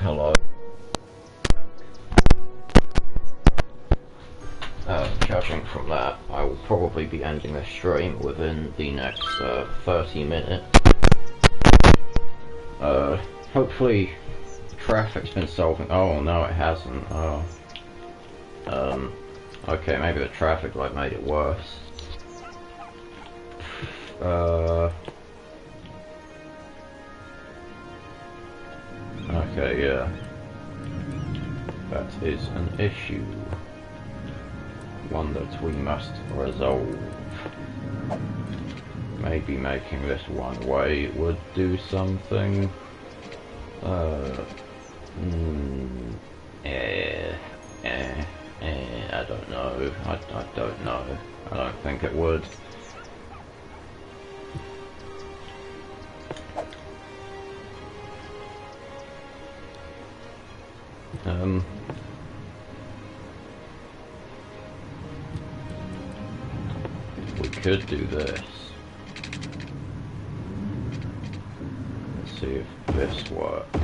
Hello. Judging from that, I will probably be ending the stream within the next 30 minutes. Hopefully the traffic's been solving. Oh no, it hasn't. Oh. Okay, maybe the traffic light made it worse. Okay, yeah. That is an issue. One that we must resolve. Maybe making this one way would do something. I don't know. I don't know. I don't think it would. We could do this. Let's see if this works.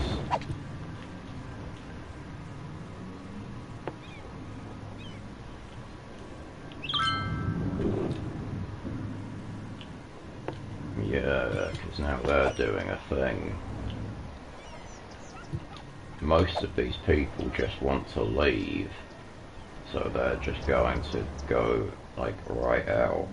Yeah, because now they're doing a thing. Most of these people just want to leave, so they're just going to go, like, right out.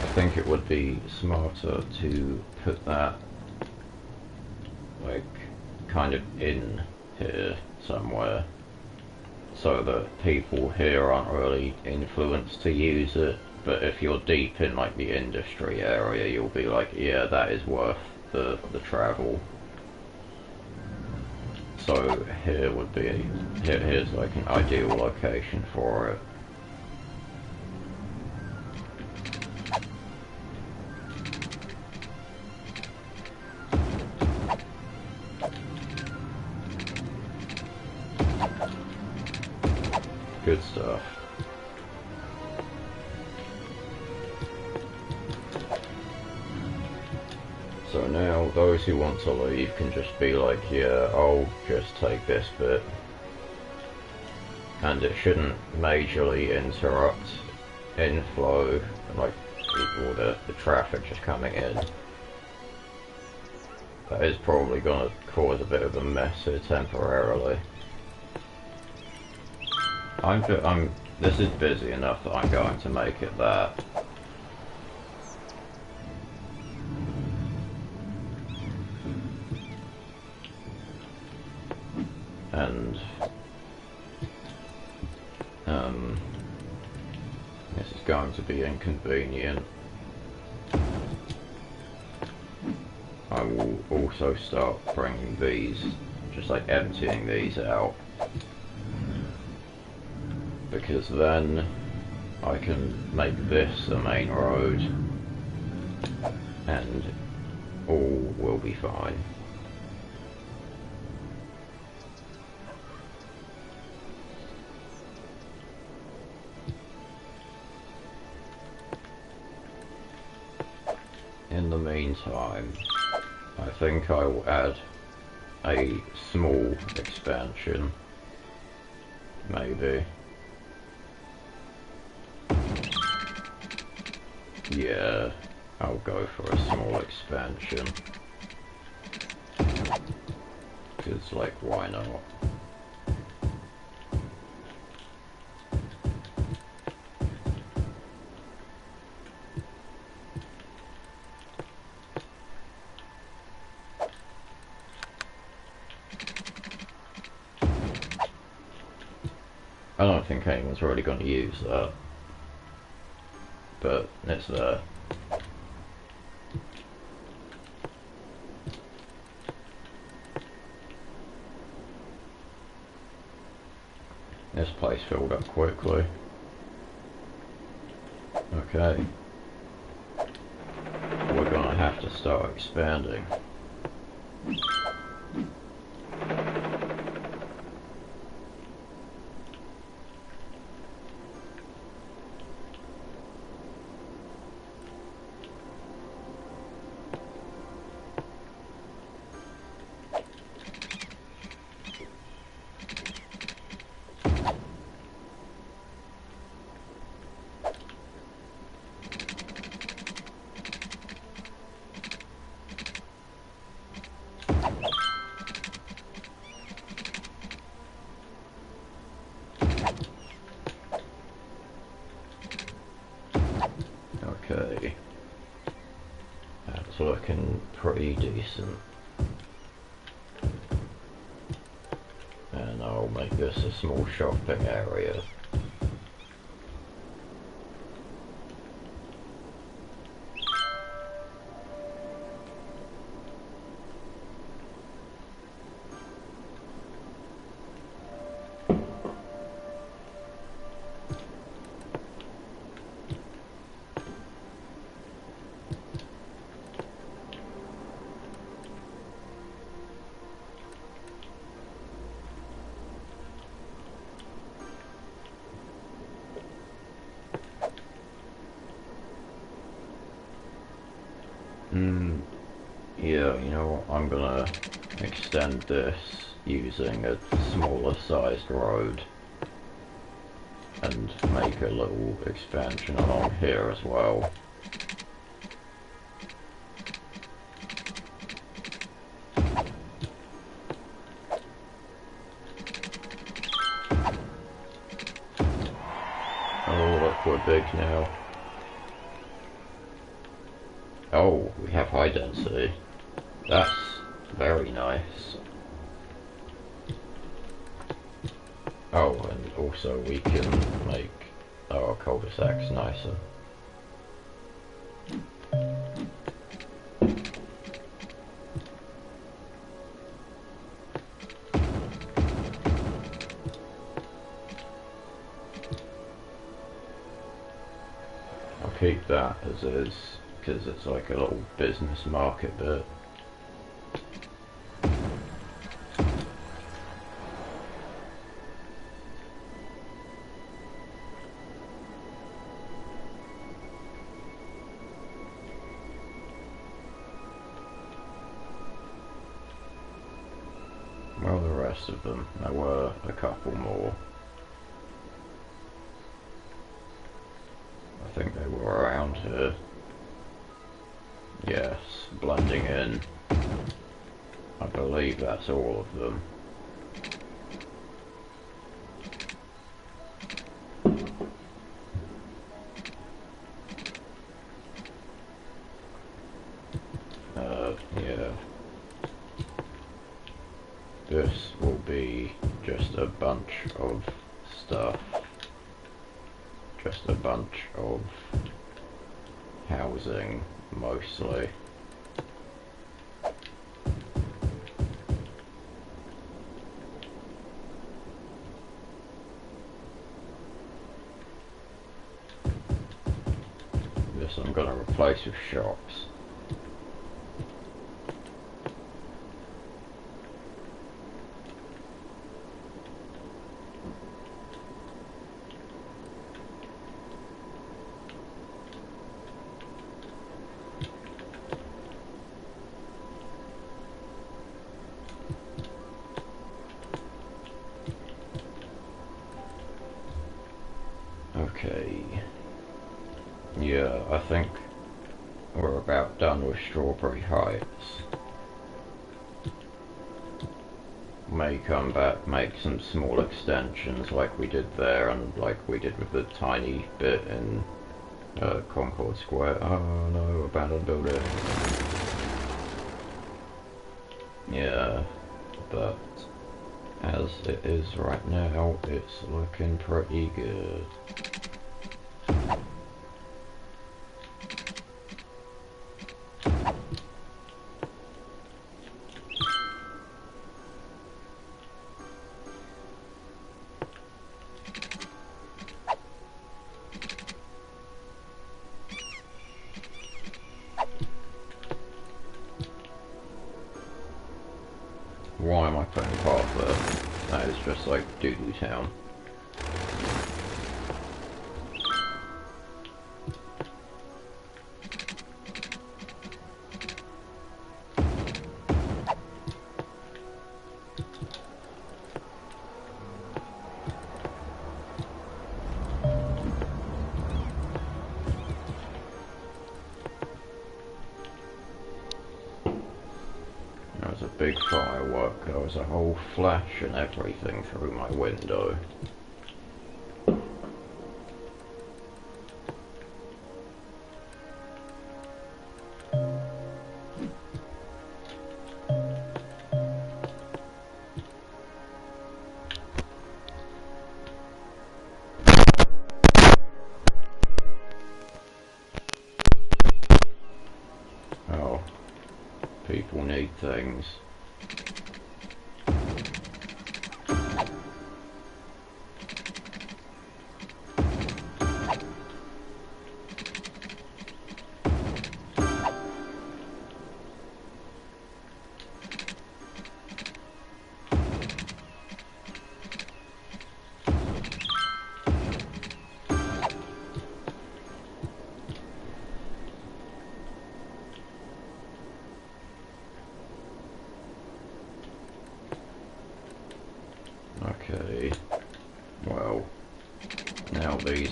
I think it would be smarter to put that, like, kind of in here somewhere, so that people here aren't really influenced to use it, but if you're deep in, like, the industry area, you'll be like, yeah, that is worth the travel. So here would be, here's like an ideal location for it. Good stuff. So now those who want to leave can just be like, yeah, I'll just take this bit. And it shouldn't majorly interrupt inflow, like all the traffic just coming in. That is probably going to cause a bit of a mess here temporarily. This is busy enough that I'm going to make it that. And this is going to be inconvenient. I will also start bringing these, just like emptying these out, because then I can make this the main road and all will be fine. In the meantime, I think I will add a small expansion, maybe. Yeah, I'll go for a small expansion. Because, like, why not? I don't think anyone's really going to use that, but it's there. This place filled up quickly. Okay. We're gonna have to start expanding. Okay. That's looking pretty decent. And I'll make this a small shopping area. Mm, yeah, you know what? I'm gonna extend this using a smaller sized road and make a little expansion along here as well. Oh, look, we're big now. Oh, we have high density. That's very nice. Oh, and also we can make our cul-de-sacs nicer. I'll keep that as is, because it's like a little business market bit. Well, the rest of them, there were a couple more. I think they were around here. Yes, blending in. I believe that's all of them. Yeah. This will be just a bunch of stuff. Just a bunch of housing, mostly. This I'm gonna replace with shops. Okay. Yeah, I think we're about done with Strawberry Heights. May come back, make some small extensions like we did there and like we did with the tiny bit in Concord Square. Oh no, abandoned building. Yeah, but as it is right now, it's looking pretty good. Why am I putting a path there? That is just like Doodoo Town. There was a big firework, there was a whole flash and everything through my window. Oh, people need things.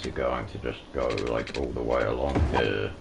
these are going to just go like all the way along here.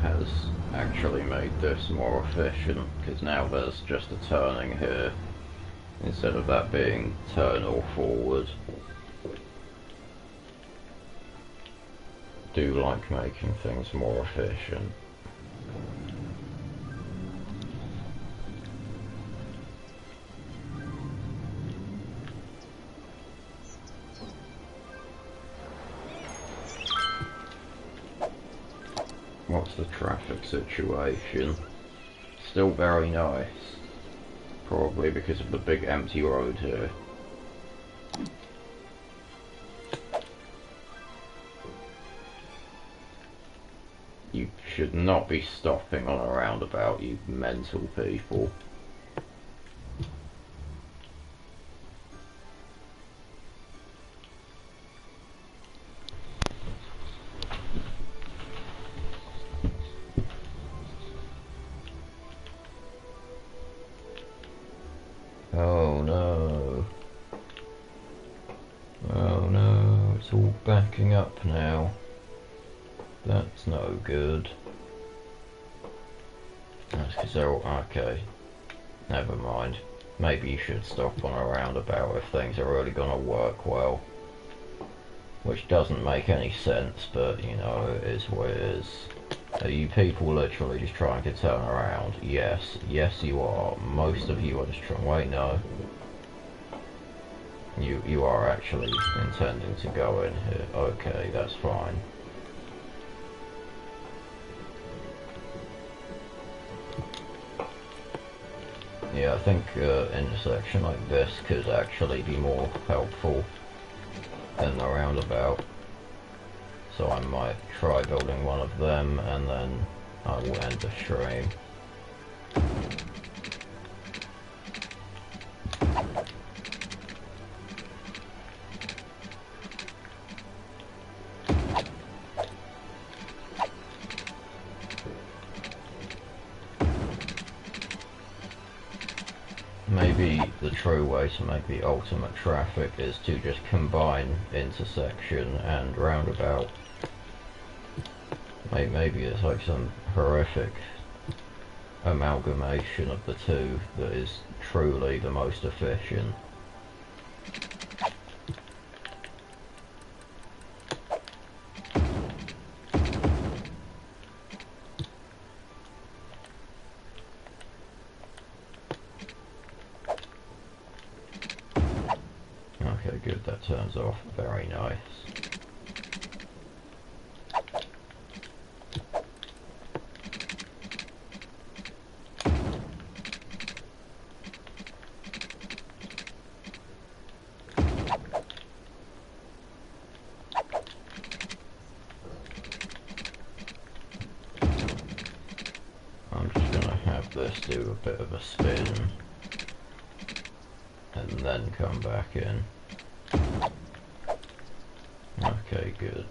Has actually made this more efficient, because now there's just a turning here instead of that being turn or forward. Do like making things more efficient. What's the traffic situation? Still very nice. Probably because of the big empty road here. You should not be stopping on a roundabout, you mental people. Oh no. Oh no, it's all backing up now. That's no good. That's because they're all... okay. Never mind. Maybe you should stop on a roundabout if things are really gonna work well. Which doesn't make any sense, but you know, it is what it is. Are you people literally just trying to turn around? Yes. Yes you are. Most of you are just trying... wait, no. You are actually intending to go in here. Okay, that's fine. Yeah, I think intersection like this could actually be more helpful than the roundabout. So I might try building one of them and then I will end the stream. Maybe the true way to make the ultimate traffic is to just combine intersection and roundabout. Maybe it's like some horrific amalgamation of the two that is truly the most efficient. Okay, good, that turns off. Very nice. I'm just gonna have this do a bit of a spin and then come back in. Okay, good.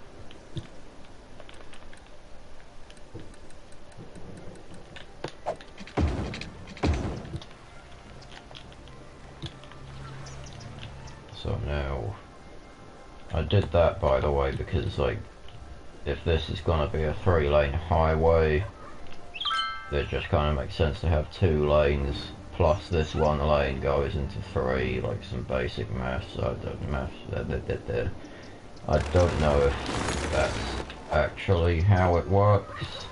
So now, I did that by the way because like, if this is gonna be a 3-lane highway, it just kind of makes sense to have 2 lanes, plus this 1 lane goes into 3, like some basic maths. I don't know if that's actually how it works,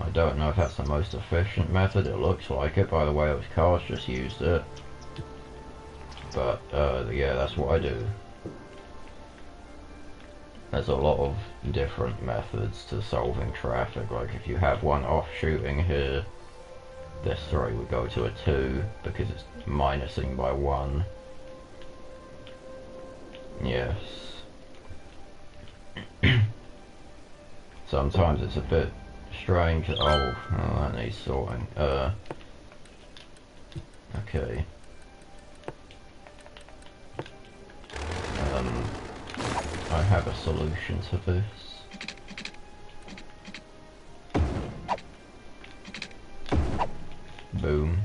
I don't know if that's the most efficient method. It looks like it by the way those cars just used it. But, yeah, that's what I do. There's a lot of different methods to solving traffic. Like, if you have one offshooting here, this 3 would go to a 2, because it's minusing by 1. Yes. Sometimes it's a bit strange. Oh, that needs sorting. Okay. I have a solution to this. Boom.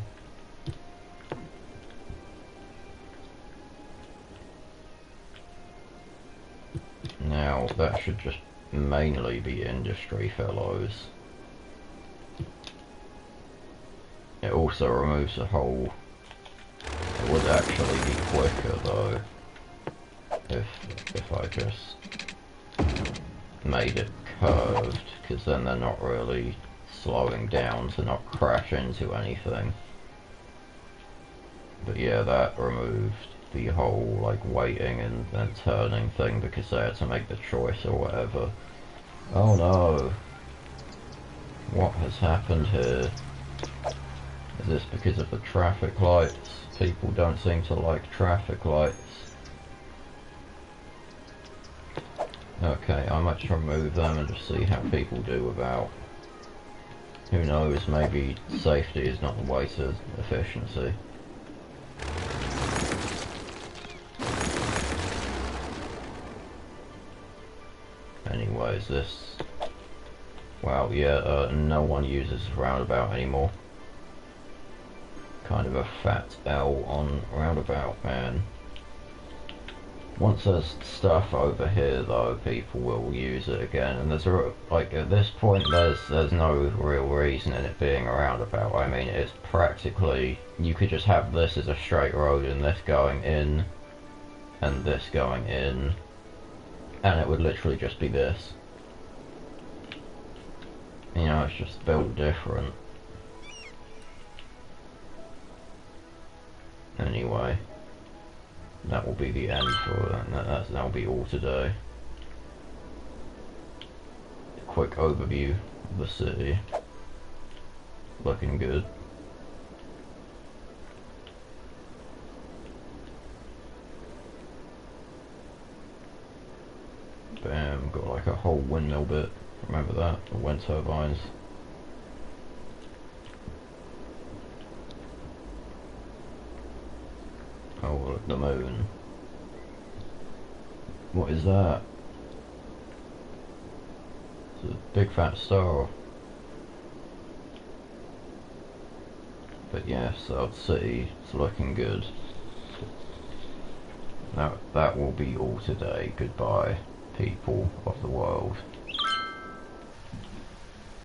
Now, that should just mainly be industry fellows. It also removes a hole. It would actually be quicker though if I just made it curved, because then they're not really slowing down to not crash into anything. But yeah, that removed the whole like waiting and then turning thing because they had to make the choice or whatever. Oh no! What has happened here? Is this because of the traffic lights? People don't seem to like traffic lights. Okay, I might just remove them and just see how people do without. Who knows, maybe safety is not the way to efficiency. Anyways, this... Wow, yeah, no one uses roundabout anymore. Kind of a fat L on roundabout, man. Once there's stuff over here though, people will use it again, and there's like at this point there's no real reason in it being a roundabout. I mean, it's practically, you could just have this as a straight road and this going in and this going in, and it would literally just be this. You know, it's just built different. Anyway, that will be the end for that'll be all today. A quick overview of the city. Looking good. Bam, got like a whole windmill bit. Remember that? The wind turbines. Oh, look at the moon. What is that? It's a big fat star. But yes, our city is looking good. That will be all today. Goodbye, people of the world.